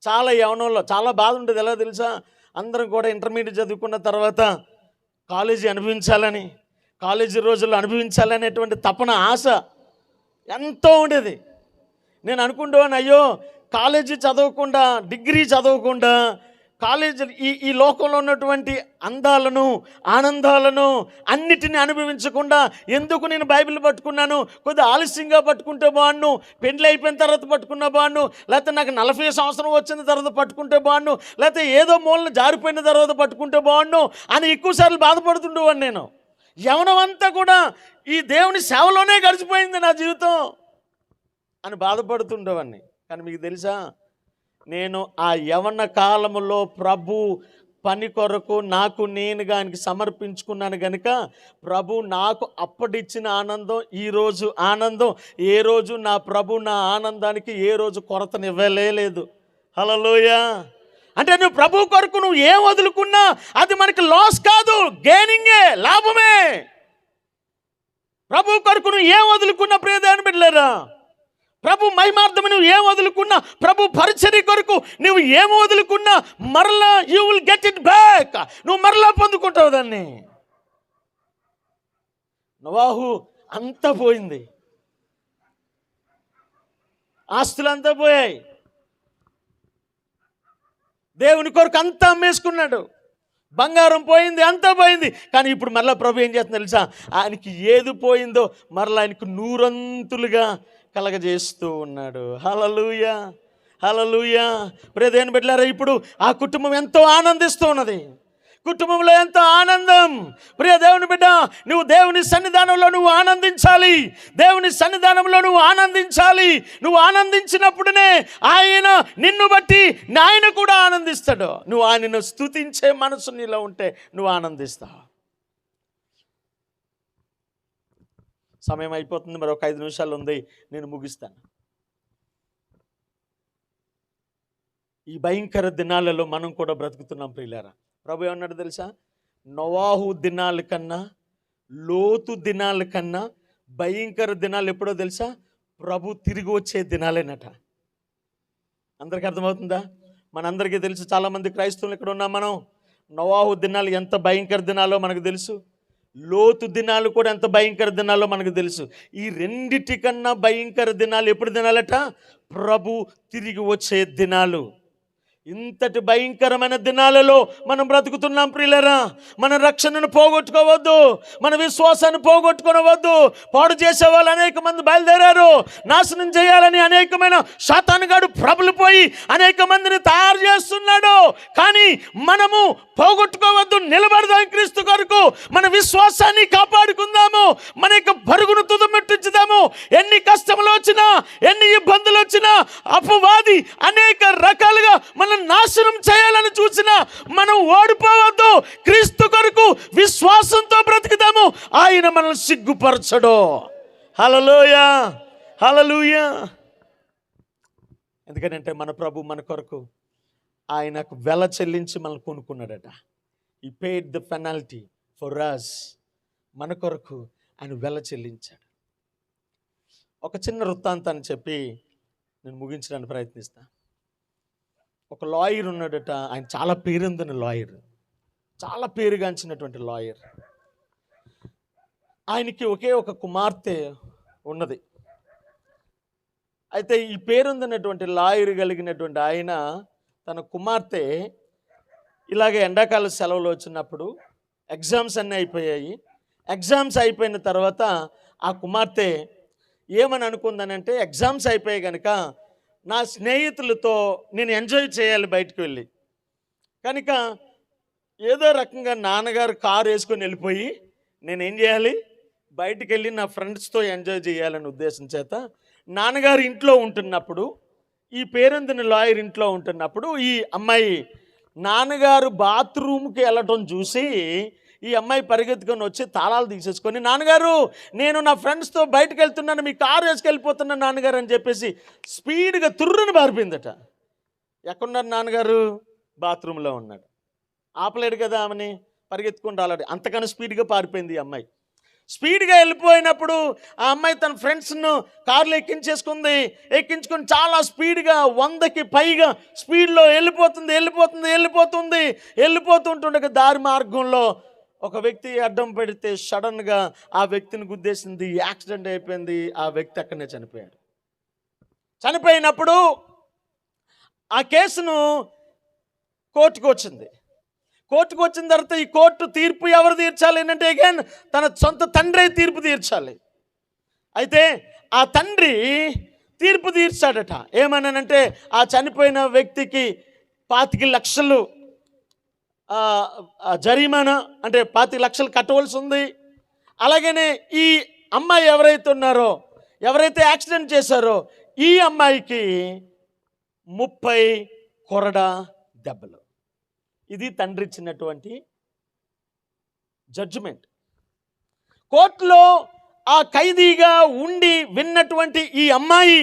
చాలా యవనంలో చాలా బాధ ఉంటుంది. ఎలా తెలుసా? అందరం కూడా ఇంటర్మీడియట్ చదువుకున్న తర్వాత కాలేజీ అనుభవించాలని, కాలేజీ రోజుల్లో అనుభవించాలనేటువంటి తపన, ఆశ ఎంతో ఉండేది. నేను అనుకుంటాను, అయ్యో కాలేజీ చదవకుండా, డిగ్రీ చదవకుండా, కాలేజీ ఈ లోకంలో ఉన్నటువంటి అందాలను, ఆనందాలను అన్నిటిని అనుభవించకుండా ఎందుకు నేను బైబిల్ పట్టుకున్నాను? కొద్దిగా ఆలస్యంగా పట్టుకుంటే బాగుండు, పెండ్లి అయిపోయిన తర్వాత పట్టుకున్న బాగుండు, లేకపోతే నాకు 40 సంవత్సరం వచ్చిన తర్వాత పట్టుకుంటే బాగుండు, లేకపోతే ఏదో మూలన జారిపోయిన తర్వాత పట్టుకుంటే బాగుండు అని ఎక్కువసార్లు బాధపడుతుండేవాడిని నేను. యవనం అంతా కూడా ఈ దేవుని సేవలోనే గడిచిపోయింది నా జీవితం అని బాధపడుతుండేవాడిని. కానీ మీకు తెలుసా, నేను ఆ యవన కాలములో ప్రభు పని కొరకు నాకు నేనుగా ఆయనకి సమర్పించుకున్నాను కనుక ప్రభు నాకు అప్పటిచ్చిన ఆనందం, ఈరోజు ఆనందం, ఏ రోజు నా ప్రభు నా ఆనందానికి ఏ రోజు కొరతనివ్వలేదు. హల్లెలూయా. అంటే నువ్వు ప్రభు కొరకు నువ్వు ఏం వదులుకున్నా అది మనకి లాస్ కాదు, గెయినింగే, లాభమే. ప్రభు కొరకు నువ్వు ఏం వదులుకున్నా ప్రియ దేవుని బిడ్డలారా, ప్రభు మహిమార్థం నువ్వు ఏం వదులుకున్నా, ప్రభు పరిచర్య కొరకు నువ్వు ఏం వదులుకున్నా మరలా you will get it back, నువ్వు మరలా పొందుకుంటావు దాన్ని. నోవాహు అంతా పోయింది, ఆస్తులు అంతా పోయాయి, దేవుని కొరకు అంతా అమ్మేసుకున్నాడు, బంగారం పోయింది, అంతా పోయింది. కానీ ఇప్పుడు మరలా ప్రభు ఏం చేస్తుంది తెలుసా? ఆయనకి ఏది పోయిందో మరలా ఆయనకు 100 కలగజేస్తూ ఉన్నాడు. హల్లెలూయా, హల్లెలూయా. ప్రియ దేవుని బిడ్డలారా, ఇప్పుడు ఆ కుటుంబం ఎంతో ఆనందిస్తూ ఉన్నది. కుటుంబంలో ఎంత ఆనందం. ప్రియ దేవుని బిడ్డ, నువ్వు దేవుని సన్నిధానంలో నువ్వు ఆనందించాలి. దేవుని సన్నిధానంలో నువ్వు ఆనందించాలి. నువ్వు ఆనందించినప్పుడునే ఆయన నిన్ను బట్టి ఆయన కూడా ఆనందిస్తాడు. నువ్వు ఆయనను స్తుతించే మనసు నీలో ఉంటే నువ్వు ఆనందిస్తావు. సమయం అయిపోతుంది, మరి ఒక 5 నిమిషాలు ఉంది, నేను ముగిస్తాను. ఈ భయంకర దినాలలో మనం కూడా బ్రతుకుతున్నాం ప్రియులారా. ప్రభు ఏమన్నాడు తెలుసా? నోవాహు దినాల కన్నా, లోతు దినాల కన్నా భయంకర దినాలు ఎప్పుడో తెలుసా? ప్రభు తిరిగి వచ్చే దినాలేనట. అందరికీ అర్థమవుతుందా? మనందరికీ తెలుసు, చాలామంది క్రైస్తవులు ఇక్కడ ఉన్నాం మనం. నోవాహు దినాలు ఎంత భయంకర దినాలో మనకు తెలుసు. లోతు దినాలు కూడా ఎంత భయంకర దినాలో మనకు తెలుసు. ఈ రెండిటికన్నా భయంకర దినాలు ఎప్పుడు దినాలట? ప్రభు తిరిగి వచ్చే దినాలు. ఇంతటి భయంకరమైన దినాలలో మనం బ్రతుకుతున్నాం ప్రియులరా. మన రక్షణను పోగొట్టుకోవద్దు, మన విశ్వాసాన్ని పోగొట్టుకోవద్దు. పాడు చేసే వాళ్ళు అనేక మంది బయలుదేరారు. నాశనం చేయాలని అనేకమైన శాతానుగాడు ప్రబలిపోయి అనేక మందిని తయారు చేస్తున్నాడు. కానీ మనము పోగొట్టుకోవద్దు, నిలబడదాం క్రీస్తు కొరకు. మన విశ్వాసాన్ని కాపాడుకుందాము, మన యొక్క పరుగును తుదముట్టించుదాము. ఎన్ని కష్టములు వచ్చినా, ఎన్ని ఇబ్బందులు వచ్చినా, అపవాది అనేక రకాలుగా మన నాశనం చేయాలని చూసినా మనం ఓడిపోవద్దు. క్రీస్తు కొరకు విశ్వాసంతో బ్రతుకుతాము, ఆయన మనల్ని సిగ్గుపరచడు. హల్లెలూయా, హల్లెలూయా. ఎందుకంటే మన ప్రభు మన కొరకు ఆయనకు వెల చెల్లించి మనల్ని కొనుక్కున్నాడట. ఈ paid the penalty for us. మన కొరకు ఆయన వెల చెల్లించాడు. ఒక చిన్న వృత్తాంతాన్ని చెప్పి నేను ముగించడానికి ప్రయత్నిస్తాను. ఒక లాయర్ ఉన్నాడట. ఆయన చాలా పేరుందిన లాయర్, చాలా పేరుగాంచినటువంటి లాయర్. ఆయనకి ఒకే ఒక కుమార్తె ఉన్నది. అయితే ఈ పేరుందినటువంటి లాయర్ కలిగినటువంటి ఆయన తన కుమార్తె ఇలాగే ఎండాకాల సెలవులు వచ్చినప్పుడు ఎగ్జామ్స్ అన్నీ అయిపోయాయి. ఎగ్జామ్స్ అయిపోయిన తర్వాత ఆ కుమార్తె ఏమని అనుకుందనంటే, ఎగ్జామ్స్ అయిపోయాయి కనుక నా స్నేహితులతో నేను ఎంజాయ్ చేయాలి బయటకు వెళ్ళి. కనుక ఏదో రకంగా నాన్నగారు కారు వేసుకొని వెళ్ళిపోయి నేనేం చేయాలి, బయటికి వెళ్ళి నా ఫ్రెండ్స్తో ఎంజాయ్ చేయాలనే ఉద్దేశం చేత నాన్నగారు ఇంట్లో ఉంటున్నప్పుడు, ఈ పేరొందిన లాయర్ ఇంట్లో ఉంటున్నప్పుడు ఈ అమ్మాయి నాన్నగారు బాత్రూమ్కి వెళ్ళటం చూసి ఈ అమ్మాయి పరిగెత్తుకొని వచ్చి తాళాలు తీసేసుకొని, నాన్నగారు నేను నా ఫ్రెండ్స్తో బయటకు వెళ్తున్నాను, మీ కారు వేసుకెళ్ళిపోతున్నాను నాన్నగారు అని చెప్పేసి స్పీడ్గా తుర్రుని పారిపోయిందట. ఎక్కడున్నారు నాన్నగారు? బాత్రూంలో ఉన్నాడు. ఆపలేడు కదా ఆమెని, పరిగెత్తుకొని రాలేడు. అంతకన్నా స్పీడ్గా పారిపోయింది ఈ అమ్మాయి. స్పీడ్గా వెళ్ళిపోయినప్పుడు ఆ అమ్మాయి తన ఫ్రెండ్స్ను కార్లో ఎక్కించుకొని చాలా స్పీడ్గా 100కి పైగా స్పీడ్లో వెళ్ళిపోతుండగా దారి మార్గంలో ఒక వ్యక్తి అడ్డం పెడితే సడన్గా ఆ వ్యక్తిని గుద్దేసింది. యాక్సిడెంట్ అయిపోయింది. ఆ వ్యక్తి అక్కడనే చనిపోయాడు. చనిపోయినప్పుడు ఆ కేసును కోర్టుకు వచ్చింది. కోర్టుకు వచ్చిన తర్వాత ఈ కోర్టు తీర్పు ఎవరు తీర్చాలి అంటే అగైన్ తన సొంత తండ్రి తీర్పు తీర్చాలి. అయితే ఆ తండ్రి తీర్పు తీర్చాడట. ఏమన్నానంటే ఆ చనిపోయిన వ్యక్తికి 25 లక్షలు జరిమానా, అంటే 25 లక్షలు కట్టవలసి ఉంది. అలాగనే ఈ అమ్మాయి ఎవరైతే యాక్సిడెంట్ చేశారో ఈ అమ్మాయికి 30 కొరడా దెబ్బలు. ఇది తండ్రి ఇచ్చినటువంటి జడ్జిమెంట్. కోర్టులో ఆ ఖైదీగా ఉండి విన్నటువంటి ఈ అమ్మాయి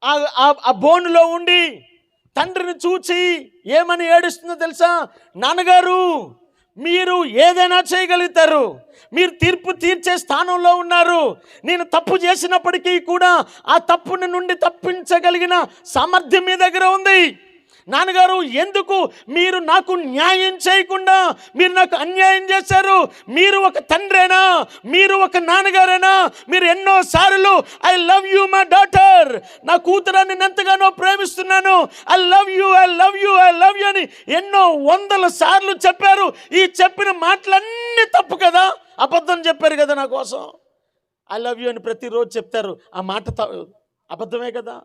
ఆ బోనులో ఉండి తండ్రిని చూచి ఏమని ఏడుస్తుందో తెలుసా? నాన్నగారు మీరు ఏదైనా చేయగలుగుతారు, మీరు తీర్పు తీర్చే స్థానంలో ఉన్నారు. నేను తప్పు చేసినప్పటికీ కూడా ఆ తప్పుని నుండి తప్పించగలిగిన సామర్థ్యం మీ దగ్గర ఉంది. నాన్నగారు ఎందుకు మీరు నాకు న్యాయం చేయకుండా మీరు నాకు అన్యాయం చేశారు? మీరు ఒక తండ్రేనా? మీరు ఒక నాన్నగారేనా? మీరు ఎన్నోసార్లు I love you my daughter, నా కూతురాన్ని ఎంతగానో ప్రేమిస్తున్నాను, ఐ లవ్ యూ అని ఎన్నో 100 సార్లు చెప్పారు. ఈ చెప్పిన మాటలన్నీ తప్పు కదా, అబద్ధం చెప్పారు కదా నా కోసం. ఐ లవ్ యూ అని ప్రతిరోజు చెప్తారు, ఆ మాట అబద్ధమే కదా.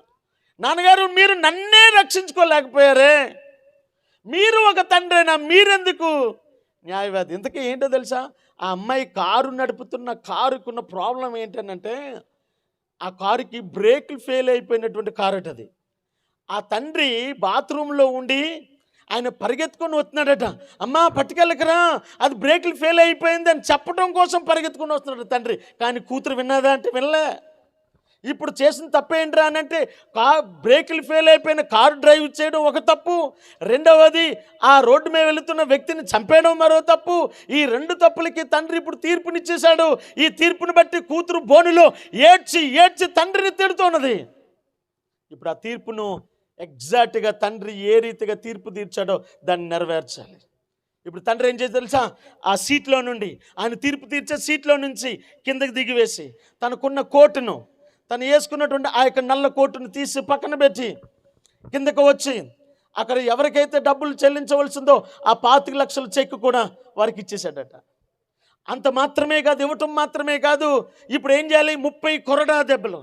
నాన్నగారు మీరు నన్నే రక్షించుకోలేకపోయారే, మీరు ఒక తండ్రైనా మీరెందుకు న్యాయవాది? ఇంతకీ ఏంటో తెలుసా? ఆ అమ్మాయి కారు నడుపుతున్న కారుకున్న ప్రాబ్లం ఏంటనంటే, ఆ కారుకి బ్రేకులు ఫెయిల్ అయిపోయినటువంటి కారు అది. ఆ తండ్రి బాత్రూంలో ఉండి ఆయన పరిగెత్తుకొని వస్తున్నాడట. అమ్మా పట్టుకెళ్ళకరా, అది బ్రేకులు ఫెయిల్ అయిపోయింది అని చెప్పడం కోసం పరిగెత్తుకొని వస్తున్నాడు తండ్రి. కానీ కూతురు విన్నదా అంటే వినలే. ఇప్పుడు చేసిన తప్పేంట్రా అని అంటే, బ్రేకులు ఫెయిల్ అయిపోయిన కారు డ్రైవ్ చేయడం ఒక తప్పు, రెండవది ఆ రోడ్డు మీద వెళుతున్న వ్యక్తిని చంపేయడం మరో తప్పు. ఈ 2 తప్పులకి తండ్రి ఇప్పుడు తీర్పునిచ్చేశాడు. ఈ తీర్పుని బట్టి కూతురు బోనులో ఏడ్చి ఏడ్చి తండ్రిని తిడుతున్నది. ఇప్పుడు ఆ తీర్పును ఎగ్జాక్ట్గా తండ్రి ఏ రీతిగా తీర్పు తీర్చాడో దాన్ని నెరవేర్చాలి. ఇప్పుడు తండ్రి ఏం చేసి తెలుసా? ఆ సీట్లో నుండి, ఆయన తీర్పు తీర్చే సీట్లో నుంచి కిందకి దిగివేసి తనకున్న కోటును, తను వేసుకున్నటువంటి ఆ యొక్క నల్ల కోటును తీసి పక్కన పెట్టి కిందకు వచ్చి అక్కడ ఎవరికైతే డబ్బులు చెల్లించవలసిందో ఆ 25 లక్షల చెక్ కూడా వారికి ఇచ్చేసాడట. అంత మాత్రమే కాదు, ఇవ్వటం మాత్రమే కాదు, ఇప్పుడు ఏం చేయాలి? 30 కొరడా దెబ్బలు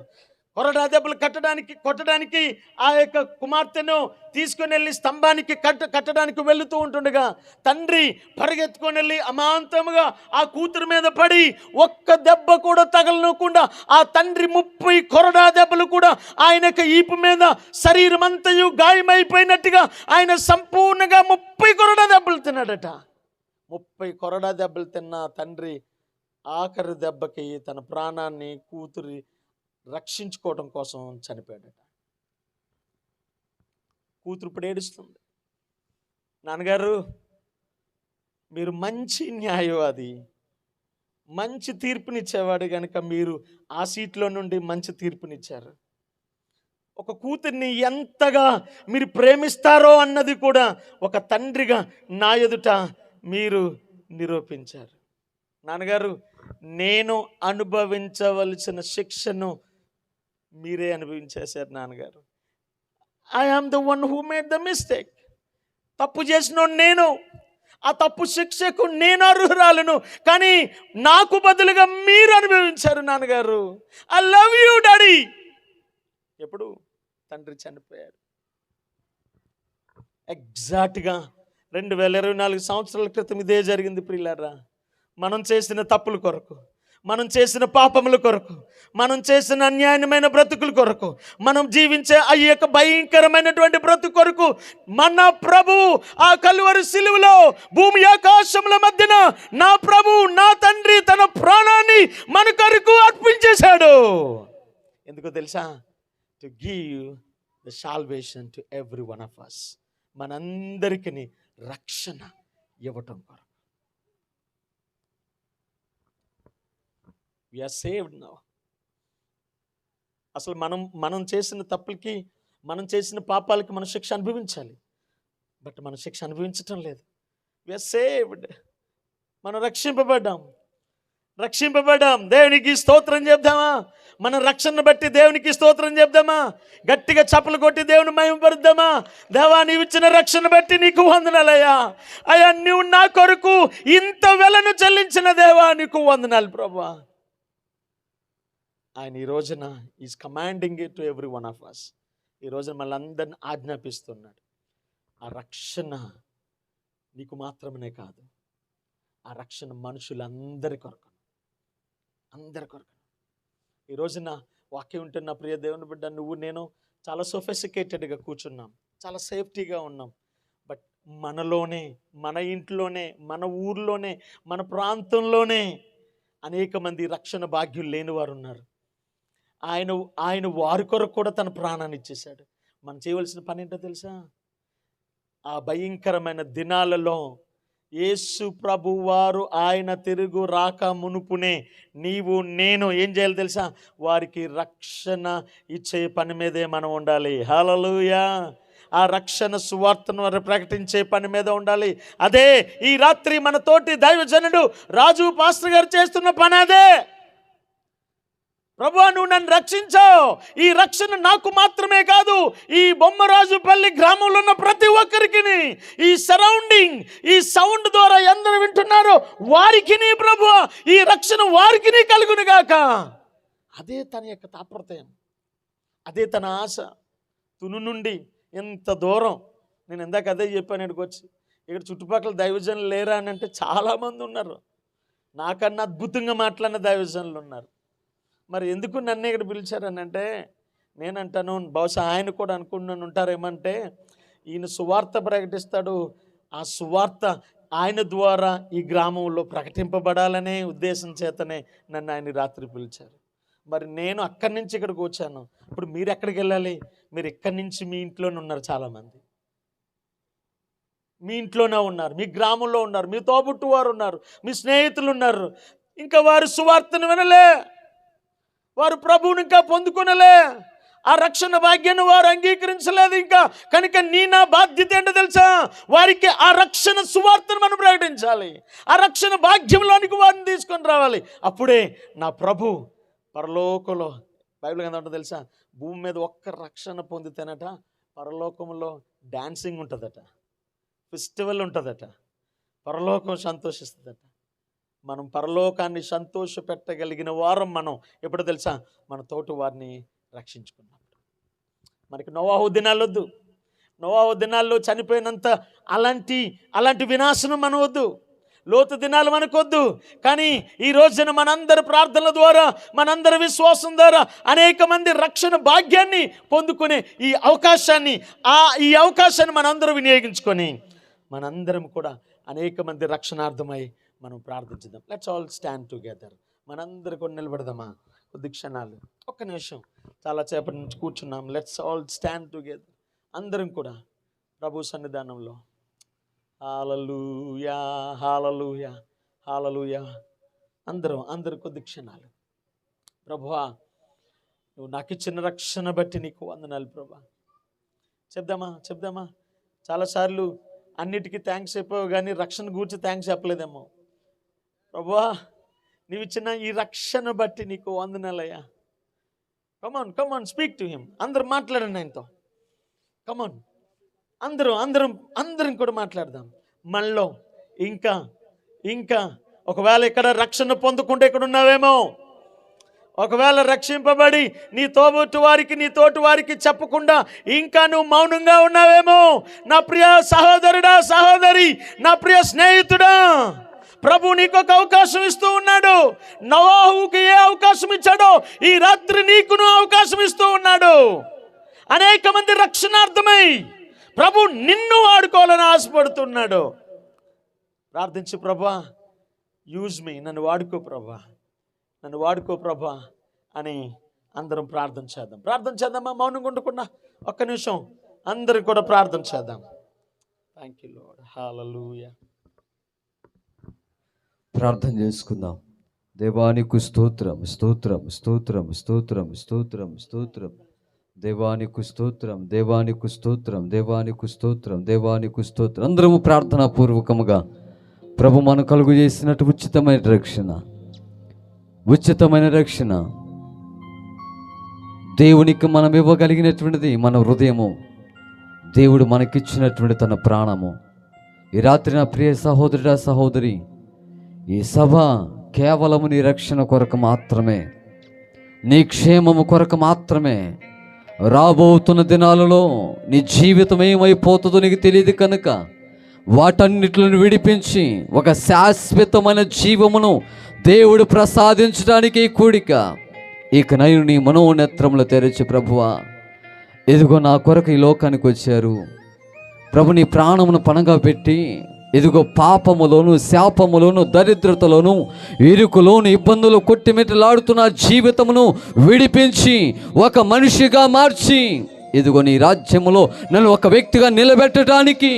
కొట్టడానికి ఆ యొక్క కుమార్తెను తీసుకుని వెళ్ళి స్తంభానికి కట్టడానికి వెళుతూ ఉంటుండగా తండ్రి పరిగెత్తుకొని వెళ్ళి అమాంతముగా ఆ కూతురు మీద పడి ఒక్క దెబ్బ కూడా తగలనకుండా ఆ తండ్రి 30 కొరడా దెబ్బలు కూడా ఆయనకు ఈపు మీద శరీరం అంతయు గాయమైపోయినట్టుగా ఆయన సంపూర్ణంగా 30 కొరడా దెబ్బలు తిన్నాడట. 30 కొరడా దెబ్బలు తిన్న తండ్రి ఆఖరి దెబ్బకి తన ప్రాణాన్ని కూతురి రక్షించుకోవడం కోసం చనిపోయాడట. కూతురు ఇప్పుడు ఏడుస్తుంది. నాన్నగారు, మీరు మంచి న్యాయవాది, మంచి తీర్పునిచ్చేవాడు కనుక మీరు ఆ సీట్లో నుండి మంచి తీర్పునిచ్చారు. ఒక కూతుర్ని ఎంతగా మీరు ప్రేమిస్తారో అన్నది కూడా ఒక తండ్రిగా నా ఎదుట మీరు నిరూపించారు. నాన్నగారు, నేను అనుభవించవలసిన శిక్షను మీరే అనుభవించేశారు నాన్నగారు. I am the one who made the mistake. తప్పు చేసిన నేను, ఆ తప్పు శిక్షకు నేను అర్హురాలను, కానీ నాకు బదులుగా మీరు అనుభవించారు నాన్నగారు. I love you daddy. ఎప్పుడు? తండ్రి చనిపోయాడు. ఎగ్జాక్ట్గా 2024 సంవత్సరాల క్రితం ఇదే జరిగింది ప్రియులారా. మనం చేసిన తప్పుల కొరకు, మనం చేసిన పాపముల కొరకు, మనం చేసిన అన్యాయమైన బ్రతుకుల కొరకు, మనం జీవించే ఆ యొక్క భయంకరమైనటువంటి బ్రతుకు కొరకు మన ప్రభువు ఆ కలువరి సిలువలో భూమి ఆకాశముల మధ్యన నా ప్రభువు, నా తండ్రి తన ప్రాణాన్ని మన కొరకు అర్పించేశాడు. ఎందుకో తెలుసా? To give the salvation to every one of us. మనందరికీ రక్షణ ఇవ్వటం కొరకు. We are saved now. అసలు మనం చేసిన తప్పులకి, మనం చేసిన పాపాలకి మన శిక్ష అనుభవించాలి. బట్ మన శిక్ష అనుభవించటం లేదు. We are saved. మనం రక్షింపబడ్డాం. దేవునికి స్తోత్రం చెప్దామా? మన రక్షణను బట్టి దేవునికి స్తోత్రం చెప్దామా? గట్టిగా చప్పలు కొట్టి దేవుని మహిమపరుద్దామా? దేవా, నీవు ఇచ్చిన రక్షణ బట్టి నీకు వందనాలయ్యా. అయ్యా, నువ్వు నా కొరకు ఇంత వెలను చెల్లించిన దేవా, నీకు వందనాలు ప్రభువా. ఆయన ఈ రోజున is commanding it to every one of us. ఈ రోజున మనందరిని ఆజ్ఞాపిస్తున్నాడు. ఆ రక్షణ నీకు మాత్రమే కాదు, ఆ రక్షణ మనుషులందరి కొరకు, అందరి కొరకు. ఈ రోజున వాక్యం ఉంటున్న ప్రియ దేవుని బిడ్డ, నువ్వు నేను చాలా సొఫిస్టికేటెడ్గా కూర్చున్నాం, చాలా సేఫ్టీగా ఉన్నాం. బట్ మనలోనే, మన ఇంట్లోనే, మన ఊర్లోనే, మన ప్రాంతంలోనే అనేక మంది రక్షణ భాగ్యులు లేని వారు ఉన్నారు. ఆయన వారి కొరకు కూడా తన ప్రాణాన్ని ఇచ్చేశాడు. మనం చేయవలసిన పని ఏంటో తెలుసా? ఆ భయంకరమైన దినాలలో యేసు ప్రభు వారు ఆయన తిరుగు రాక మునుపునే నీవు నేను ఏం చేయాలి తెలుసా? వారికి రక్షణ ఇచ్చే పని మీదే మనం ఉండాలి. హల్లెలూయా. ఆ రక్షణ సువార్తను వారు ప్రకటించే పని మీద ఉండాలి. అదే ఈ రాత్రి మన తోటి దైవజనుడు రాజు పాస్టర్ గారు చేస్తున్న పని అదే. ప్రభువా, నువ్వు నన్ను రక్షించావు. ఈ రక్షణ నాకు మాత్రమే కాదు, ఈ బొమ్మరాజుపల్లి గ్రామంలో ఉన్న ప్రతి ఒక్కరికి, ఈ సరౌండింగ్, ఈ సౌండ్ ద్వారా ఎందరు వింటున్నారో వారికి ప్రభువా ఈ రక్షణ వారికి కలుగును గాక. అదే తన యొక్క తాపత్రయం, అదే తన ఆశ. తును నుండి ఎంత దూరం నేను ఇందాక అదే చెప్పాను, ఇక్కడికి వచ్చి ఇక్కడ చుట్టుపక్కల దైవజనులు లేరా అని అంటే చాలామంది ఉన్నారు. నాకన్నా అద్భుతంగా మాట్లాడిన దైవజనులు ఉన్నారు. మరి ఎందుకు నన్ను ఇక్కడ పిలిచారని అంటే నేనంటాను, బహుశా ఆయన కూడా అనుకుంటున్నాను ఉంటారేమంటే ఈయన సువార్త ప్రకటిస్తాడు, ఆ సువార్త ఆయన ద్వారా ఈ గ్రామంలో ప్రకటింపబడాలనే ఉద్దేశం చేతనే నన్ను ఆయన రాత్రి పిలిచారు. మరి నేను అక్కడి నుంచి ఇక్కడికి వచ్చాను. ఇప్పుడు మీరు ఎక్కడికి వెళ్ళాలి? మీరు ఇక్కడి నుంచి మీ ఇంట్లోనే ఉన్నారు, చాలామంది మీ ఇంట్లోనే ఉన్నారు, మీ గ్రామంలో ఉన్నారు, మీ తోబుట్టు వారు ఉన్నారు, మీ స్నేహితులు ఉన్నారు. ఇంకా వారు సువార్తను వినలే, వారు ప్రభువుని ఇంకా పొందుకొనలే, ఆ రక్షణ భాగ్యాన్ని వారు అంగీకరించలేదు ఇంకా. కనుక నా బాధ్యత ఏంటో తెలుసా? వారికి ఆ రక్షణ సువార్తను మనం ప్రకటించాలి, ఆ రక్షణ భాగ్యంలోనికి వారిని తీసుకొని రావాలి. అప్పుడే నా ప్రభు పరలోకంలో, బైబిల్ ఎంత ఉంటుందో తెలుసా? భూమి మీద ఒక్క రక్షణ పొందితేనట పరలోకంలో డాన్సింగ్ ఉంటుందట, ఫెస్టివల్ ఉంటుందట, పరలోకం సంతోషిస్తుందట. మనం పరలోకాన్ని సంతోష పెట్టగలిగిన వారం మనం ఎప్పుడు తెలుసా? మన తోటి వారిని రక్షించుకున్నప్పుడు. మనకి నోవాహు దినాలు వద్దు, నోవాహు దినాల్లో చనిపోయినంత అలాంటి వినాశనం మనం వద్దు, లోతు దినాలు మనకొద్దు. కానీ ఈ రోజున మనందరి ప్రార్థనల ద్వారా, మనందరి విశ్వాసం ద్వారా అనేక మంది రక్షణ భాగ్యాన్ని పొందుకునే ఈ అవకాశాన్ని మనందరూ వినియోగించుకొని మనందరం కూడా అనేక మంది రక్షణార్థమై మనం ప్రార్థించుదాం. Let's all stand together. మనందరూ కూడా నిలబడదామా కొద్ది క్షణాలు, ఒక్క నిమిషం. చాలా సేపటి నుంచి కూర్చున్నాం. Let's all stand together. అందరం కూడా ప్రభు సన్నిధానంలో హల్లెలూయా హల్లెలూయా హల్లెలూయా. అందరూ కొద్ది క్షణాలు. ప్రభువా, నువ్వు నాకు ఇచ్చిన రక్షణ బట్టి నీకు వందనాలు ప్రభువా. చెప్దామా చాలాసార్లు అన్నిటికీ థ్యాంక్స్ చెప్పావు కానీ రక్షణ గురించి థ్యాంక్స్ చెప్పలేదేమో. ప్రభువా, నీవు ఇచ్చిన ఈ రక్షణ బట్టి నీకు వందనాలయ్యా. Come on speak to him. అందరూ మాట్లాడండి ఆయనతో. కమాన్, అందరం కూడా మాట్లాడదాం. మనలో ఇంకా ఒకవేళ ఇక్కడ రక్షణ పొందుకుంటే ఇక్కడ ఉన్నావేమో, ఒకవేళ రక్షింపబడి నీ తోబుట్టు వారికి, నీ తోటి వారికి చెప్పకుండా ఇంకా నువ్వు మౌనంగా ఉన్నావేమో. నా ప్రియ సహోదరుడా, సహోదరి, నా ప్రియ స్నేహితుడా, ప్రభు నీకు ఒక అవకాశం ఇస్తూ ఉన్నాడు. నోవాహుకి ఏ అవకాశం ఇచ్చాడో ఈ రాత్రి నీకును అవకాశం ఇస్తూ ఉన్నాడు. అనేక మంది రక్షణార్థమై ప్రభు నిన్ను వాడుకోవాలని ఆశపడుతున్నాడు. ప్రార్థించు, ప్రభా యూజ్ మీ, నన్ను వాడుకో ప్రభా అని అందరం ప్రార్థన చేద్దామా? మౌనంగా ఉండకుండా ఒక్క నిమిషం అందరం కూడా ప్రార్థన చేద్దాం. Thank you lord. హల్లెలూయా. ప్రార్థన చేసుకుందాం. దేవానికి స్తోత్రం, స్తోత్రం, స్తోత్రం, స్తోత్రం, స్తోత్రం, స్తోత్రం. దేవానికి స్తోత్రం, దేవానికి స్తోత్రం, దేవానికి స్తోత్రం, దేవానికి స్తోత్రం. అందరము ప్రార్థనా పూర్వకముగా ప్రభు మనకు కలుగు చేసినట్టు ఉచితమైన రక్షణ దేవునికి మనం ఇవ్వగలిగినటువంటిది మన హృదయము, దేవుడు మనకిచ్చినటువంటి తన ప్రాణము. ఈ రాత్రి నా ప్రియ సహోదరుడా, సహోదరి, ఈ సభ కేవలము నీ రక్షణ కొరకు మాత్రమే, నీ క్షేమము కొరకు మాత్రమే. రాబోతున్న దినాలలో నీ జీవితం ఏమైపోతుందో నీకు తెలియదు కనుక వాటన్నిటిని విడిపించి ఒక శాశ్వతమైన జీవమును దేవుడు ప్రసాదించడానికి ఈ కూడిక. ఇక నేను నీ మనోనేత్రములు తెరచి, ప్రభువా ఇదిగో నా కొరకు ఈ లోకానికి వచ్చారు ప్రభు, నీ ప్రాణమును పణంగా పెట్టి ఇదిగో పాపములోను, శాపములోను, దరిద్రతలోను, ఇరుకులోను, ఇబ్బందులు కొట్టిమెట్టలాడుతున్న జీవితమును విడిపించి ఒక మనిషిగా మార్చి ఇదిగో నీ రాజ్యములో నన్ను ఒక వ్యక్తిగా నిలబెట్టడానికి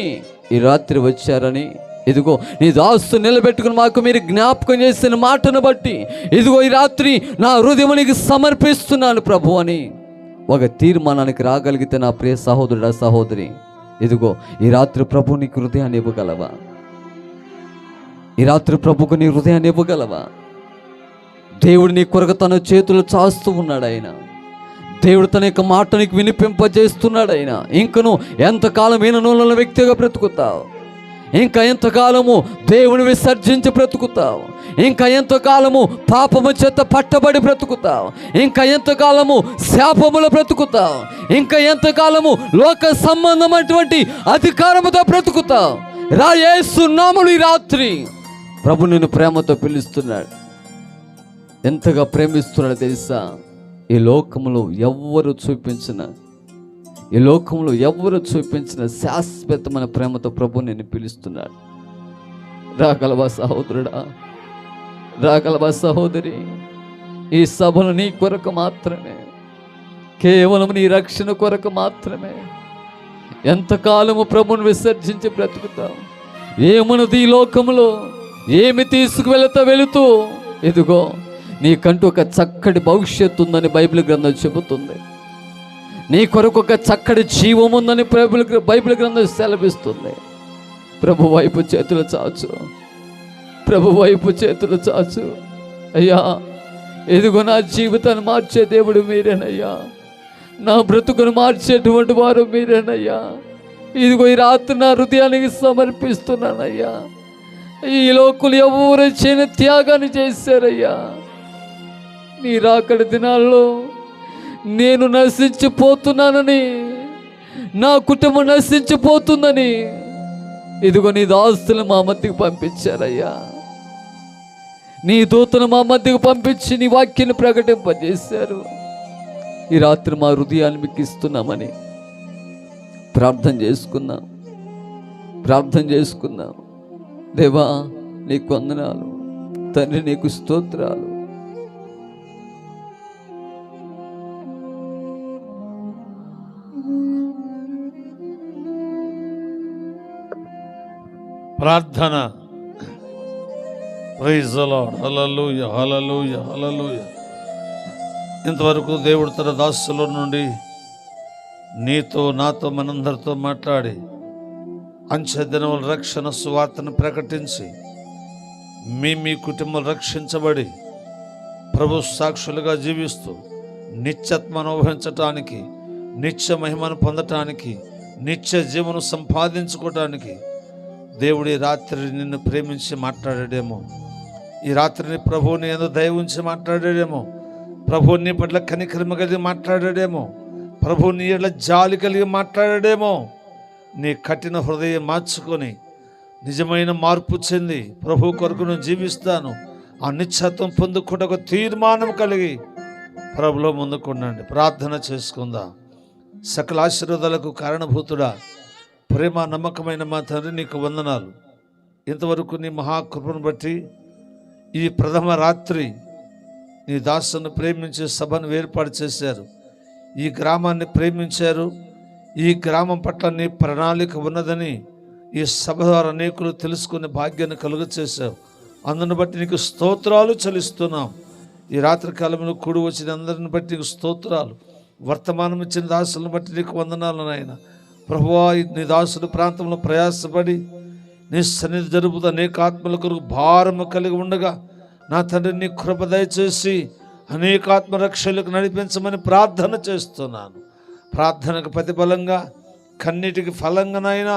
ఈ రాత్రి వచ్చారని ఇదిగో నీ దాసు నిలబెట్టుకుని మాకు మీరు జ్ఞాపకం చేసిన మాటను బట్టి ఇదిగో ఈ రాత్రి నా హృదయమునికి సమర్పిస్తున్నాను ప్రభు అని ఒక తీర్మానానికి రాగలిగితే నా ప్రియ సహోదరుడా, సహోదరి, ఇదిగో ఈ రాత్రి ప్రభు నీకు హృదయాన్ని ఇవ్వగలవా? ఈ రాత్రి ప్రభుకు నీ హృదయాన్ని ఇవ్వగలవా? దేవుడు నీ కొరకు తన చేతులు చాస్తూ ఉన్నాడు. ఆయన దేవుడు తన యొక్క మాట నీకు వినిపింపజేస్తున్నాడు. ఆయన ఇంకను ఎంతకాలం ఈయన వ్యక్తిగా బ్రతుకుతావు? ఇంకా ఎంతకాలము దేవుని విసర్జించి బ్రతుకుతావు? ఇంకా ఎంతకాలము పాపము చేత పట్టబడి బ్రతుకుతావు? ఇంకా ఎంతకాలము శాపములో బ్రతుకుతావు? ఇంకా ఎంతకాలము లోక సంబంధమైనటువంటి అధికారముతో బ్రతుకుతావు? రా యేసు నామములో ఈ రాత్రి ప్రభు నిన్ను ప్రేమతో పిలుస్తున్నాడు. ఎంతగా ప్రేమిస్తున్నాడో తెలుసా? ఈ లోకములో ఎవ్వరు చూపించిన శాశ్వతమైన ప్రేమతో ప్రభు నిన్ను పిలుస్తున్నాడు. రాగలవా సహోదరుడా? రాగలవా సహోదరి? ఈ సభలు నీ కొరకు మాత్రమే, కేవలం నీ రక్షణ కొరకు మాత్రమే. ఎంతకాలము ప్రభుని విసర్జించి బ్రతుకుతావు? ఏమున్నది ఈ లోకములో? ఏమి వెళుతూ ఇదిగో నీకంటూ ఒక చక్కటి భవిష్యత్తు ఉందని బైబిల్ గ్రంథం చెబుతుంది. నీ కొరకు ఒక చక్కటి జీవం ఉందని బైబిల్ గ్రంథం సెలవిస్తుంది. ప్రభు వైపు చేతులు చాచు, ప్రభు వైపు చేతులు చాచు. అయ్యా, ఇదిగో నా జీవితాన్ని మార్చే దేవుడు మీరేనయ్యా, నా బ్రతుకును మార్చేటువంటి వారు మీరేనయ్యా. ఇదిగో ఈ రాత్రి నా హృదయానికి సమర్పిస్తున్నానయ్యా. ఈ లోకులు ఎవరు చేయని త్యాగాన్ని చేశారయ్యా. నీ రాకడి దినాల్లో నేను నశించిపోతున్నానని, నా కుటుంబం నశించిపోతుందని ఇదిగో నీ దాస్తులు మా మధ్యకు పంపించారయ్యా. నీ దూతను మా మధ్యకు పంపించి నీ వాక్యాన్ని ప్రకటింపజేశారు. ఈ రాత్రి మా హృదయాన్ని మీకు ఇస్తున్నామని ప్రార్థన చేసుకున్నాం. దేవా, నీకు వందనాలు. తండ్రి, నీకు స్తోత్రాలు. ప్రార్థన. Praise the lord. హల్లెలూయా, హల్లెలూయా, హల్లెలూయా. ఇంతవరకు దేవుడు తన దాసుల నుండి నీతో, నాతో, మనందరితో మాట్లాడి అంచె దినముల రక్షణ సువార్తను ప్రకటించి మీ కుటుంబాలు రక్షించబడి ప్రభు సాక్షులుగా జీవిస్తూ నిత్యత్మను అనుభవించటానికి, నిత్య మహిమను పొందటానికి, నిత్య జీవనం సంపాదించుకోవటానికి దేవుడి రాత్రి నిన్ను ప్రేమించి మాట్లాడాడేమో. ఈ రాత్రిని ప్రభువుని ఏదో దయ ఉంచి మాట్లాడాడేమో. ప్రభువు నీ పట్ల కనికరమ కలిగి మాట్లాడాడేమో. ప్రభువు నీ ఎడల జాలి కలిగి మాట్లాడాడేమో. నీ కఠిన హృదయం మార్చుకొని నిజమైన మార్పు చెంది ప్రభు కొరకు నేను జీవిస్తాను, ఆ నిత్యత్వం పొందుకుంటే తీర్మానం కలిగి ప్రభులో ముందుకుండండి. ప్రార్థన చేసుకుందాం. సకల ఆశీర్వాదాలకు కారణభూతుడా, ప్రేమ నమ్మకమైన మా తండ్రి, నీకు వందనాలు. ఇంతవరకు నీ మహాకృపను బట్టి ఈ ప్రథమ రాత్రి నీ దాసును ప్రేమించే సభను ఏర్పాటు చేశారు. ఈ గ్రామాన్ని ప్రేమించారు. ఈ గ్రామం పట్ల నీ ప్రణాళిక ఉన్నదని ఈ సభ ద్వారా అనేకులు తెలుసుకునే భాగ్యాన్ని కలుగ చేశావు. అందును బట్టి నీకు స్తోత్రాలు చెల్లిస్తున్నాం. ఈ రాత్రి కాలంలో కూడి వచ్చిన అందరిని బట్టి నీకు స్తోత్రాలు. వర్తమానం ఇచ్చిన దాసులను బట్టి నీకు వందనాలు నాయన. ప్రభువా, నీ దాసుడు ప్రాంతంలో ప్రయాసపడి నీ సన్నిధి జరుపుతూ అనేక ఆత్మల కొరకు భారము కలిగి ఉండగా నా తండ్రి నీ కృప దయచేసి అనేక ఆత్మరక్షలకు నడిపించమని ప్రార్థన చేస్తున్నాను. ప్రార్థనకు ప్రతిఫలంగా, కన్నీటికి ఫలంగానైనా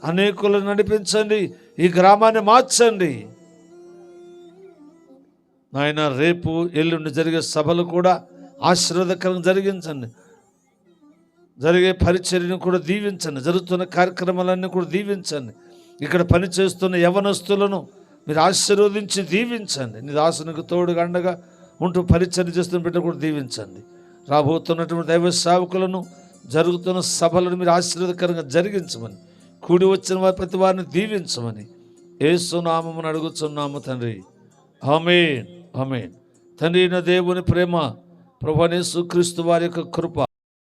అనేకులను నడిపించండి. ఈ గ్రామాన్ని మార్చండి నాయన. రేపు ఎల్లుండి జరిగే సభలు కూడా ఆశీర్వాదకరంగా జరిగించండి. జరిగే పరిచర్యను కూడా దీవించండి. జరుగుతున్న కార్యక్రమాలన్నీ కూడా దీవించండి. ఇక్కడ పనిచేస్తున్న యవనస్తులను మీరు ఆశీర్వదించి దీవించండి. నీ దాసునికి తోడుగా అండగా ఉంటూ పరిచర్య చేస్తున్న బిడ్డ కూడా దీవించండి. రాబోతున్నటువంటి దైవ సేవకులను, జరుగుతున్న సభలను మీరు ఆశీర్వాదకరంగా జరిగించమని, కూడి వచ్చిన వారి ప్రతి వారిని దీవించమని యేసు నామమున అడుగుచున్నాము తండ్రి. ఆమేన్, ఆమేన్. తండ్రి అయిన దేవుని ప్రేమ, ప్రభువైన యేసుక్రీస్తు వారి యొక్క కృప,